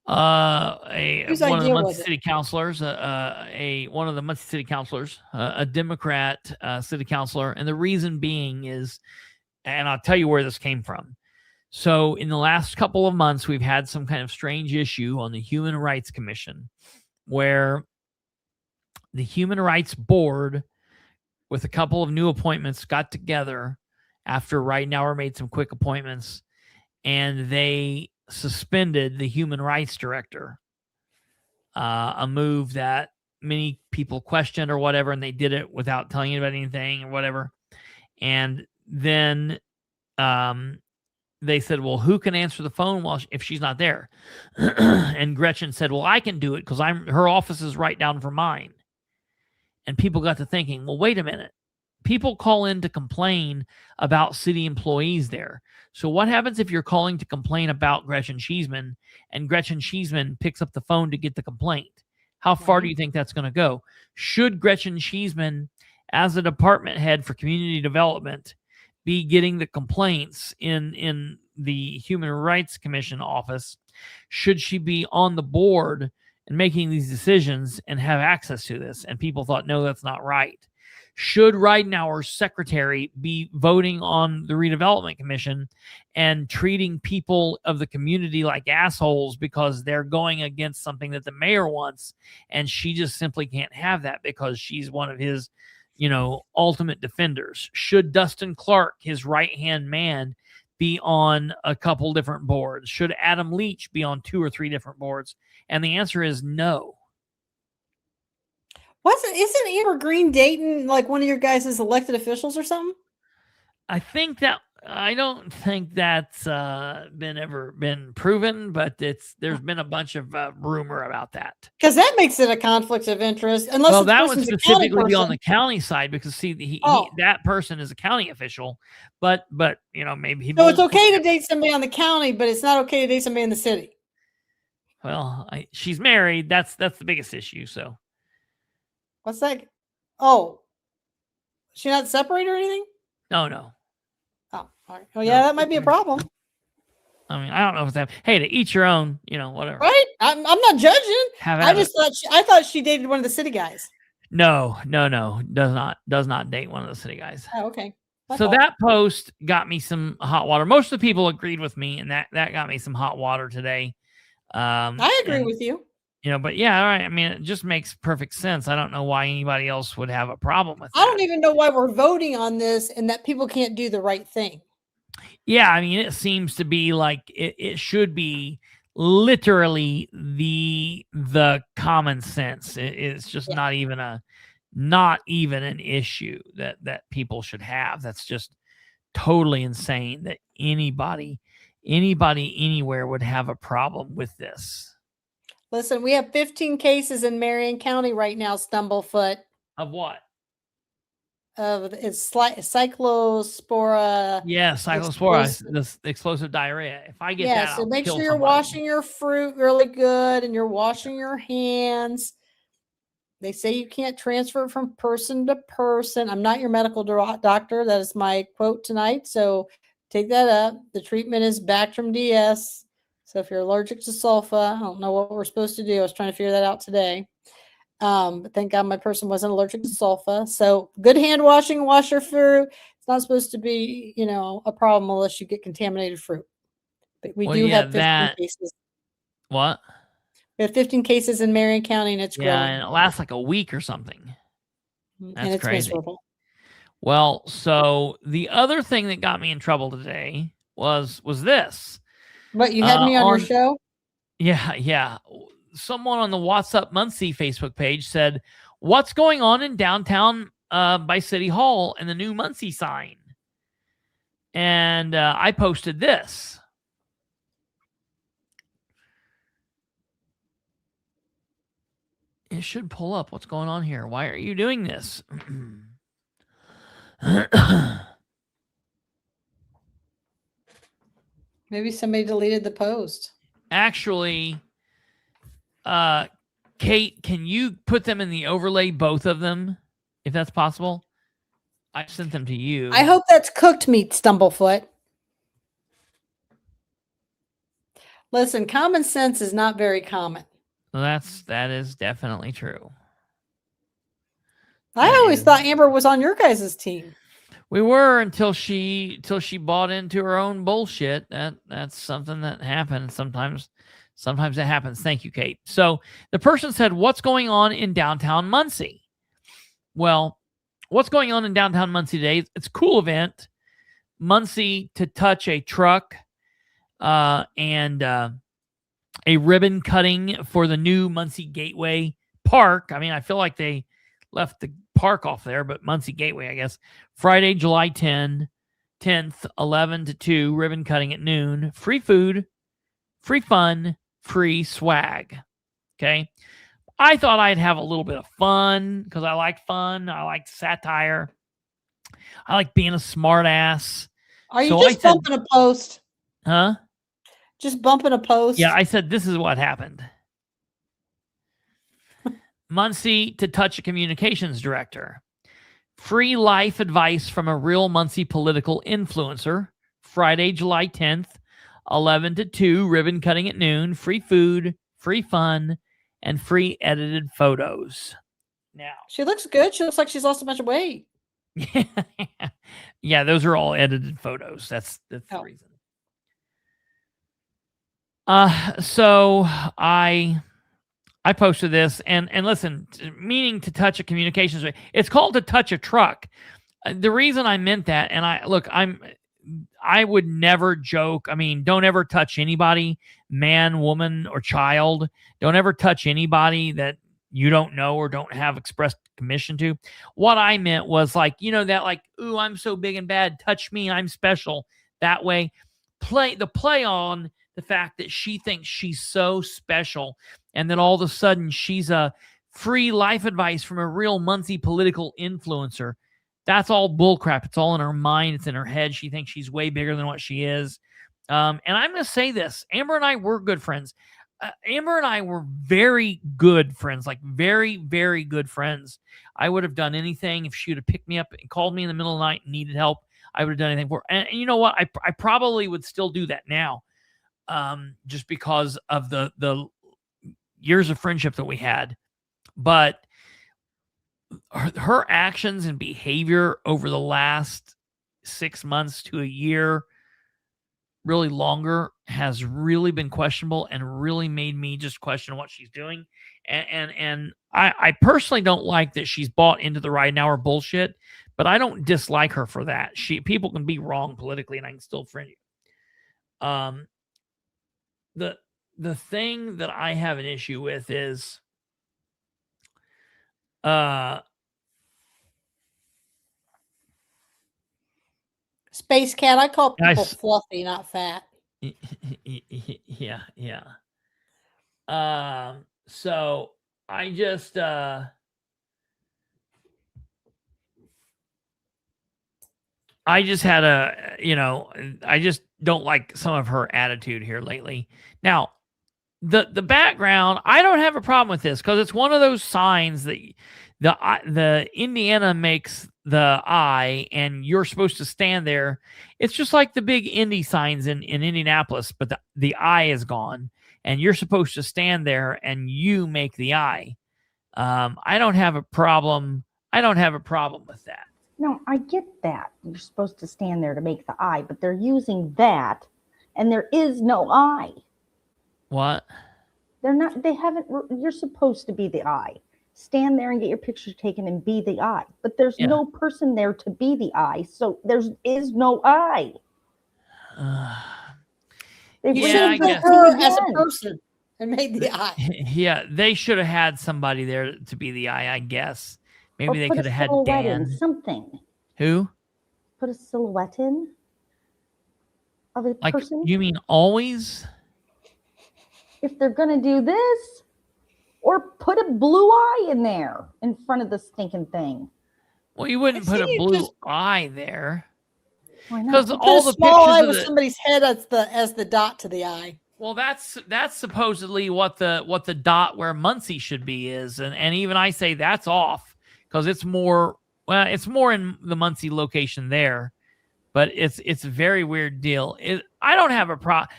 One of the Muncie city councilors, a Democrat city councilor. And the reason being is, and I'll tell you where this came from. So in the last couple of months, we've had some kind of strange issue on the Human Rights Commission where the Human Rights Board, with a couple of new appointments, got together after Ridenhour made some quick appointments, and they suspended the human rights director, a move that many people questioned or whatever, and they did it without telling anybody anything or whatever. And then they said, well, who can answer the phone if she's not there? And Gretchen said, well, I can do it because her office is right down from mine. And people got to thinking, well, wait a minute. People call in to complain about city employees there. So what happens if you're calling to complain about Gretchen Cheeseman and Gretchen Cheeseman picks up the phone to get the complaint? How far do you think that's going to go? Should Gretchen Cheeseman, as a department head for community development, be getting the complaints in the Human Rights Commission office? Should she be on the board and making these decisions and have access to this. And people thought, no, that's not right. Should Ridenour's secretary be voting on the redevelopment commission and treating people of the community like assholes because they're going against something that the mayor wants, and she just simply can't have that because she's one of his, ultimate defenders? Should Dustin Clark, his right-hand man, be on a couple different boards? Should Adam Leach be on 2 or 3 different boards? And the answer is no. Isn't Amber Green Dayton like one of your guys' elected officials or something? I don't think that's been proven, but there's been a bunch of rumor about that. Because that makes it a conflict of interest. Unless that would specifically be on the county side, because that person is a county official, but maybe he. So it's okay to date somebody on the county, but it's not okay to date somebody in the city. Well, she's married. That's the biggest issue. So. What's that? Oh, she not separated or anything? No. Oh, all right. Well, yeah, that might be a problem. I mean, I don't know if it's that. Hey, to each your own, whatever. Right? I'm not judging. I thought she dated one of the city guys. No. Does not date one of the city guys. Oh, okay. That post got me some hot water. Most of the people agreed with me, and that got me some hot water today. I agree with you. But yeah, all right. I mean, it just makes perfect sense. I don't know why anybody else would have a problem with that. I don't even know why we're voting on this and that people can't do the right thing. Yeah, I mean, it seems to be like it should be literally the common sense. It's just not even an issue that people should have. That's just totally insane that anybody anywhere would have a problem with this. Listen, we have 15 cases in Marion County right now, Stumblefoot. Of what? It's cyclospora. Yeah, cyclospora, this explosive diarrhea. If I get that, so make sure you're washing your fruit really good and you're washing your hands. They say you can't transfer from person to person. I'm not your medical doctor. That is my quote tonight. So take that up. The treatment is Bactrim DS. So if you're allergic to sulfa, I don't know what we're supposed to do. I was trying to figure that out today. But thank God my person wasn't allergic to sulfa. So good hand washing, wash your fruit. It's not supposed to be, a problem unless you get contaminated fruit. But we do have 15 cases. What? We have 15 cases in Marion County, and it's growing. And it lasts like a week or something. That's and it's crazy. Miserable. Well, so the other thing that got me in trouble today was this. But you had me on your show? Yeah. Someone on the What's Up Muncie Facebook page said, "What's going on in downtown by City Hall and the new Muncie sign?" And I posted this. It should pull up. What's going on here? Why are you doing this? Maybe somebody deleted the post. Actually, Kate, can you put them in the overlay, both of them, if that's possible? I sent them to you. I hope that's cooked meat, Stumblefoot. Listen, common sense is not very common. That is definitely true. I always thought Amber was on your guys' team. We were until she bought into her own bullshit. That's something that happens sometimes. Sometimes it happens. Thank you, Kate. So the person said, "What's going on in downtown Muncie?" Well, what's going on in downtown Muncie today? It's a cool event. Muncie to touch a truck and a ribbon cutting for the new Muncie Gateway Park. I mean, I feel like they left the park off there, but Muncie Gateway, I guess. Friday, July 10th, 11 to 2, ribbon cutting at noon. Free food, free fun, free swag. Okay. I thought I'd have a little bit of fun because I like fun. I like satire. I like being a smart ass. Are you just bumping a post? Huh? Just bumping a post? Yeah, I said this is what happened. Muncie to touch a communications director. Free life advice from a real Muncie political influencer. Friday, July 10th, 11 to 2, ribbon cutting at noon. Free food, free fun, and free edited photos. Now, She looks good. She looks like she's lost a bunch of weight. yeah, those are all edited photos. That's the reason. So I posted this and listen, meaning to touch a communications way. It's called to touch a truck. The reason I meant that, and I would never joke. I mean, don't ever touch anybody, man, woman, or child. Don't ever touch anybody that you don't know or don't have expressed commission to. What I meant was like, that like, ooh, I'm so big and bad, touch me, I'm special. That way, play on the fact that she thinks she's so special and that all of a sudden she's a free life advice from a real Muncie political influencer. That's all bullcrap. It's all in her mind. It's in her head. She thinks she's way bigger than what she is. And I'm going to say this. Amber and I were good friends. Amber and I were very good friends, like very, very good friends. I would have done anything if she would have picked me up and called me in the middle of the night and needed help. I would have done anything for her. And you know what? I probably would still do that now. Just because of the years of friendship that we had. But her actions and behavior over the last 6 months to a year, really longer, has really been questionable and really made me just question what she's doing. And I personally don't like that she's bought into the right now or bullshit, but I don't dislike her for that. People can be wrong politically and I can still friend you. The thing that I have an issue with is Space Cat. I call people fluffy, not fat. Yeah. So I just had I just don't like some of her attitude here lately. Now, the background, I don't have a problem with this because it's one of those signs that the Indiana makes the I, and you're supposed to stand there. It's just like the big Indy signs in Indianapolis, but the I is gone, and you're supposed to stand there and you make the I. I don't have a problem. I don't have a problem with that. No, I get that. You're supposed to stand there to make the I, but they're using that, and there is no I. What? They're not, they haven't, you're supposed to be the I. Stand there and get your picture taken and be the I. But there's no person there to be the I, so there is no I. You should have put her as a person and made the I. Yeah, they should have had somebody there to be the I guess. Maybe they could have had Dan. Something. Who? Put a silhouette in of a person. You mean always? If they're going to do this, or put a blue eye in there in front of the stinking thing. Well, you wouldn't put a blue eye there. Why not? Because all the small eye pictures with somebody's head as the dot to the eye. Well, that's supposedly what the dot where Muncie should be is, and even I say that's off because it's more in the Muncie location there, but it's a very weird deal. I don't have a problem.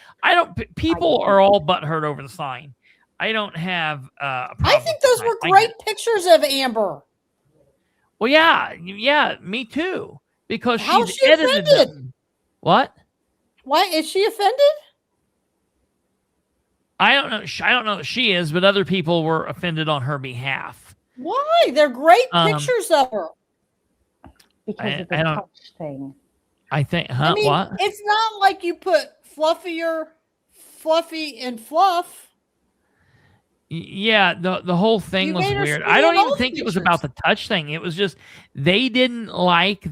People are all butthurt over the sign. I don't have a problem. I think those were great pictures of Amber. Well, yeah, me too. Because How she's is she edited offended? them. What? Why is she offended? I don't know. I don't know if she is, but other people were offended on her behalf. Why? They're great pictures of her. Because of the touch thing. I think, I mean, what? It's not like you put fluffy and fluff. Yeah, the whole thing was weird. I don't even think it was about the touch thing. It was just they didn't like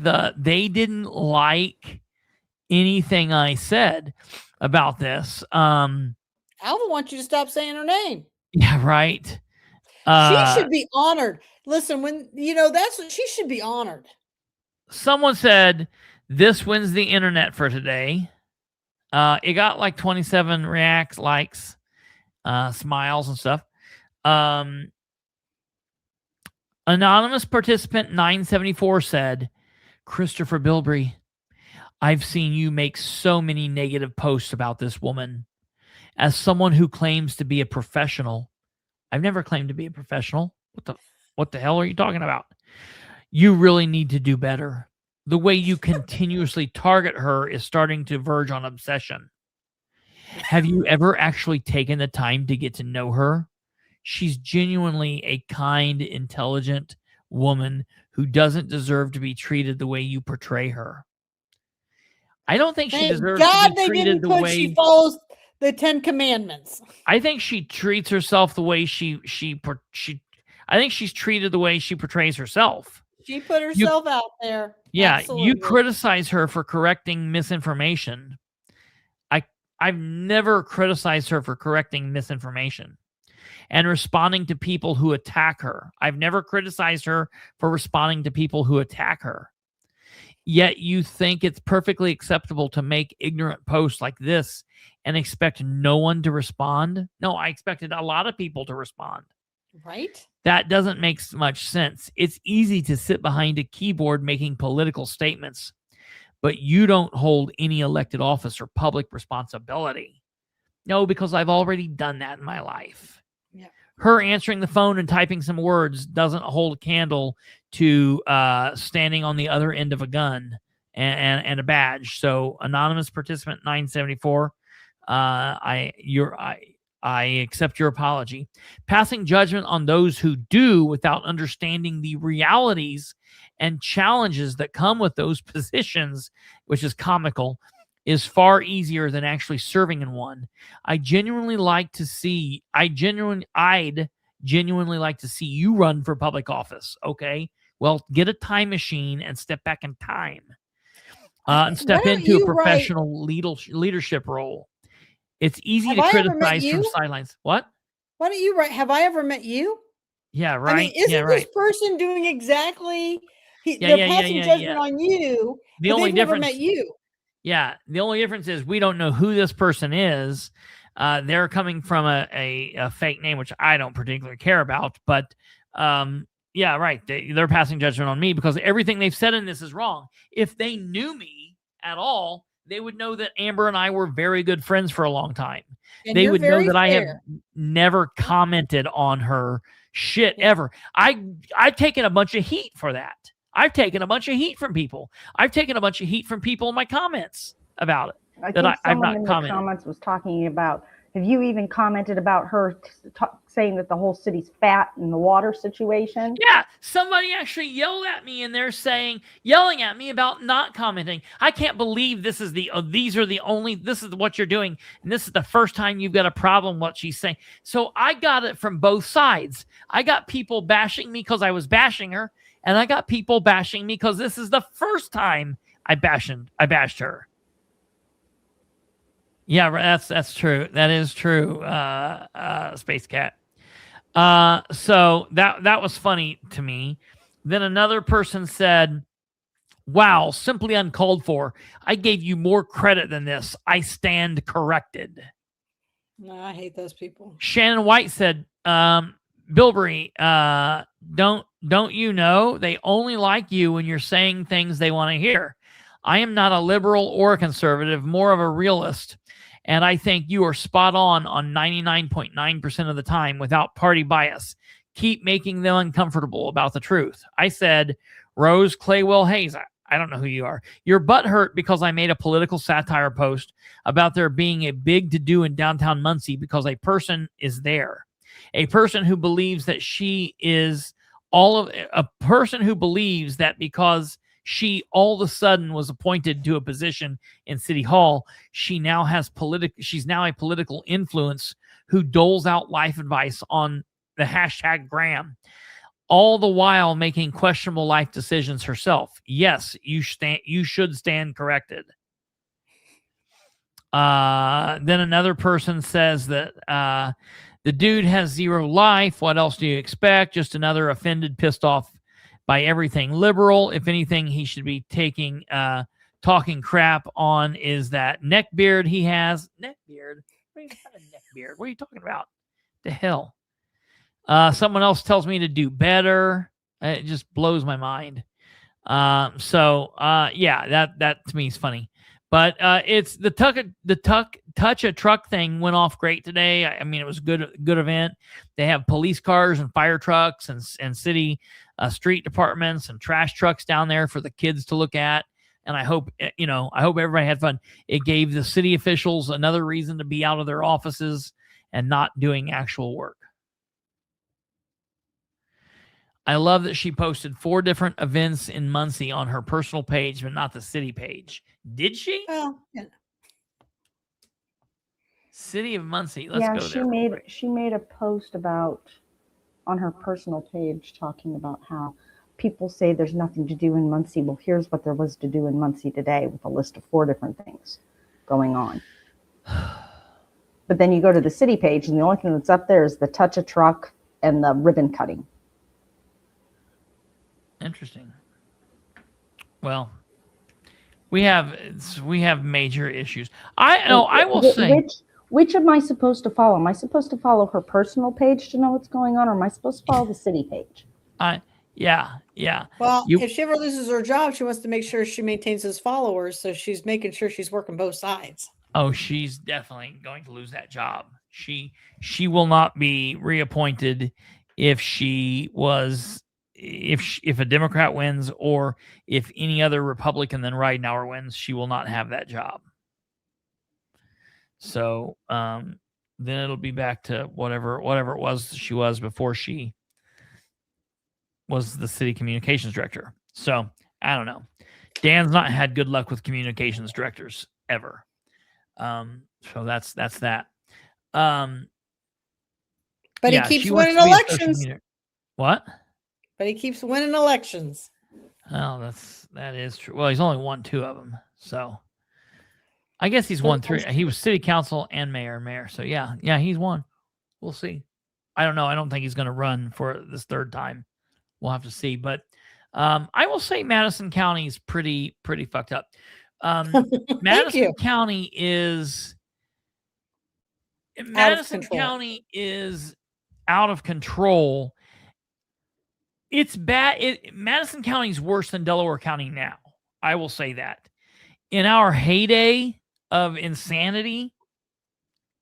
anything I said about this. Alva wants you to stop saying her name. Yeah, right. She should be honored. Listen, when that's what she should be honored. Someone said this wins the internet for today. It got like 27 likes, smiles and stuff. Anonymous participant 974 said, Kristopher Bilbrey, I've seen you make so many negative posts about this woman. As someone who claims to be a professional, I've never claimed to be a professional. What the hell are you talking about? You really need to do better. The way you continuously target her is starting to verge on obsession. Have you ever actually taken the time to get to know her? She's genuinely a kind, intelligent woman who doesn't deserve to be treated the way you portray her. I don't think she deserves to be treated the way she follows the 10 Commandments. I think she treats herself the way I think she's treated the way she portrays herself. She put herself out there. Yeah, Absolutely. you criticize her for correcting misinformation. I've never criticized her for correcting misinformation and responding to people who attack her. I've never criticized her for responding to people who attack her. Yet you think it's perfectly acceptable to make ignorant posts like this and expect no one to respond? No, I expected a lot of people to respond. Right? That doesn't make much sense. It's easy to sit behind a keyboard making political statements, but you don't hold any elected office or public responsibility. No, because I've already done that in my life. Yeah. Her answering the phone and typing some words doesn't hold a candle to standing on the other end of a gun and a badge. So, anonymous participant 974, I accept your apology. Passing judgment on those who do without understanding the realities and challenges that come with those positions, which is comical, is far easier than actually serving in one. I'd genuinely like to see you run for public office. Okay, well, get a time machine and step back in time, and step into a professional leadership role. It's easy to criticize from sidelines. What? Why don't you write? Have I ever met you? Yeah, right. I mean, isn't this person doing exactly? They're passing judgment on you. The only difference, never met you. Yeah, the only difference is we don't know who this person is. They're coming from a fake name, which I don't particularly care about. But yeah, right. They're passing judgment on me because everything they've said in this is wrong. If they knew me at all, they would know that Amber and I were very good friends for a long time. And they would know that fair. I have never commented on her shit ever. I've taken a bunch of heat for that. I've taken a bunch of heat from people. I've taken a bunch of heat from people in my comments about it. I think someone in the comments was talking about, have you even commented about her saying that the whole city's fat in the water situation? Yeah, somebody actually yelled at me and they're yelling at me about not commenting. I can't believe this is this is what you're doing. And this is the first time you've got a problem what she's saying. So I got it from both sides. I got people bashing me because I was bashing her. And I got people bashing me because this is the first time I bashed her. Yeah, that's true. That is true, Space Cat. So that was funny to me. Then another person said, wow, simply uncalled for. I gave you more credit than this. I stand corrected. No, I hate those people. Shannon White said, Bilbrey, don't you know they only like you when you're saying things they want to hear? I am not a liberal or a conservative, more of a realist. And I think you are spot on 99.9% of the time without party bias. Keep making them uncomfortable about the truth. I said, Rose Claywell Hayes, I don't know who you are. Your butt hurt because I made a political satire post about there being a big to-do in downtown Muncie because a person is there. A person who believes that a person who believes that because she all of a sudden was appointed to a position in City Hall, she's now a political influence who doles out life advice on the hashtag Graham, all the while making questionable life decisions herself. Yes, you should stand corrected. Then another person says that the dude has zero life. What else do you expect? Just another offended, pissed off by everything liberal. If anything, he should be talking crap on is that neck beard he has. Neck beard? What kind of neck beard? What are you talking about? The hell? Someone else tells me to do better. It just blows my mind. Yeah, that to me is funny. But it's the touch a truck thing went off great today. I mean, it was good event. They have police cars and fire trucks and city street departments and trash trucks down there for the kids to look at. And I hope everybody had fun. It gave the city officials another reason to be out of their offices and not doing actual work. I love that she posted 4 different events in Muncie on her personal page, but not the city page. Did she? Well, yeah. City of Muncie. Let's go there. She made a post on her personal page talking about how people say there's nothing to do in Muncie. Well, here's what there was to do in Muncie today with a list of 4 different things going on. But then you go to the city page, and the only thing that's up there is the touch a truck and the ribbon cutting. Interesting. Well, we have major issues. I will say. Which am I supposed to follow? Am I supposed to follow her personal page to know what's going on, or am I supposed to follow the city page? Yeah. Well, if she ever loses her job, she wants to make sure she maintains his followers, so she's making sure she's working both sides. Oh, she's definitely going to lose that job. She will not be reappointed if a Democrat wins, or if any other Republican than Ridenhour wins. She will not have that job. So then it'll be back to whatever it was she was before she was the city communications director. So I don't know. Dan's not had good luck with communications directors ever. So that's that. But he keeps winning elections. What? But he keeps winning elections. Oh, that is true. Well, he's only won 2 of them. So I guess he's won 3. He was city council and mayor. So yeah, he's won. We'll see. I don't know. I don't think he's going to run for this 3rd time. We'll have to see. But I will say Madison County is pretty fucked up. Madison County is out of control. It's bad. Madison County is worse than Delaware County now. I will say that. In our heyday of insanity,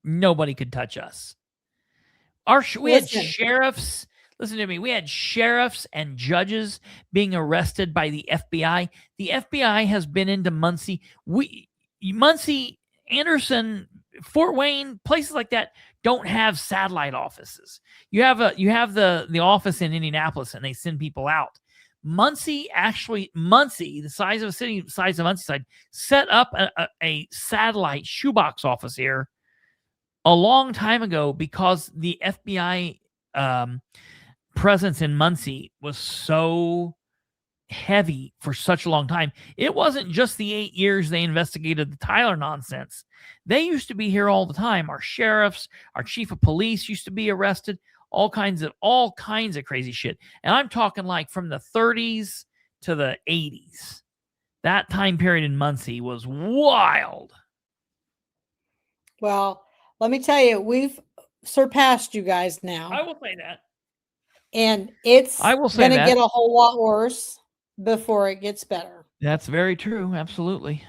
nobody could touch us. We had sheriffs. Listen to me. We had sheriffs and judges being arrested by the FBI. The FBI has been into Muncie. Muncie, Anderson, Fort Wayne, places like that don't have satellite offices. You have the office in Indianapolis, and they send people out. Muncie, the size of a city, size of Muncie side, set up a satellite shoebox office here a long time ago because the FBI presence in Muncie was so heavy for such a long time. It wasn't just the 8 years they investigated the Tyler nonsense. They used to be here all the time. Our sheriffs, our chief of police used to be arrested. All kinds of crazy shit. And I'm talking like from the 30s to the 80s. That time period in Muncie was wild. Well, let me tell you, we've surpassed you guys now. I will say that. And it's going to get a whole lot worse before it gets better. That's very true. Absolutely.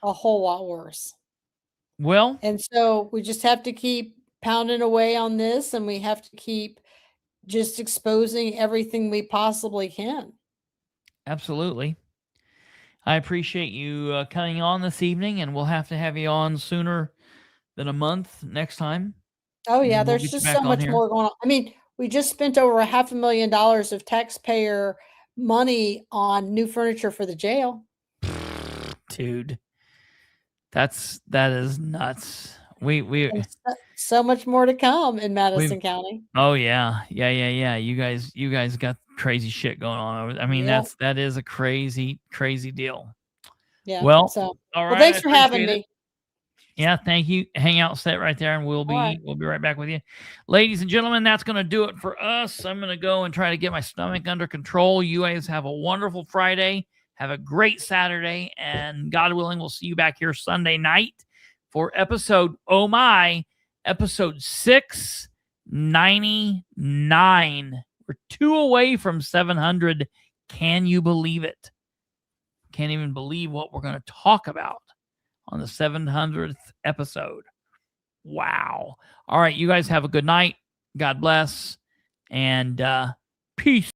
A whole lot worse. Well. And so we just have to keep pounding away on this, and we have to keep just exposing everything we possibly can. Absolutely. I appreciate you coming on this evening, and we'll have to have you on sooner than a month next time. Oh yeah, there's just so much more going on. I mean, we just spent over $500,000 of taxpayer money on new furniture for the jail. Dude, that is nuts. We so much more to come in Madison County. Oh yeah. You guys got crazy shit going on. I mean, that is a crazy deal. Yeah. Well, all right. Well, thanks for having me. Yeah, thank you. Hang out, sit right there, and we'll be right back with you, ladies and gentlemen. That's going to do it for us. I'm going to go and try to get my stomach under control. You guys have a wonderful Friday. Have a great Saturday, and God willing, we'll see you back here Sunday night for episode 699. We're 2 away from 700. Can you believe it? Can't even believe what we're going to talk about on the 700th episode. Wow. All right, you guys have a good night. God bless. And peace.